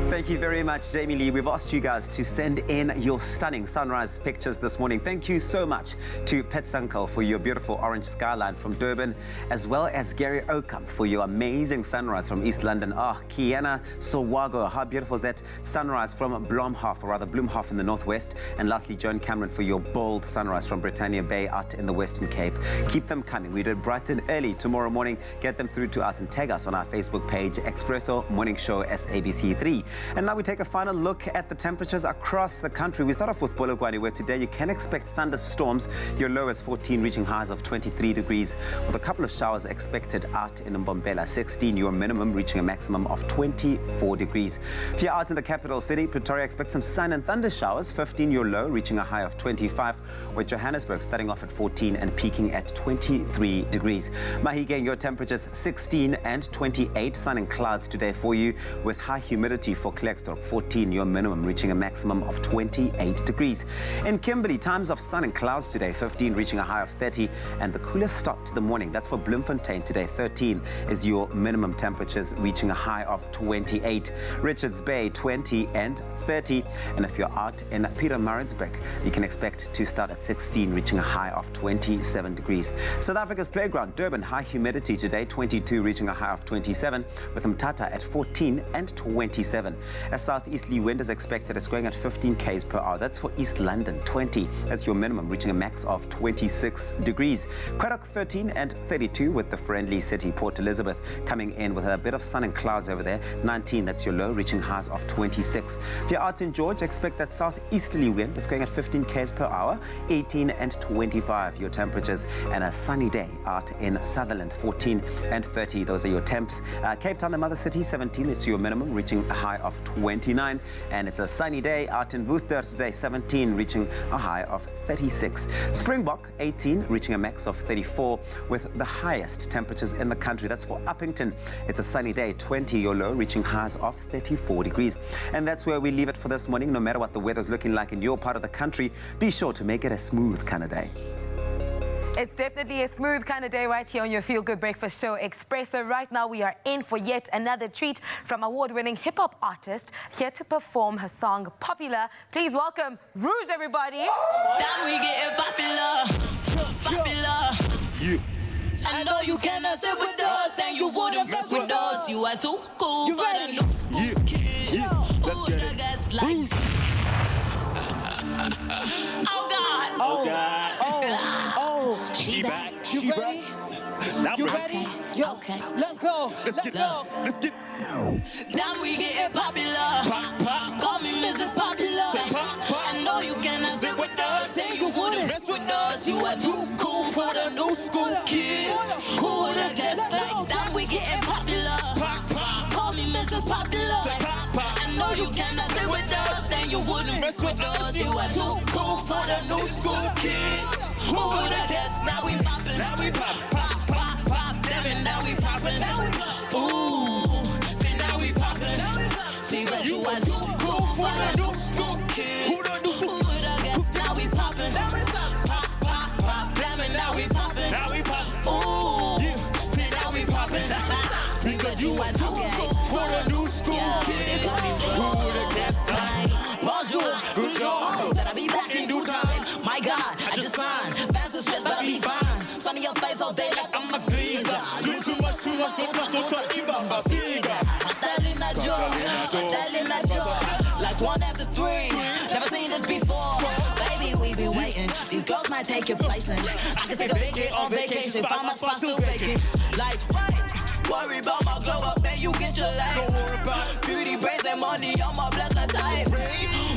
Thank you very much, Jamie Lee. We've asked you guys to send in your stunning sunrise pictures this morning. Thank you so much to Pet Uncle for your beautiful orange skyline from Durban, as well as Gary Oakham for your amazing sunrise from East London. Kiana Sowago, how beautiful is that sunrise from Bloemhof, or rather Bloemhof in the northwest. And lastly, Joan Cameron for your bold sunrise from Britannia Bay out in the Western Cape. Keep them coming. We did bright and early tomorrow morning. Get them through to us and tag us on our Facebook page, Expresso Morning Show SABC3. And now we take a final look at the temperatures across the country. We start off with Polokwane, where today you can expect thunderstorms. Your low is 14, reaching highs of 23 degrees, with a couple of showers expected out in Mbombela. 16, your minimum, reaching a maximum of 24 degrees. If you're out in the capital city, Pretoria, expect some sun and thunder showers. 15, your low, reaching a high of 25, with Johannesburg starting off at 14 and peaking at 23 degrees. Mahikeng, your temperatures 16 and 28, sun and clouds today for you, with high humidity for clear Klerksdorp, 14, your minimum, reaching a maximum of 28 degrees. In Kimberley, times of sun and clouds today, 15, reaching a high of 30, and the coolest start to the morning. That's for Bloemfontein today, 13 is your minimum temperatures, reaching a high of 28. Richards Bay, 20 and 30, and if you're out in Pietermaritzburg, you can expect to start at 16, reaching a high of 27 degrees. South Africa's playground, Durban, high humidity today, 22, reaching a high of 27, with Mthatha at 14 and 27. A southeasterly wind is expected. It's going at 15 k's per hour. That's for East London, 20 as your minimum, reaching a max of 26 degrees. Craddock, 13 and 32, with the friendly city, Port Elizabeth, coming in with a bit of sun and clouds over there, 19, that's your low, reaching highs of 26. If you're out in George, expect that southeasterly wind. It's going at 15 k's per hour, 18 and 25, your temperatures, and a sunny day out in Sutherland, 14 and 30, those are your temps. Cape Town, the mother city, 17, it's your minimum, reaching a high of 29, and it's a sunny day out in Worcester today, 17, reaching a high of 36. Springbok, 18, reaching a max of 34, with the highest temperatures in the country. That's for Uppington. It's a sunny day, 20, your low, reaching highs of 34 degrees. And that's where we leave it for this morning. No matter what the weather's looking like in your part of the country, be sure to make it a smooth kind of day. It's definitely a smooth kind of day right here on your Feel Good Breakfast show, Expresso. Right now, we are in for yet another treat from award-winning hip-hop artist here to perform her song, Popular. Please welcome Rouge, everybody. Now we getting popular, popular. You. I know you cannot sit with us, then you wouldn't mess with us. You are too cool You for ready? the new school kid. Yeah. Let's Ooh, get the it. guys like. Oh God. Oh God. Oh, She back. you She ready? back. Now You bro. ready? Yo, Okay. let's go. Let's get go. Let's get Now we getting popular. pop, pop. Call me Mrs. Popular. Say pop, pop. I know you cannot sit with us, then you wouldn't mess with us. You are too cool for the new school kids. Who would've guessed like that? We getting popular. Pop, pop. Call me Mrs. Popular. Say pop, pop. I know you cannot sit with us, then you wouldn't mess with us. You are too cool for the new school kids. Who would've guessed? Now we poppin'. Now we pop. Pop, pop, pop. Damn it, now we poppin'. Ooh, see now we poppin'. See that you are too cool for the new school kids. Who the new Who would've guessed? Now we poppin'. Pop, pop, pop. Damn it, now we poppin'. Now we pop. Ooh, Yeah. see now we poppin'. See that you are too cool For the new school kids. Who would've guessed? Bonjour, good job. Said I'll be back in due time. My God, I just signed. Fast and stressed, but I'll be fine. Sun in your face all day like I'm a freezer. Do too much, don't touch, Ibamba finger. Talina joy, Talina joy. Like 1 after 3. Never seen this before. Baby, we be waiting. These girls might take your place, and I can take a vacay on vacation. Find my spot still vacant. Like, worry about my glow up, man, you get your life. Don't worry about it. Beauty, brains, and money on my blessed type.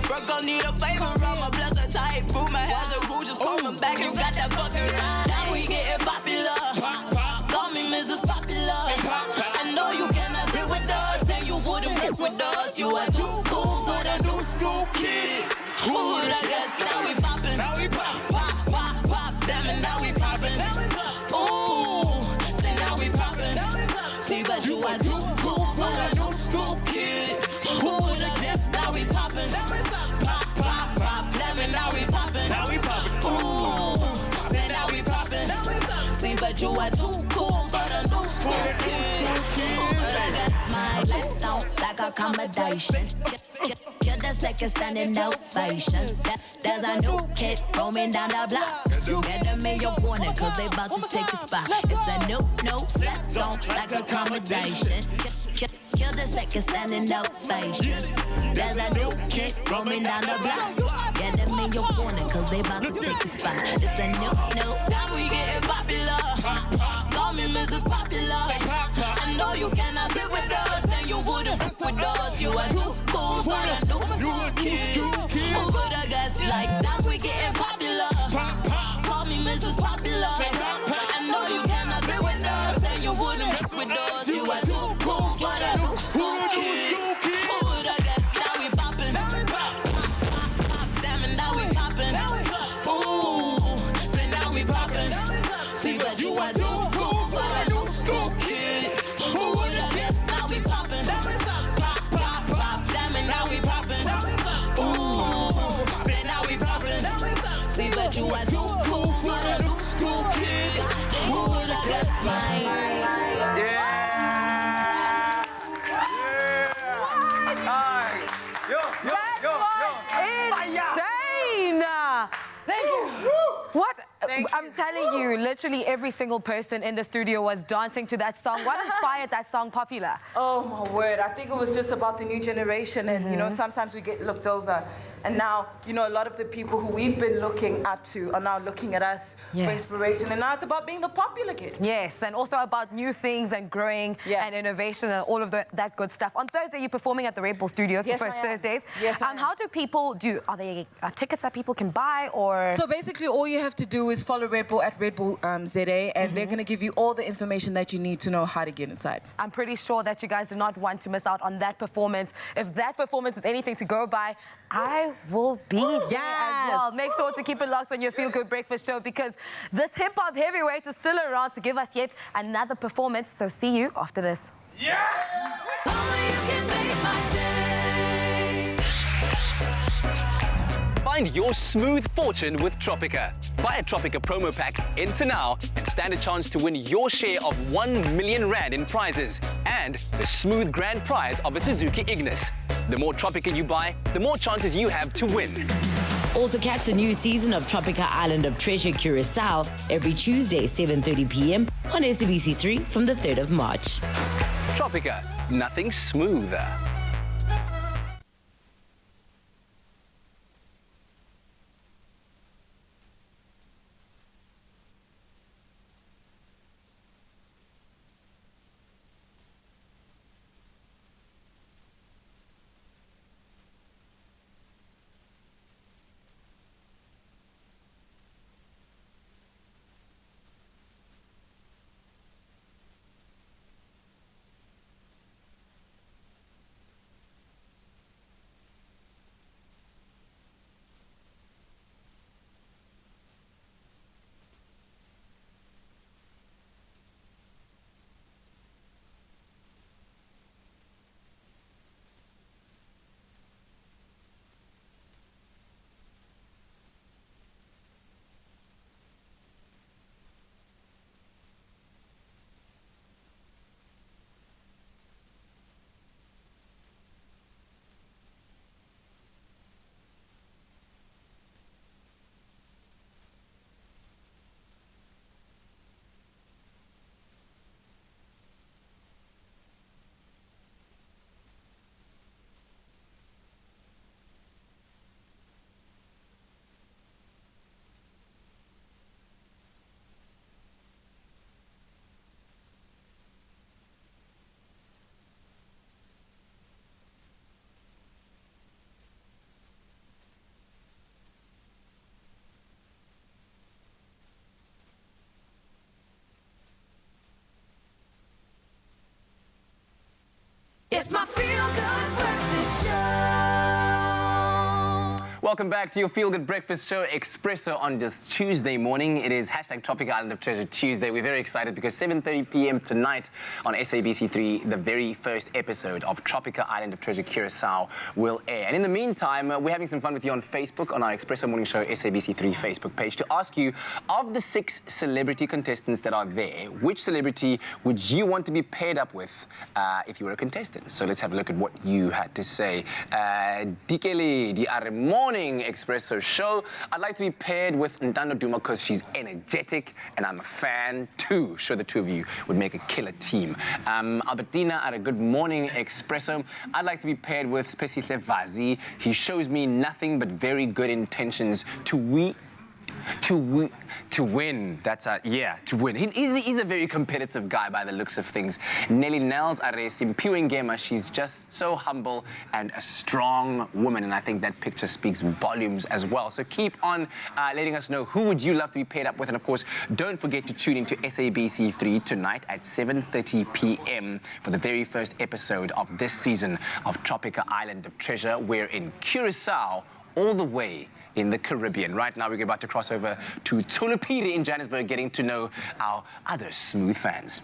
Bro, gon' need a favor on my blessed type. Boom, my hands are Rouge is coming back. You got that fucking ride. Now we getting popular. Pop, pop. Call me Mrs. Popular. pop, pop. I know you cannot sit with us, then you wouldn't mess with us. You are too cool for the new school kid. Who would've guessed? Now we poppin'. Now we pop. Pop, pop, pop. Damn it, now we poppin'. Ooh, say now we poppin'. See, but you are too cool for the new school kid. Who would've guessed? Now we poppin'. Pop, pop, pop. Damn it, now we poppin'. Now we poppin'. Ooh, say now we poppin'. See, but you are too cool for the new school kid. Who would've guessed? My left out like accommodation. Kill the second standing ovations. There's a new kid roaming down the block. You get them in your corner cause they about to take a spot. It's a new slept on like accommodation. Kill the second standing ovations. There's a new kid roaming down the block. Get them in your corner cause they about to take a spot. It's a new time we getting popular. Call me Mrs. Popular. I know you cannot sit with us, then you wouldn't mess with us. You are too cool for the new school kid. Who could've guessed like that we getting popular? Call me Mrs. Popular. I know you cannot sit with us, then you wouldn't mess with us. You are too cool for the new school kid. Who would've guessed? Now we poppin'. Damn it, now we poppin'. Ooh, say now we poppin'. See, but you are too cool for the new school kid. Who would've guessed? Now we poppin'. Pop, pop, pop. Damn it, Insane! Thank you. What? I'm telling you, literally every single person in the studio was dancing to that song. What inspired that song popular? Oh my word, I think it was just about the new generation and, you know, sometimes we get looked over. And now, you know, a lot of the people who we've been looking up to are now looking at us for inspiration. And now it's about being the popular kid. Yes, and also about new things and growing and innovation and all of that good stuff. On Thursday, you're performing at the Red Bull Studios for First Thursdays. Yes, how do people do? Are there tickets that people can buy or? So basically, all you have to do is follow Red Bull at Red Bull ZA, and they're going to give you all the information that you need to know how to get inside. I'm pretty sure that you guys do not want to miss out on that performance. If that performance is anything to go by, I will be there as well. Make sure to keep it locked on your Feel Good Breakfast Show because this hip-hop heavyweight is still around to give us yet another performance. So see you after this. Find your smooth fortune with Tropica. Buy a Tropica promo pack, enter now, and stand a chance to win your share of 1 million rand in prizes and the smooth grand prize of a Suzuki Ignis. The more Tropica you buy, the more chances you have to win. Also catch the new season of Tropica Island of Treasure Curacao every Tuesday, 7:30 p.m. on SABC3 from the 3rd of March. Tropica, nothing smoother. It's my Feel Good Breakfast Show. Welcome back to your Feel Good Breakfast Show, Expresso, on this Tuesday morning. It is hashtag Tropica Island of Treasure Tuesday. We're very excited because 7:30 p.m. tonight on SABC3, the very first episode of Tropica Island of Treasure Curacao will air. And in the meantime, we're having some fun with you on Facebook, on our Expresso Morning Show SABC3 Facebook page, to ask you, of the 6 celebrity contestants that are there, which celebrity would you want to be paired up with if you were a contestant? So let's have a look at what you had to say. Dikele, the morning Expresso show. I'd like to be paired with Ntando Duma because she's energetic and I'm a fan too. Sure, the two of you would make a killer team. Albertina at a Good Morning Expresso. I'd like to be paired with Spesihle Vazi. He shows me nothing but very good intentions to win. That's to win. He's a very competitive guy by the looks of things. Nelly Nels are a Simpiwing gamer. She's just so humble and a strong woman, and I think that picture speaks volumes as well. So keep on letting us know who would you love to be paired up with, and of course, don't forget to tune into SABC3 tonight at 7:30 p.m. for the very first episode of this season of Tropica Island of Treasure. We're in Curacao, all the way in the Caribbean. Right now, we're about to cross over to Tulipidi in Johannesburg, getting to know our other smooth fans.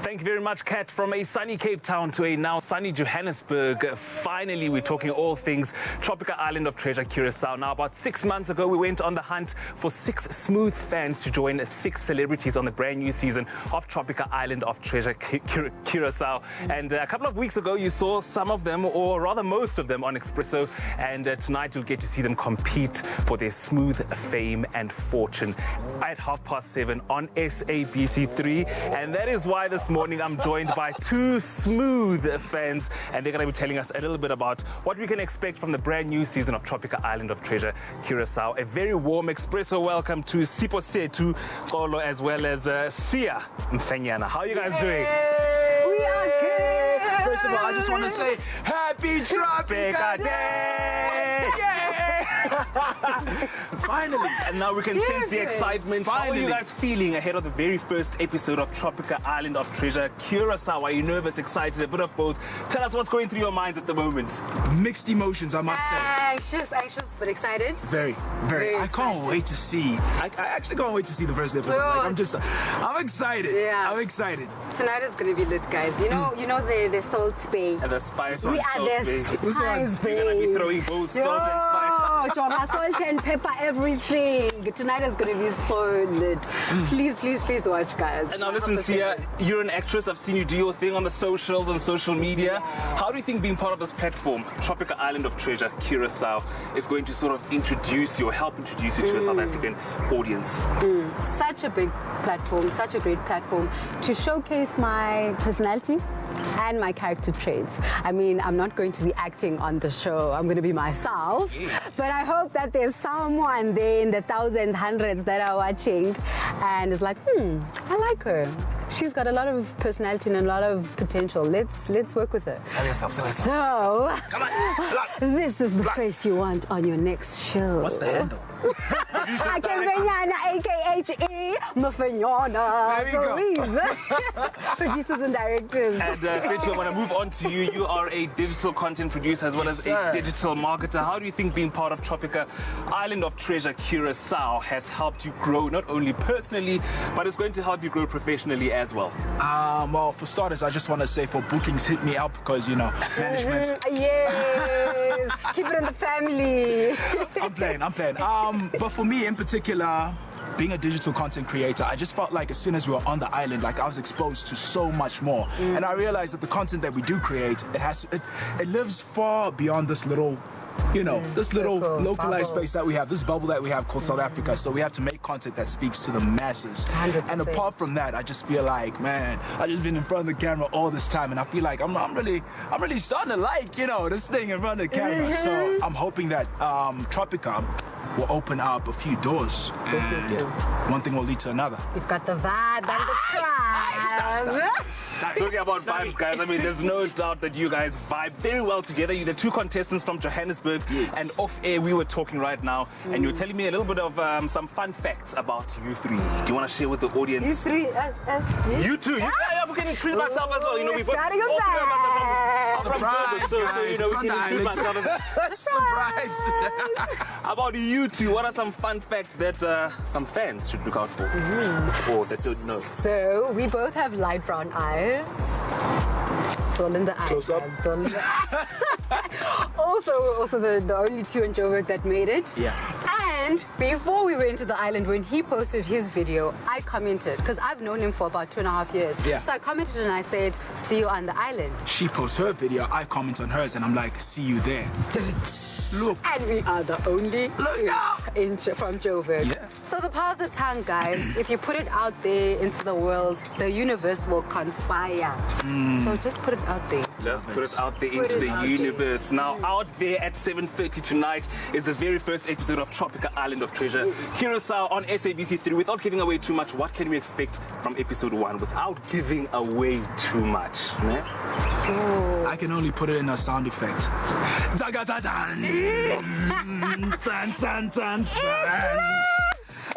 Thank you very much, Kat. From a sunny Cape Town to a now sunny Johannesburg, finally we're talking all things tropical island of treasure, Curacao. Now, about 6 months ago, we went on the hunt for 6 smooth fans to join 6 celebrities on the brand new season of tropical island of treasure, Curacao. And a couple of weeks ago, you saw some of them, or rather most of them, on Expresso. And tonight, you'll get to see them compete for their smooth fame and fortune at 7:30 on SABC3. And that is why this morning I'm joined by 2 smooth fans, and they're going to be telling us a little bit about what we can expect from the brand new season of Tropical Island of Treasure, Curacao. A very warm Expresso welcome to Siposetu Kolo as well as Sia Mfenyana. How are you guys doing? We are good. First of all, I just want to say Happy Tropical Day! Finally! And now we can sense the excitement. Finally. How are you guys feeling ahead of the very first episode of Tropical Island of Treasure, Curacao? Are you nervous, excited, a bit of both? Tell us what's going through your minds at the moment. Mixed emotions, I must say. Anxious, but excited. Very. I can't wait to see. I actually can't wait to see the first episode. Like, I'm excited. Yeah. I'm excited. Tonight is gonna be lit, guys. You know the Salt Bay. And the spice We on are Salt the Bay. Spice Bay. You're gonna be throwing both salt and spice. Jonah, salt and pepper, everything. Tonight is gonna be so lit. Please watch, guys. And now listen, Sia, you're an actress. I've seen you do your thing on the socials, on social media. How do you think being part of this platform, Tropical Island of Treasure, Curacao, is going to sort of introduce you or help introduce you to a South African audience? Such a big platform, such a great platform to showcase my personality and my character traits. I mean, I'm not going to be acting on the show. I'm going to be myself. But I hope that there's someone there in the thousands, hundreds that are watching and is like, I like her. She's got a lot of personality and a lot of potential. Let's work with her. Sell yourself. So, come on. this is the face you want on your next show. What's the handle? AKA Mufenyana. There we go. Producers and directors. And Stacey, I want to move on to you. You are a digital content producer as well as a digital marketer. How do you think being part of Tropical Island of Treasure, Curacao, has helped you grow, not only personally, but it's going to help you grow professionally as well? Well, for starters, I just want to say for bookings, hit me up because, management. Yes. Keep it in the family. I'm playing. But for me in particular, being a digital content creator, I just felt like as soon as we were on the island, like I was exposed to so much more. And I realized that the content that we do create, it lives far beyond this little, this little localized space that we have, this bubble that we have called South Africa. So we have to make content that speaks to the masses. 100%. And apart from that, I just feel like, man, I've just been in front of the camera all this time, and I feel like I'm really starting to like, this thing in front of the camera. So I'm hoping that Tropica will open up a few doors, and one thing will lead to another. You've got the vibe and the tribe. Talking about vibes, guys, I mean, there's no doubt that you guys vibe very well together. You're the 2 contestants from Johannesburg, and off air we were talking right now, and you were telling me a little bit of some fun facts about you 3. Do you want to share with the audience? You 3, You 2. Yeah, we can include myself as well. We've got starting with that. Surprise, so guys, we can include myself as Surprise! About you 2, what are some fun facts that some fans should look out for, or that don't know? So we both have light brown eyes. It's all in the eyes. Close up. It's all in the also the only 2 in Joburg that made it. Yeah. And before we went to the island, when he posted his video, I commented, because I've known him for about 2.5 years. Yeah. So I commented and I said, see you on the island. She posts her video, I comment on hers, and I'm like, see you there. Look. And we are the only 2 from Joburg. Yeah. So the power of the tongue, guys, if you put it out there into the world, the universe will conspire. So just put it out there. Just put it out there into the universe. Now, out there at 7:30 tonight is the very first episode of Tropical Island of Treasure, Curacao on SABC3. Without giving away too much, what can we expect from episode 1 without giving away too much? I can only put it in a sound effect.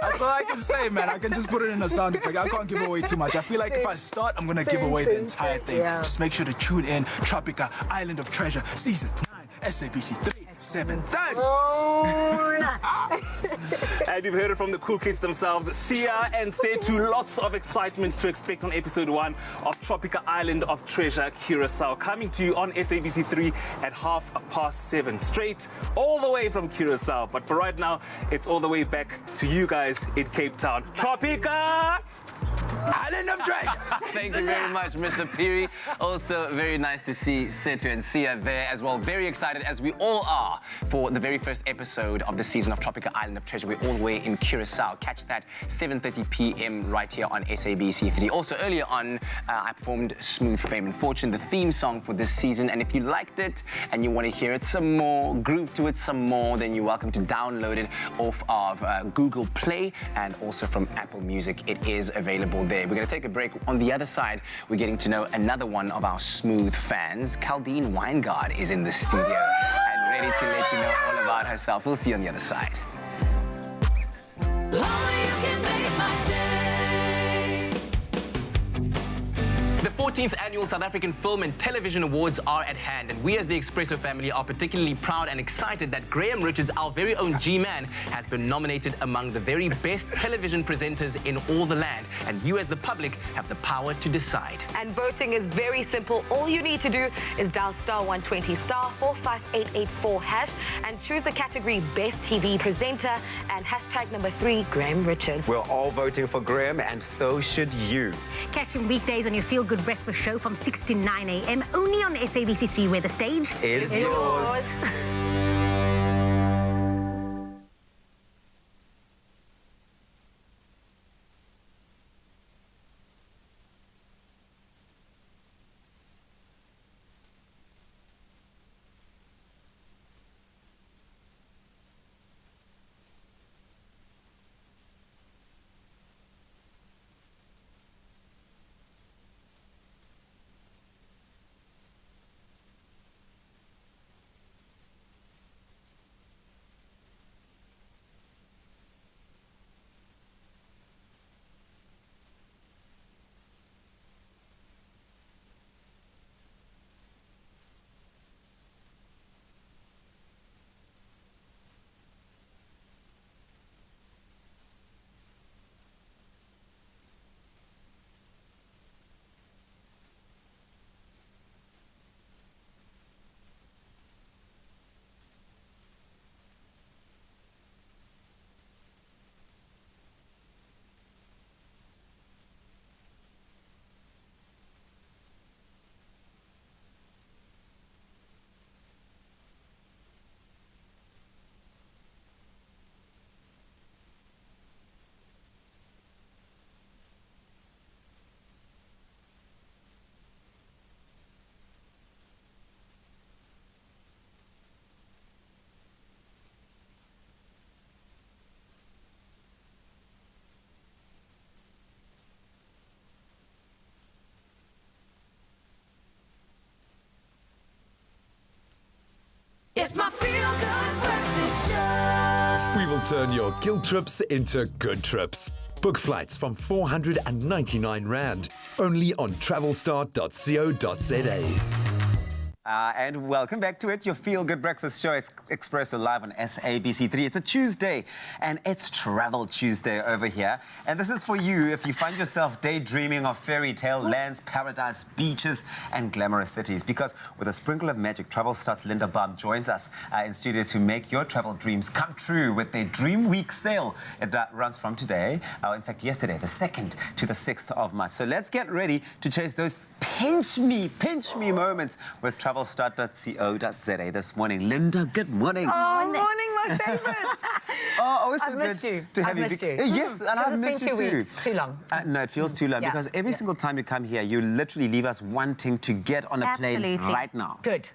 That's all I can say, man. I can just put it in a sound effect. I can't give away too much. I feel like if I start, I'm going to give away the entire thing. Just make sure to tune in. Tropica Island of Treasure, Season 9, SABC 3, 7:30. And we've heard it from the cool kids themselves, Sia and Setu. Lots of excitement to expect on episode 1 of Tropica Island of Treasure, Curacao, coming to you on SABC3 at 7:30 straight, all the way from Curacao. But for right now, it's all the way back to you guys in Cape Town. Tropica Island of Treasure. Thank you very much, Mr. Peary. Also, very nice to see Setu and Sia there as well. Very excited, as we all are, for the very first episode of the season of Tropica Island of Treasure. We're all the way in Curacao. Catch that 7:30 p.m. right here on SABC3. Also, earlier on, I performed Smooth Fame and Fortune, the theme song for this season. And if you liked it and you want to hear it some more, groove to it some more, then you're welcome to download it off of Google Play and also from Apple Music. It is available there. We're going to take a break. On the other side, we're getting to know another one of our Smooth fans. Caldine Weingard is in the studio and ready to let you know all about herself. We'll see you on the other side. The 14th Annual South African Film and Television Awards are at hand, and we as the Expresso family are particularly proud and excited that Graham Richards, our very own G-Man, has been nominated among the very best television presenters in all the land, and you as the public have the power to decide. And voting is very simple. All you need to do is dial *120 *45884# and choose the category Best TV Presenter and #3 Graham Richards. We're all voting for Graham, and so should you. Catch him weekdays on your Feel Good Breakfast show from 6 to 9 a.m. only on SABC3, where the stage is yours. It's my Feel Good Breakfast Show. We will turn your guilt trips into good trips. Book flights from 499 Rand, only on travelstar.co.za. And welcome back to it, your Feel Good Breakfast Show. It's Expresso live on SABC3. It's a Tuesday, and it's Travel Tuesday over here. And this is for you if you find yourself daydreaming of fairy tale lands, paradise, beaches, and glamorous cities. Because with a sprinkle of magic, Travel Star's Linda Baum joins us in studio to make your travel dreams come true with their Dream Week sale. It runs from today, in fact, yesterday, the 2nd to the 6th of March. So let's get ready to chase those pinch me moments with travelstar.co.za this morning. Linda, good morning. Oh, morning, my favorites. Always so I've missed good you. to have I've you. missed you. Yes, and I've missed you too. Weeks. Too long. No, it feels too long because every single time you come here, you literally leave us wanting to get on a plane right now. Good.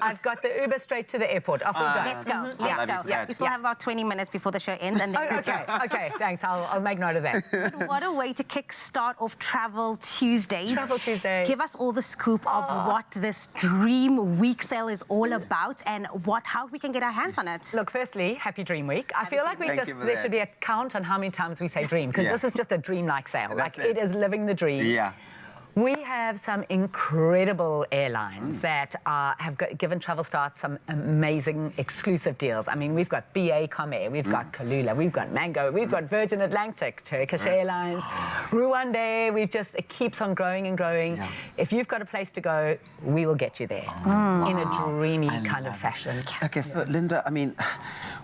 I've got the Uber straight to the airport. Off we go. Let's go. Let's go. We still have about 20 minutes before the show ends. And then Okay, thanks. I'll make note of that. What a way to kick-start off Travel Tuesdays. Travel Tuesday. Give us all the scoop of what this Dream Week sale is all about and how we can get our hands on it. Look, firstly, happy Dream Week. I feel like there should be a count on how many times we say dream, because this is just a dream-like sale. It is living the dream. Yeah. We have some incredible airlines that have given Travelstart some amazing exclusive deals. I mean, we've got BA Comair, we've got Kalula, we've got Mango, we've got Virgin Atlantic, Turkish Airlines, Rwanda. It keeps on growing and growing. Yes. If you've got a place to go, we will get you there in a dreamy kind of fashion. Okay, so Linda, I mean,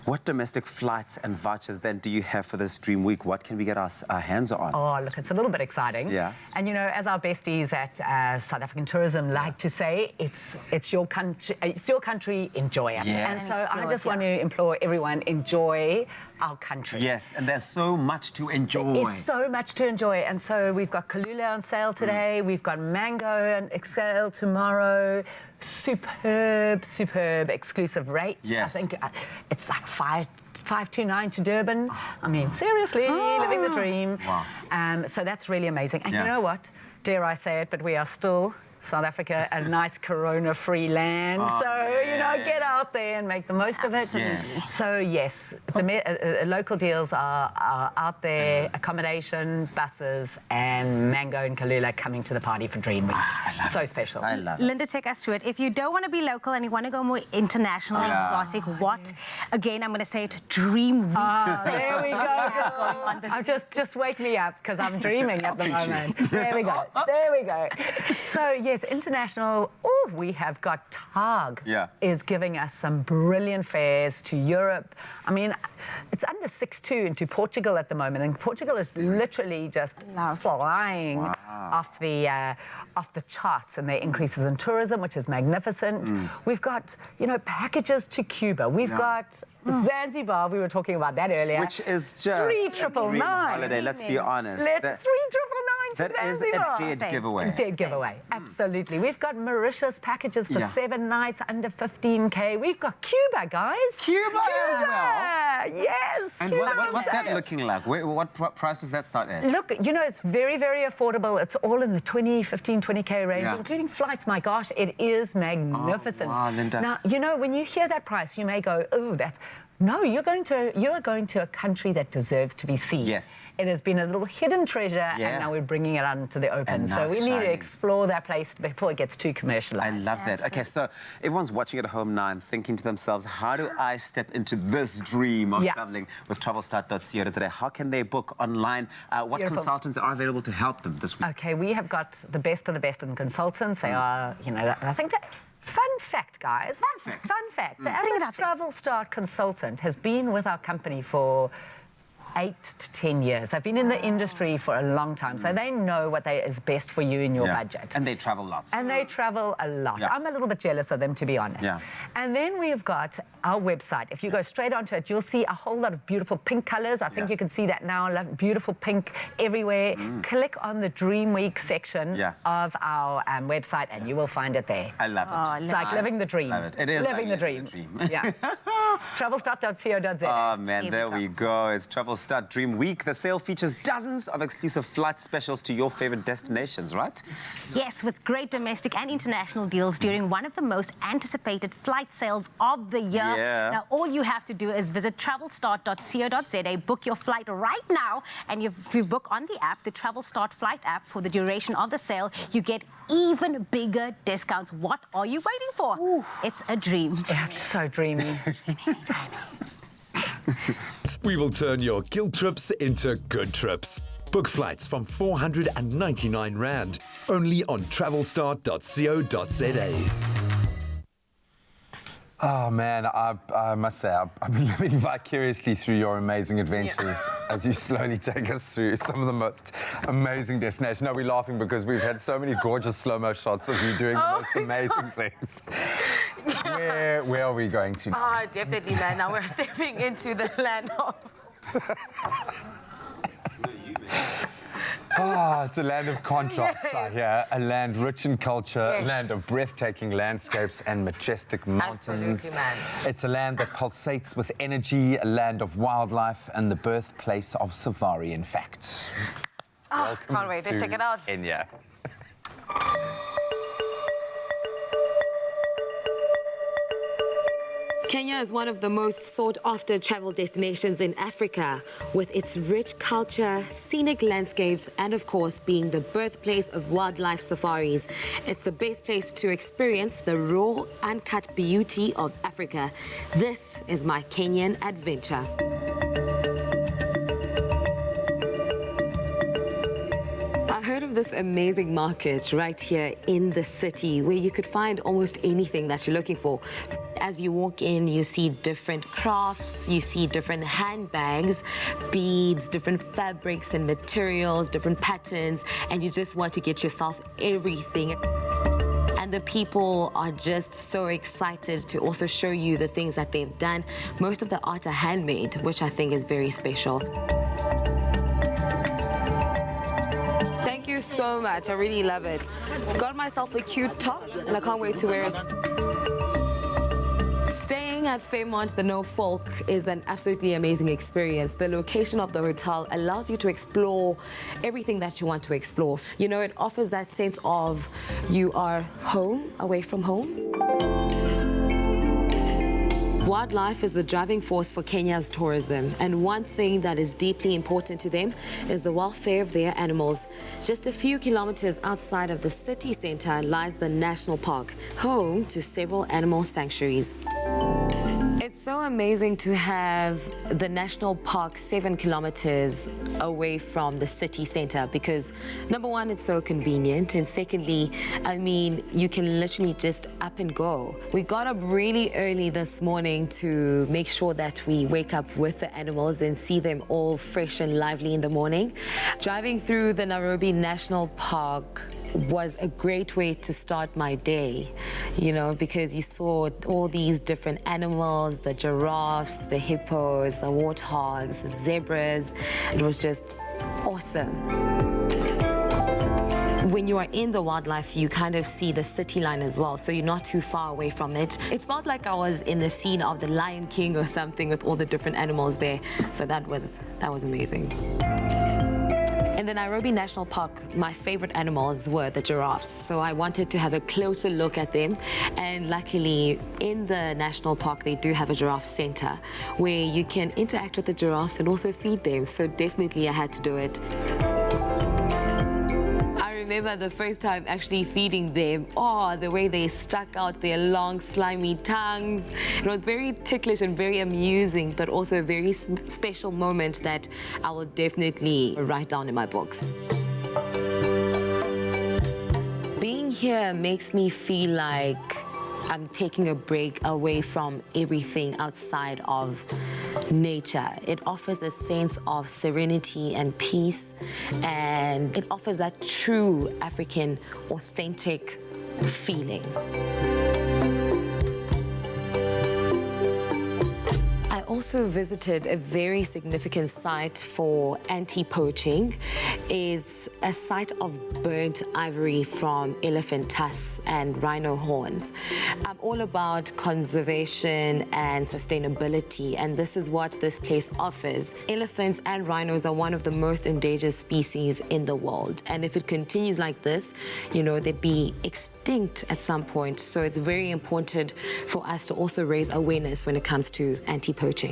what domestic flights and vouchers then do you have for this Dream Week? What can we get our hands on? Oh, look, it's a little bit exciting. Yeah. And, you know, as our besties at South African Tourism like to say, it's your country, enjoy it. Yes. And so I just want to implore everyone, enjoy our country. Yes, and there's so much to enjoy. There's so much to enjoy. And so we've got Kalula on sale today. We've got Mango on sale tomorrow. Superb exclusive rates. Yes. I think it's like 529 to Durban. I mean, seriously, living the dream. Wow. So that's really amazing. And you know what? Dare I say it, but we are still, South Africa, a nice corona-free land. You know, get out there and make the most of it. Yes. So, yes, the local deals are out there, accommodation, buses, and Mango and Kalula coming to the party for Dream Week. So special. I love it. Linda, take us through it. If you don't want to be local and you want to go more international, exotic, again, I'm going to say it, Dream Week. There we go. Just wake me up, because I'm dreaming at the moment. There we go. So, yes, international. Oh, we have got TAG is giving us some brilliant fares to Europe. I mean, it's under 6.2 into Portugal at the moment, and Portugal is literally just flying off the charts, and their increases in tourism, which is magnificent. We've got, you know, packages to Cuba. We've got Zanzibar. We were talking about that earlier. Which is just 3,999 holiday. Let's be honest. 3,999 to That is Zanzibar. a dead giveaway. Dead giveaway, absolutely. We've got Mauritius packages for 7 nights under 15K. We've got Cuba, guys. Cuba as well. Yes. And Cuba what's that looking like? What price does that start at? Look, you know, it's very, very affordable. It's all in the 20k range, including flights. My gosh, it is magnificent. Oh, wow, Linda. Now, you know, when you hear that price, you may go, oh, that's... No, you are going to a country that deserves to be seen. Yes. It has been a little hidden treasure, and now we're bringing it out into the open. So we need to explore that place before it gets too commercialized. I love that. Okay, so everyone's watching at home now and thinking to themselves, how do I step into this dream of traveling with travelstart.co today? How can they book online? What consultants are available to help them this week? Okay, we have got the best of the best in consultants. They are, you know, I think that... Fun fact, guys. Fun fact. The average Travelstart consultant has been with our company for 8 to 10 years. They've been in the industry for a long time, so they know what is best for you in your budget. And they travel lots. And they travel a lot. I'm a little bit jealous of them, to be honest. And then we've got our website. If you go straight onto it, you'll see a whole lot of beautiful pink colours. I think you can see that now. Beautiful pink everywhere. Click on the Dream Week section of our website, and you will find it there. I love it. It's like living the dream. Love it. It is living like the dream. Yeah. Travelstart.co.za. Oh, man, there we go. It's Travelstart Dream Week. The sale features dozens of exclusive flight specials to your favorite destinations, right? Yes, with great domestic and international deals during one of the most anticipated flight sales of the year. Now, all you have to do is visit travelstart.co.za, book your flight right now, and if you book on the app, the Travelstart flight app, for the duration of the sale, you get even bigger discounts. What are you waiting for? Ooh. It's a dream. It's so dreamy. We will turn your guilt trips into good trips. Book flights from 499 Rand, only on travelstart.co.za. Oh, man, I must say, I've been living vicariously through your amazing adventures as you slowly take us through some of the most amazing destinations. No, we're laughing because we've had so many gorgeous slow-mo shots of you doing the most amazing things. Where are we going to now? Oh, definitely, man. Now we're stepping into the land of... It's a land of contrasts, I hear. A land rich in culture, a land of breathtaking landscapes and majestic mountains. Absolutely, man. It's a land that pulsates with energy, a land of wildlife, and the birthplace of Safari, in fact. Welcome can't wait to check it out. Kenya. Kenya is one of the most sought-after travel destinations in Africa, with its rich culture, scenic landscapes, and of course being the birthplace of wildlife safaris. It's the best place to experience the raw, uncut beauty of Africa. This is my Kenyan adventure. I heard of this amazing market right here in the city where you could find almost anything that you're looking for. As you walk in, you see different crafts, you see different handbags, beads, different fabrics and materials, different patterns, and you just want to get yourself everything. And the people are just so excited to also show you the things that they've done. Most of the art are handmade, which I think is very special. Thank you so much. I really love it. Got myself a cute top, and I can't wait to wear it. Staying at Fairmont, the Norfolk, is an absolutely amazing experience. The location of the hotel allows you to explore everything that you want to explore. You know, it offers that sense of you are home, away from home. Wildlife is the driving force for Kenya's tourism, and one thing that is deeply important to them is the welfare of their animals. Just a few kilometers outside of the city center lies the national park, home to several animal sanctuaries. It's so amazing to have the national park 7 kilometers away from the city center because, number one, it's so convenient, and secondly, I mean, you can literally just up and go. We got up really early this morning to make sure that we wake up with the animals and see them all fresh and lively in the morning. Driving through the Nairobi National Park was a great way to start my day, you know, because you saw all these different animals, the giraffes, the hippos, the warthogs, zebras. It was just awesome. When you are in the wildlife, you kind of see the city line as well, so you're not too far away from it. It felt like I was in the scene of the Lion King or something with all the different animals there, so that was amazing. In the Nairobi National Park, my favorite animals were the giraffes, so I wanted to have a closer look at them. And luckily, in the national park, they do have a giraffe center where you can interact with the giraffes and also feed them, so definitely I had to do it. I remember the first time actually feeding them. Oh, the way they stuck out their long, slimy tongues. It was very ticklish and very amusing, but also a very special moment that I will definitely write down in my books. Being here makes me feel like I'm taking a break away from everything outside of nature. It offers a sense of serenity and peace, and it offers that true African, authentic feeling. I also visited a very significant site for anti-poaching. It's a site of burnt ivory from elephant tusks and rhino horns. I'm all about conservation and sustainability, and this is what this place offers. Elephants and rhinos are one of the most endangered species in the world, and if it continues like this, you know, they'd be extinct at some point. So it's very important for us to also raise awareness when it comes to anti-poaching.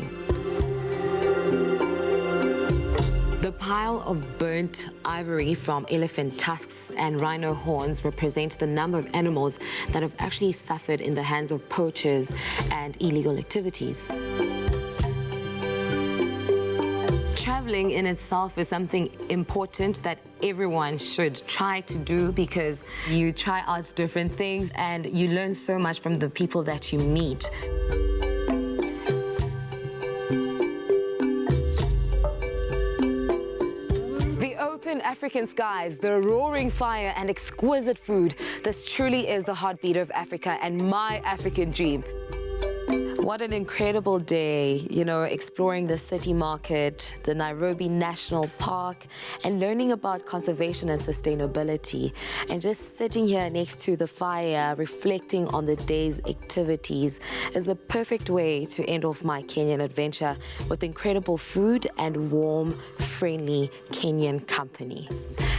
The pile of burnt ivory from elephant tusks and rhino horns represents the number of animals that have actually suffered in the hands of poachers and illegal activities. Traveling in itself is something important that everyone should try to do because you try out different things and you learn so much from the people that you meet. African skies, the roaring fire and exquisite food. This truly is the heartbeat of Africa and my African dream. What an incredible day, you know, exploring the city market, the Nairobi National Park, and learning about conservation and sustainability. And just sitting here next to the fire, reflecting on the day's activities is the perfect way to end off my Kenyan adventure with incredible food and warm, friendly Kenyan company.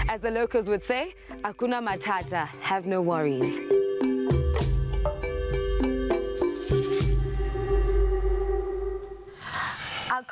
As the locals would say, hakuna matata, have no worries.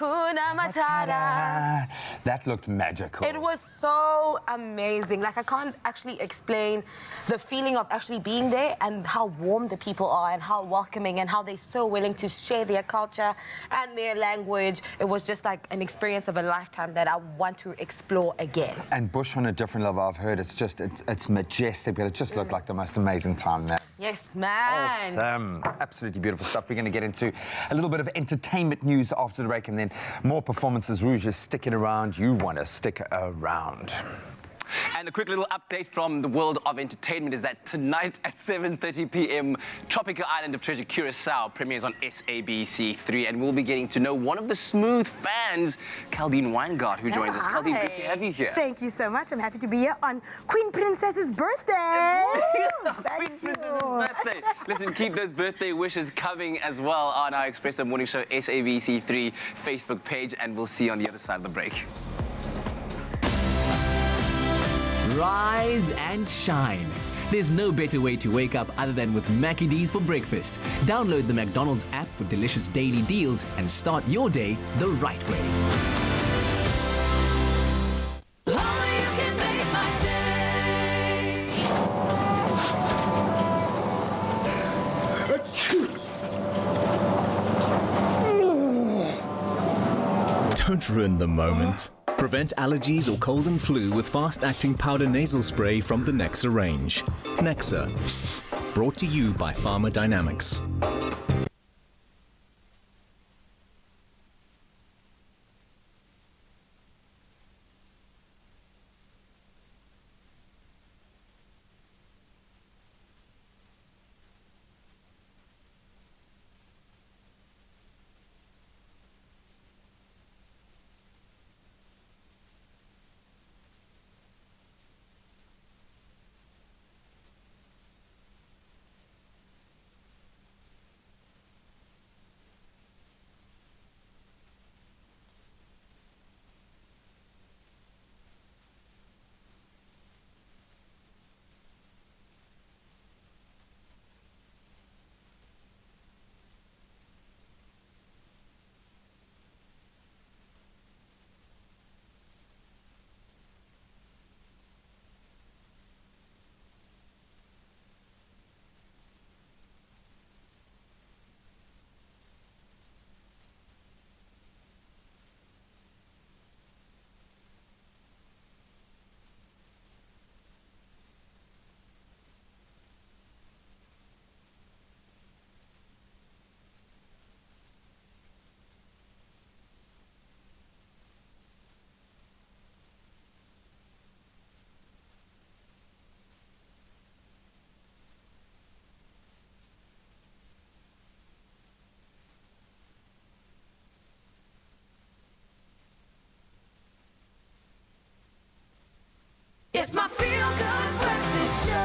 Hakuna Matata. That looked magical. It was so amazing. Like, I can't actually explain the feeling of actually being there and how warm the people are and how welcoming and how they're so willing to share their culture and their language. It was just like an experience of a lifetime that I want to explore again. And Bush on a different level, I've heard it's majestic, but it just looked like the most amazing time there. Yes, man. Awesome. Absolutely beautiful stuff. We're going to get into a little bit of entertainment news after the break and then more performances. Rouge is sticking around. You want to stick around. And a quick little update from the world of entertainment is that tonight at 7:30 p.m, Tropical Island of Treasure Curacao premieres on SABC3, and we'll be getting to know one of the Smooth fans, Caldine Weingart, who joins us. Caldine, good to have you here. Thank you so much. I'm happy to be here on Queen Princess's birthday. Queen Princess's birthday. Listen, keep those birthday wishes coming as well on our Expresso Morning Show SABC3 Facebook page, and we'll see you on the other side of the break. Rise and shine. There's no better way to wake up other than with Mackie D's for breakfast. Download the McDonald's app for delicious daily deals and start your day the right way. Don't ruin the moment. Prevent allergies or cold and flu with fast-acting powder nasal spray from the Nexa range. Nexa, brought to you by Pharmadynamics. It's my feel-good breakfast show.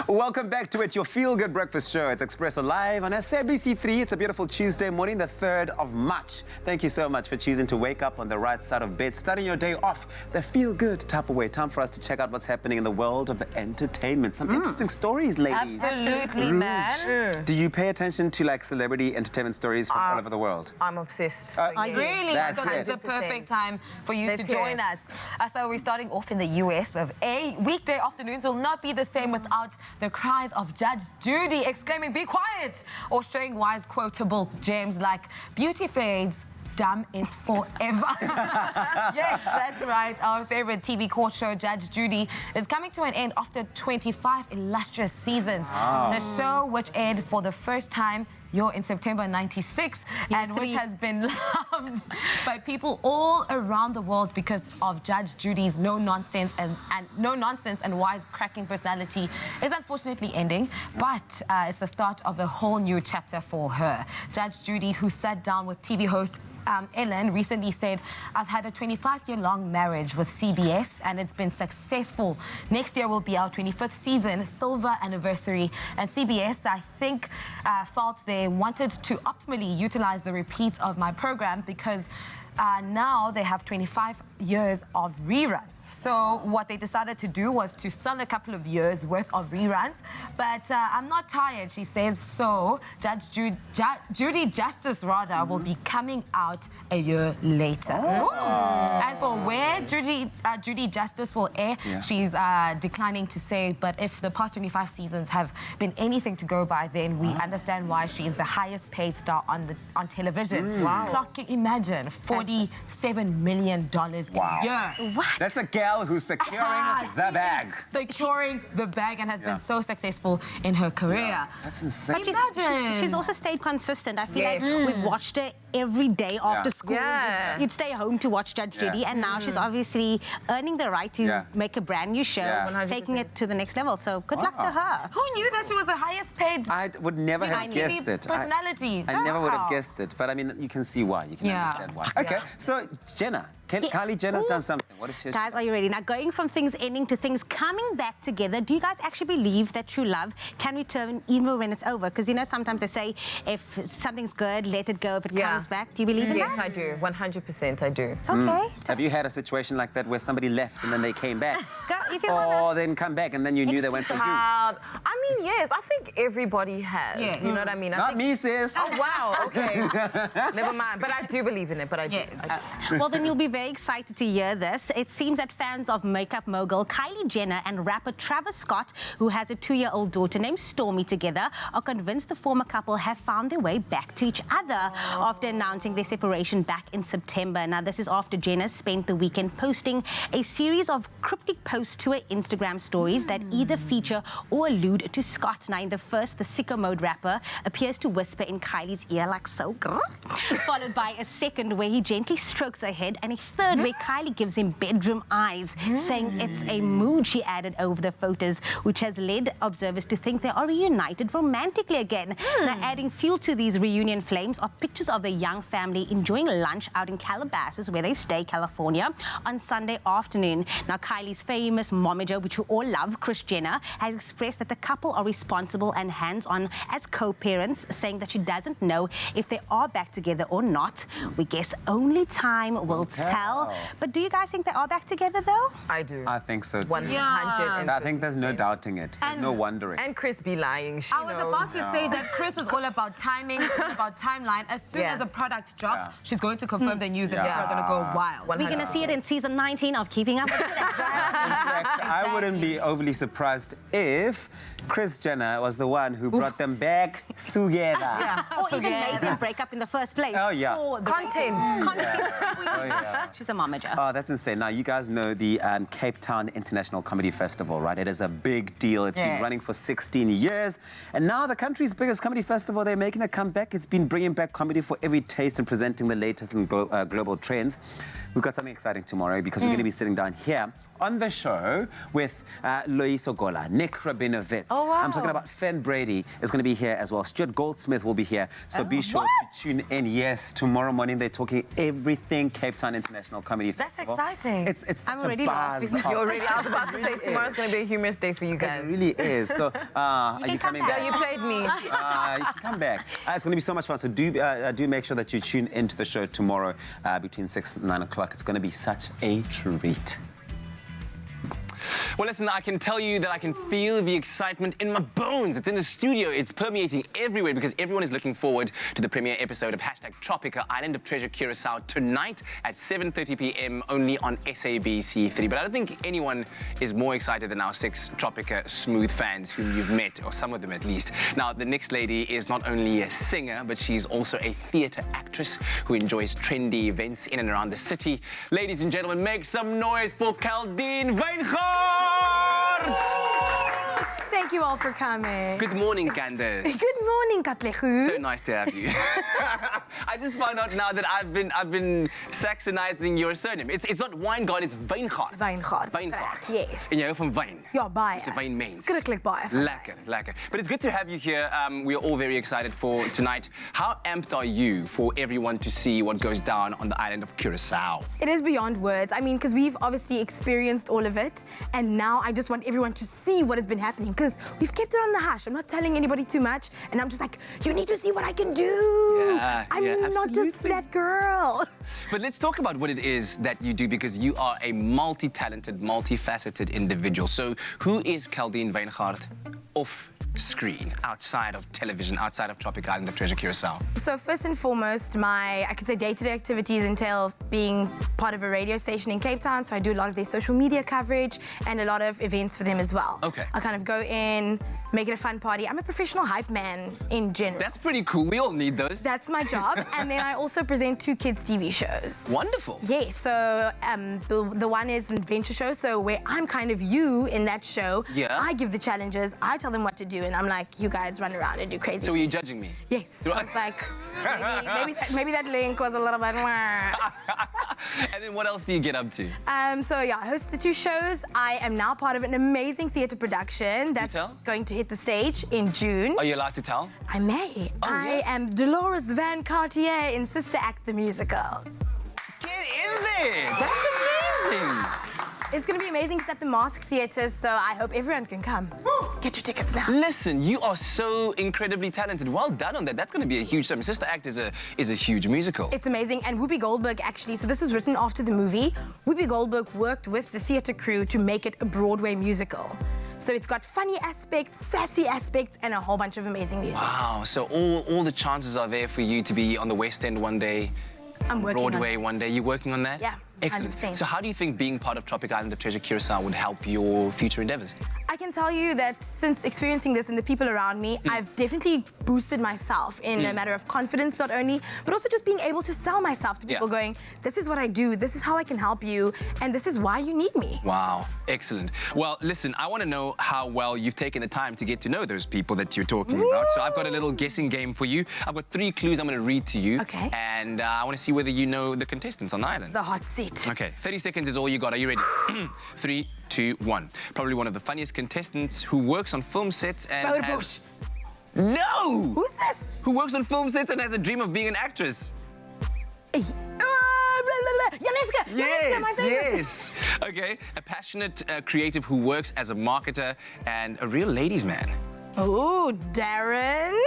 Welcome back to it, your feel-good breakfast show. It's Expresso live on SABC3. It's a beautiful Tuesday morning, the 3rd of March. Thank you so much for choosing to wake up on the right side of bed, starting your day off the feel-good type of way. Time for us to check out what's happening in the world of entertainment. Some interesting stories, ladies. Absolutely, man. Do you pay attention to like celebrity entertainment stories from all over the world? I'm obsessed. Really? That's So it's it. the perfect time for you Let's to join hear it. us. So we're starting off in the US. Weekday afternoons will not be the same without the cries of Judge Judy exclaiming, "Be quiet!" or showing wise quotable gems like "Beauty fades, dumb is forever." Yes, that's right. Our favorite TV court show, Judge Judy, is coming to an end after 25 illustrious seasons. Wow. The show, which aired for the first time in September '96, and which has been loved by people all around the world because of Judge Judy's no-nonsense and wise-cracking personality, is unfortunately ending, but it's the start of a whole new chapter for her. Judge Judy, who sat down with TV host Ellen, recently said, "I've had a 25-year-long marriage with CBS and it's been successful. Next year will be our 25th season, silver anniversary." And CBS, I think, felt they wanted to optimally utilize the repeats of my program because now they have 25 years of reruns. So what they decided to do was to sell a couple of years worth of reruns. But I'm not tired, she says. So Judge Judy Justice, rather, will be coming out a year later. As for where Judy Justice will air, she's declining to say. But if the past 25 seasons have been anything to go by, then we understand why she is the highest paid star on television. Imagine $47 million a year. What? That's a gal who's securing the bag. Securing the bag and has been so successful in her career. That's insane. But she's also stayed consistent. I feel like we've watched her every day after school. You'd stay home to watch Judge Judy, and now she's obviously earning the right to make a brand new show, taking it to the next level. So good luck to her. Who knew that she was the highest paid I would never have guessed it. personality? I never would have guessed it, but I mean, you can see why. You can understand why. Okay, so Jenna, Kylie Jenner's done something. What is she? Guys, are you ready? Now, going from things ending to things coming back together, do you guys actually believe that true love can return even when it's over? Because, you know, sometimes they say if something's good, let it go. If it comes back, do you believe in that? Yes, I do. 100% I do. Okay. Have you had a situation like that where somebody left and then they came back? If you or then come back and then you knew they went for you? I mean, yes, I think everybody has. Yes. You know what I mean? Not me, sis. Oh, wow, okay. Never mind. But I do believe in it, but I do. Well, then you'll be very excited to hear this. It seems that fans of makeup mogul Kylie Jenner and rapper Travis Scott, who has a 2-year-old daughter named Stormy together, are convinced the former couple have found their way back to each other after announcing their separation back in September. Now, this is after Jenner spent the weekend posting a series of cryptic posts to her Instagram stories that either feature or allude to Scott. Now, in the first, the sicko mode rapper appears to whisper in Kylie's ear like so, followed by a second where he gently strokes her head, and a third where Kylie gives him bedroom eyes, saying it's a mood she added over the photos, which has led observers to think they are reunited romantically again. Now, adding fuel to these reunion flames are pictures of the young family enjoying lunch out in Calabasas, where they stay, California, on Sunday afternoon. Now, Kylie's famous momager, which we all love, Kris Jenner, has expressed that the couple are responsible and hands-on as co-parents, saying that she doesn't know if they are back together or not. We guess only time will tell. But do you guys think they are back together, though? I do. I think so, too. 100%. I think there's no doubting it. There's no wondering. And Kris be lying. She I was about to say that Kris is all about timing, about timeline. As soon as a product drops, she's going to confirm the news and people are going to go wild. We're going to see it in season 19 of Keeping Up with the fact, I wouldn't be overly surprised if Kris Jenner was the one who brought them back together. Or even made them break up in the first place. Oh, yeah. Content. She's a momager. Oh, that's insane. Now, you guys know the Cape Town International Comedy Festival, right? It is a big deal. It's been running for 16 years. And now the country's biggest comedy festival, they're making a comeback. It's been bringing back comedy for every taste and presenting the latest in global trends. We've got something exciting tomorrow because we're going to be sitting down here on the show with Loyiso Gola, Nick Rabinovitz. Oh, wow. I'm talking about Fen Brady is going to be here as well. Stuart Goldsmith will be here. So be sure to tune in. Yes, tomorrow morning they're talking everything Cape Town International Comedy Festival. That's exciting. It's I'm such already a buzz. You're already. I was about to say tomorrow's going to be a humorous day for you guys. It really is. So are you coming back? Yeah, you played me. You can come back. It's going to be so much fun. So do make sure that you tune into the show tomorrow between 6 and 9 o'clock. It's going to be such a treat. Well, listen, I can tell you that I can feel the excitement in my bones. It's in the studio. It's permeating everywhere because everyone is looking forward to the premiere episode of #Tropica Island of Treasure Curacao tonight at 7:30 p.m. only on SABC3. But I don't think anyone is more excited than our 6 Tropica Smooth fans whom you've met, or some of them at least. Now, the next lady is not only a singer, but she's also a theatre actress who enjoys trendy events in and around the city. Ladies and gentlemen, make some noise for Caldine Weingaard! Thank you all for coming. Good morning, Candace. Good morning, Katlegu. So nice to have you. I just found out now that I've been Saxonizing your surname. It's not Weingaard, it's Weingaard. Weingaard. Yes. En jy hou van wyn? Ja, baie. Dis 'n wynmens. Skrikkelik baie. Lekker. But it's good to have you here. We are all very excited for tonight. How amped are you for everyone to see what goes down on the island of Curacao? It is beyond words. I mean, because we've obviously experienced all of it, and now I just want everyone to see what has been happening, because we've kept it on the hush. I'm not telling anybody too much, and I'm just like, you need to see what I can do. I'm I'm not just that girl. But let's talk about what it is that you do, because you are a multi-talented, multifaceted individual. So who is Caldine Wijngaard off screen, outside of television, outside of Tropic Island of Treasure Curaçao? So first and foremost, my, I could say, day-to-day activities entail being part of a radio station in Cape Town. So I do a lot of their social media coverage and a lot of events for them as well. Okay. I kind of go in, make it a fun party. I'm a professional hype man in general. That's pretty cool. We all need those. That's my job. And then I also present 2 kids' TV shows. Wonderful. Yeah, so the one is an adventure show, so where I'm kind of you in that show. Yeah. I give the challenges, I tell them what to do, and I'm like, you guys run around and do crazy. So are you judging me? Yes. I was like, maybe that link was a little bit... And then what else do you get up to? So yeah, I host the 2 shows. I am now part of an amazing theatre production that's going to hit the stage in June. Are you allowed to tell? I may. I am Dolores Van Cartier in Sister Act the Musical. Get in there! That's amazing! It's going to be amazing. It's at the Mask Theatre, so I hope everyone can come. Get your tickets now. Listen, you are so incredibly talented. Well done on that. That's going to be a huge time. Sister Act is a huge musical. It's amazing. And Whoopi Goldberg, actually, so this was written after the movie. Whoopi Goldberg worked with the theatre crew to make it a Broadway musical. So it's got funny aspects, sassy aspects, and a whole bunch of amazing music. Wow, so all the chances are there for you to be on the West End one day, I'm working Broadway on it. one day. You're working on that? Yeah. Excellent. 100%. So how do you think being part of Tropic Island of Treasure Curaçao would help your future endeavors? I can tell you that since experiencing this and the people around me, I've definitely boosted myself in a matter of confidence, not only, but also just being able to sell myself to people going, this is what I do, this is how I can help you, and this is why you need me. Wow, excellent. Well, listen, I want to know how well you've taken the time to get to know those people that you're talking about. So I've got a little guessing game for you. I've got 3 clues I'm going to read to you. Okay. And I want to see whether you know the contestants on the island. The hot seat. Okay, 30 seconds is all you got. Are you ready? 3, 2, 1. Probably one of the funniest contestants who works on film sets and has... No! Who's this? Who works on film sets and has a dream of being an actress. Yaneska! Yes. Okay, a passionate creative who works as a marketer and a real ladies' man. Oh, Darren.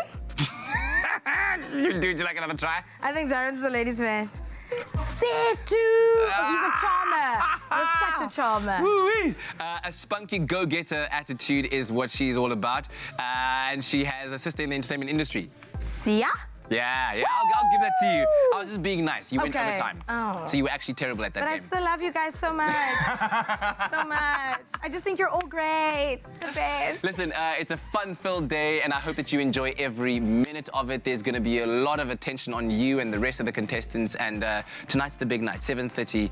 Dude, you like another try? I think Darren's the ladies' man. Setu! He's a charmer. He's such a charmer. Woo-wee. A spunky go-getter attitude is what she's all about. And she has a sister in the entertainment industry. Sia? Yeah, I'll give that to you. I was just being nice. You went over time. Oh. So you were actually terrible at that But game. I still love you guys so much. So much. I just think you're all great. The best. Listen, it's a fun-filled day, and I hope that you enjoy every minute of it. There's going to be a lot of attention on you and the rest of the contestants, and tonight's the big night, 7:30.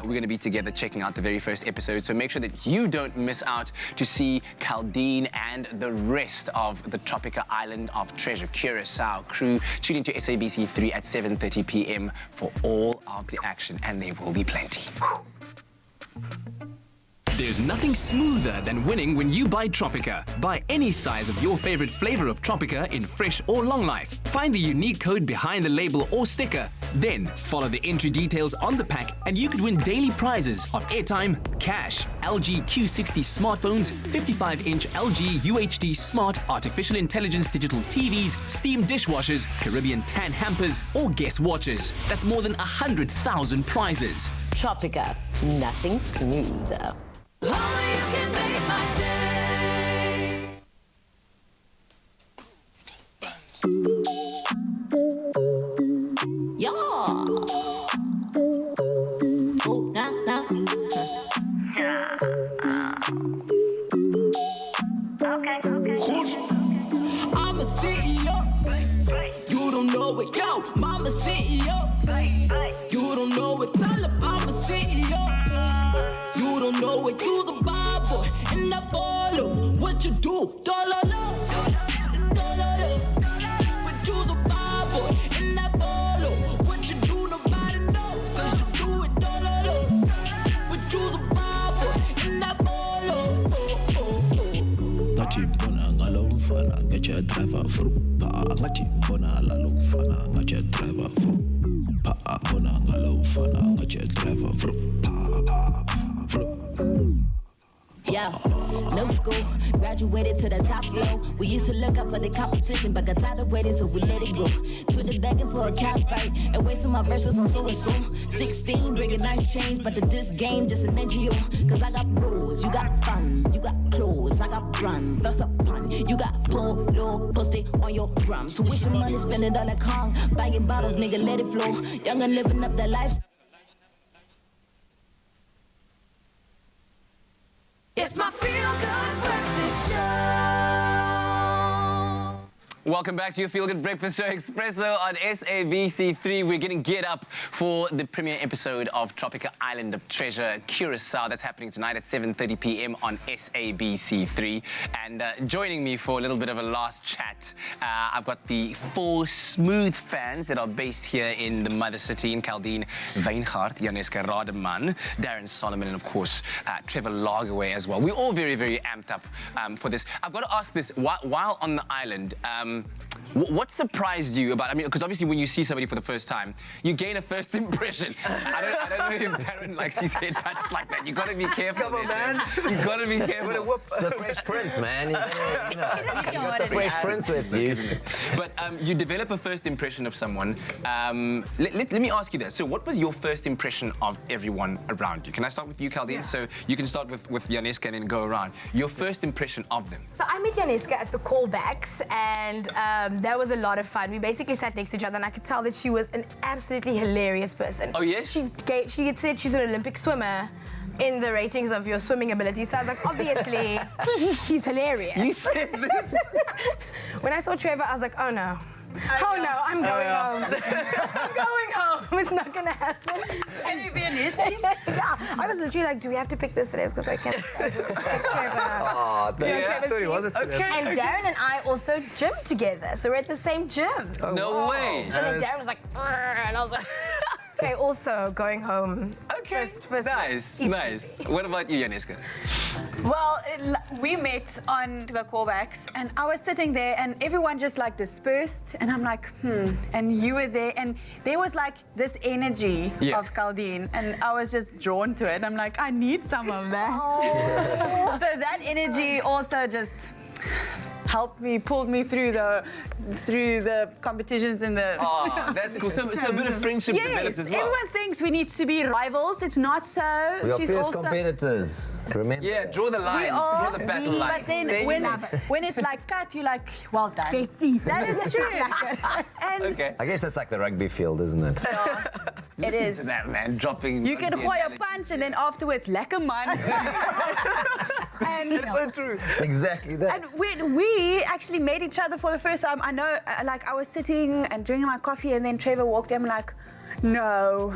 We're going to be together checking out the very first episode, so make sure that you don't miss out to see Caldine and the rest of the Tropica Island of Treasure Curaçao crew. Tune into SABC 3 at 7:30 p.m. for all of the action, and there will be plenty. There's nothing smoother than winning when you buy Tropica. Buy any size of your favorite flavor of Tropica in fresh or long life. Find the unique code behind the label or sticker. Then follow the entry details on the pack and you could win daily prizes of airtime, cash, LG Q60 smartphones, 55-inch LG UHD smart artificial intelligence digital TVs, steam dishwashers, Caribbean tan hampers, or guest watches. That's more than 100,000 prizes. Tropica, nothing smoother. Yeah. Oh, nah, nah. Okay. I'm a CEO. You don't know it, yo. Mama CEO. You don't know it. Tell him I'm a CEO. You don't know it. You's a bad boy in that ball. What you do? Dollar. But you's a bad boy in that ball. What you do? Nobody know. 'Cause you do it. Dollar. But you's a bad boy in that ball. Ngathi mbona ngalo mfana ngathi driver for pa ngathi mbona lalo mfana ngathi driver for pa mbona ngalo mfana ngathi driver for pa Yeah, no school, graduated to the top floor. We used to look up for the competition, but got tired of waiting, so we let it go. To the begging for a cat fight, and wasting my verses on so-and-so. 16, bringing nice change, but this game just an NGO. Cause I got bros, you got funds, you got clothes, I got brands, that's a pun. You got polo, post it on your gram. Tuition money, spend it on a car, buying bottles, nigga, let it flow. Young and living up their lives. It's my feel-good breakfast show. Welcome back to your Feel Good Breakfast Show, Expresso on SABC3. We're getting geared up for the premiere episode of Tropica Island of Treasure, Curacao. That's happening tonight at 7:30 p.m. on SABC3. And joining me for a little bit of a last chat, I've got the 4 smooth fans that are based here in the mother city in Kaldeen, Wyngaard, Janeska Rademan, Darren Solomon, and of course, Trevor Lagerway as well. We're all very, very amped up for this. I've got to ask this, while on the island, what surprised you about, I mean, because obviously when you see somebody for the first time, you gain a first impression. I don't know if Darren likes his head touched like that. You got to be careful. Come on, man. You got to be careful. It's the Fresh Prince, man. You got the Fresh Prince with you. But you develop a first impression of someone. Let me ask you that. So what was your first impression of everyone around you? Can I start with you, Kaldeen? Yeah. So you can start with Janeska and then go around. Your first impression of them. So I met Janeska at the callbacks, and that was a lot of fun. We basically sat next to each other, and I could tell that she was an absolutely hilarious person. Oh, yes? She had said she's an Olympic swimmer in the ratings of your swimming ability. So I was like, obviously, she's hilarious. You said this? When I saw Trevor, I was like, oh no. Oh no, I'm going home. I'm going home. It's not gonna happen. Can you be a niece? Yeah, I was literally like, do we have to pick this celebs? Because I can't pick Trevor. Oh, Yeah, I thought he was a celeb. Okay. And Darren and I also gym together, so we're at the same gym. Oh, no wow. way. So then Darren was like, and I was like, okay, also going home. Okay, first nice. What about you, Janeska? Well, we met on the callbacks, and I was sitting there, and everyone just like dispersed, and I'm like, and you were there, and there was like this energy of Kaldeen, and I was just drawn to it. I'm like, I need some of that. So that energy also just helped me, pulled me through the competitions and the... Oh, that's cool. So a bit of friendship developed as well. Everyone thinks we need to be rivals. It's not so. We are fierce competitors, remember? Yeah, draw the line, draw the battle line. But then when it's like cut, you're like, well done. Bestie. That is true. And okay. I guess that's like the rugby field, isn't it? it is. To that, man, dropping... You can hoy a punch and then afterwards, lekker man. And it's so true. It's exactly that. And when we actually met each other for the first time, I know, like, I was sitting and drinking my coffee, and then Trevor walked in, like, no.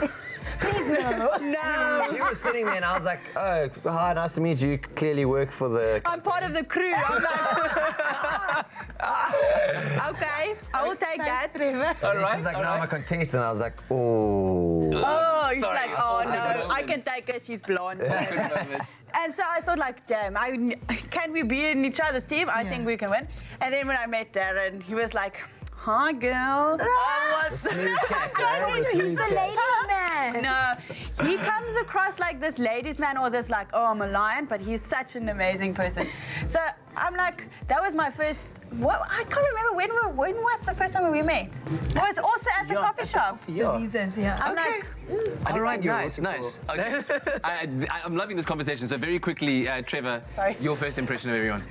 Please no. No. She was sitting there and I was like, oh, hi, nice to meet you. You clearly work for the... I'm part of the crew. I'm like, okay, I will take that. All right. She's like, no, I'm a contestant. I was like, oh. Oh, he's Sorry. like, oh no, I can take her, she's blonde. And so I thought, like, damn, can we be in each other's team? I think we can win. And then when I met Darren, he was like, hi, girl. What's smooth cat, He's the ladies' man. No, he comes across like this ladies' man or this like, oh, I'm a lion, but he's such an amazing person. So I'm like, that was my first, I can't remember when was the first time we met? It was also at the coffee shop. I'm like, all right, nice. Okay. I'm loving this conversation. So very quickly, Trevor, your first impression of everyone.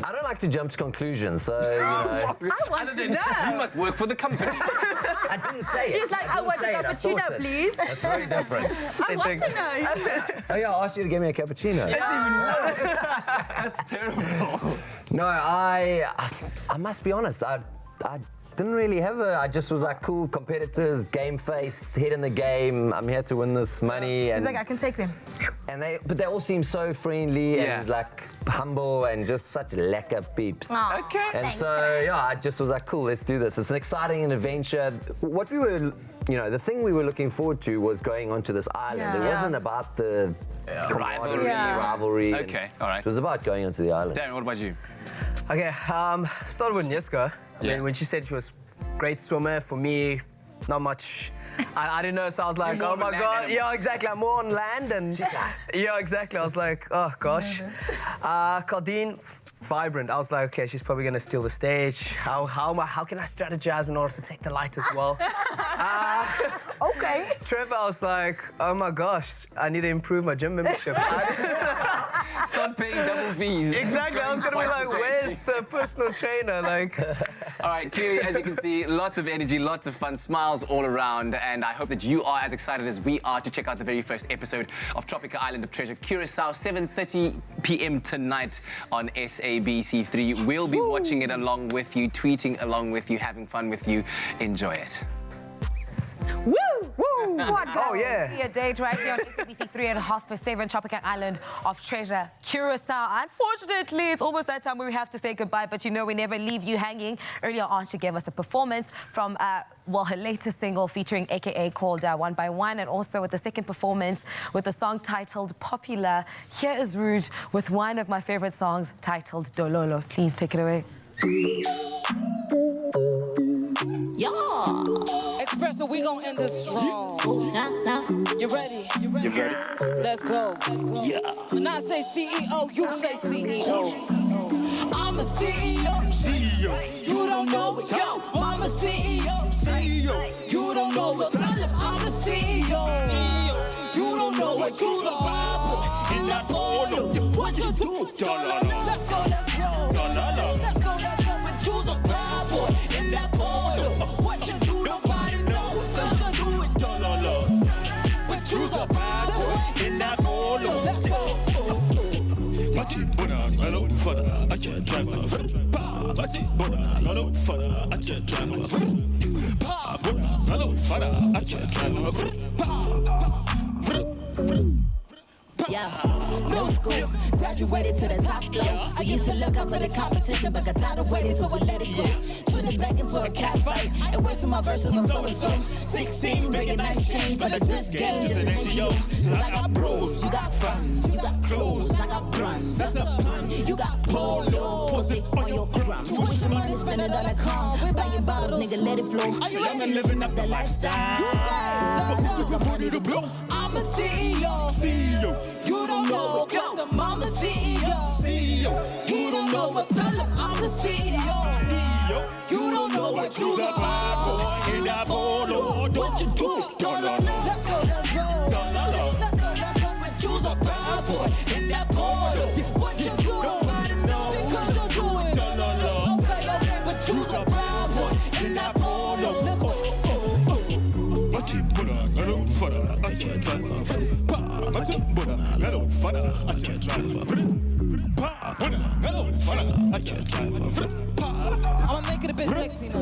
I don't like to jump to conclusions, so, you know... I want to know. You must work for the company. I didn't say it. He's like, I want a cappuccino, please. That's very different. I want to know. Oh, yeah, I asked you to give me a cappuccino. That's terrible. No, I must be honest, I didn't really have I just was like, cool, competitors, game face, head in the game, I'm here to win this money. He's And, like, I can take them. but they all seem so friendly and like humble and just such lekker peeps. Okay. And so, yeah, I just was like, cool, let's do this. It's an exciting adventure. What we were, the thing we were looking forward to was going onto this island. It wasn't about the rivalry. Okay, all right. It was about going onto the island. Darren, what about you? Okay, started with Janeska. I mean, when she said she was a great swimmer, for me, not much. I didn't know, so I was like, You're more oh my of a god, land animal. yeah, exactly. I'm more on land and yeah, exactly. I was like, oh gosh. Claudine, vibrant. I was like, okay, she's probably gonna steal the stage. How can I strategize in order to take the light as well? Okay. Trevor, I was like, oh my gosh, I need to improve my gym membership. Start paying double fees. Exactly. I was gonna be like, where's the personal trainer? Like. All right, clearly, as you can see, lots of energy, lots of fun, smiles all around, and I hope that you are as excited as we are to check out the very first episode of Tropica Island of Treasure, Curacao, 7:30 p.m. tonight on SABC3. We'll be watching it along with you, tweeting along with you, having fun with you. Enjoy it. Woo! Woo! Oh, yeah. See a date right here on SABC3 at 7:30, Tropica Island of Treasure, Curacao. Unfortunately, it's almost that time where we have to say goodbye, but you know we never leave you hanging. Earlier on, she gave us a performance from, her latest single featuring AKA called One by One, and also with the second performance with the song titled Popular. Here is Rouge with one of my favorite songs titled Dololo. Please take it away. Yeah. Expresso, we gon' end this strong. You ready? You ready? Let's go. Yeah. When I say CEO, you say CEO. I'm a CEO. CEO. You don't know it, yo. I'm a CEO. CEO. You don't know, so tell him I'm a CEO. CEO. You don't know what you're about. In that polo, what you do? Let's go, let's go. Let's go, let's go. But you's a bad boy. In that polo, what you do? Nobody knows. So you do it. But you's a bad boy. In that polo. Let's go. Party bona, hello, fada, I can't drive a Party bona, hello, fada, I can't drive a bona, hello, fada, I can't drive Yeah, no school, graduated to the top floor. I used to look up for the competition, but got tired of waiting, so I let it go. Put it back in for a cat fight. I wasting my verses on so and so. 16, bringing nice change, but this game just an NGO. Cause I got bros, you got friends, you got clothes, I got brands. That's a pun. You got polo, post it on your gram. Tuition money, spend it on a car. We buying bottles, nigga, let it flow. Are you ready? Living up the lifestyle. You say, I'm a CEO. CEO. You don't know about the mama CEO. CEO. He don't know, so tell him I'm the CEO. CEO. You don't know what you's about. In that polo, what you do? Let's go, let's go. Let's go, let's go. But you's a bad boy. In that polo, what you do? Nobody knows. Because you do it. Okay, but you's a bad boy. In that polo, let's go. Party bona, hello, fada, I can't drive a Party bona, hello, fada, I can't drive a hello, fada, I can't drive I'ma make it a bit sexy now.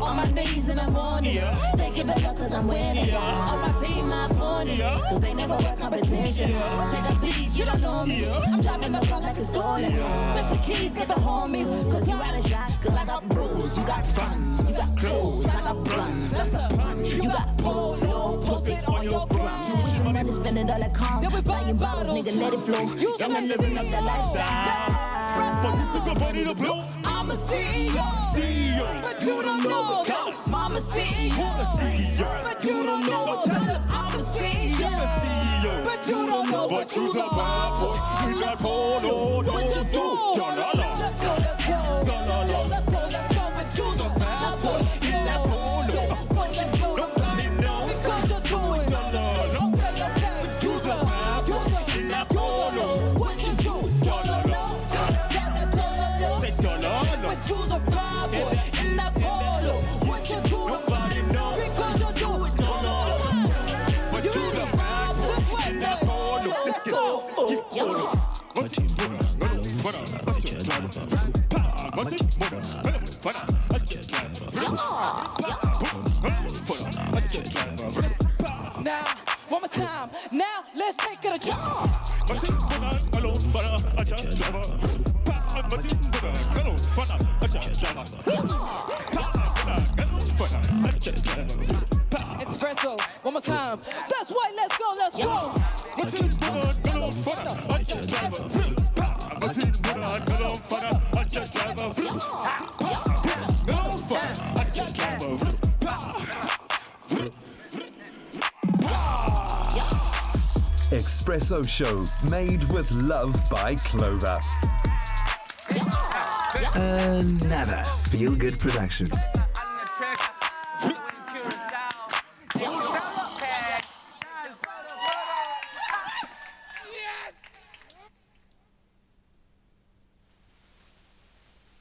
On my knees in the morning, thanking the Lord cause I'm winning. R.I.P. my pony, cause they never were competition. Take a beat, you don't know me. I'm driving the car like it's stolen. Just the keys, get the homies, cause you out of shot. Cause I got bros, you got fronts, you got clothes, I got blunts. That's a pun. You got polo, post it on your ground. Tuition money, spend it all at calm. Then we buying bottles, nigga, let it flow. You say living up the lifestyle. I'm a CEO. But you don't know. I'm a CEO. But you don't know. I'm a CEO. But you don't know what you's about. In that polo, what you do? Let's go, let's go. Let's go, let's go. But you's a bad boy. In that polo. Let's go, let's go. Nobody knows. Because you're doing. Okay. But you's a bad boy. In that polo. What you do? But you's a bad boy in that polo. What you do? Nobody knows. Because you do it. But you's a bad boy in that polo. Let's go. Party bona, hello, fada, I can't drive a Party bona, hello, fada, I can't drive Now, one more time. Now, let's make it a job. Party bona, hello, fada, I can't drive Party bona, hello, fada, I can't drive Expresso, one more time. That's right, let's go, let's go. Party bona, hello, fada, I can't drive Party bona, hello, fada, I can't drive Expresso show, made with love by Clover. Another feel-good production.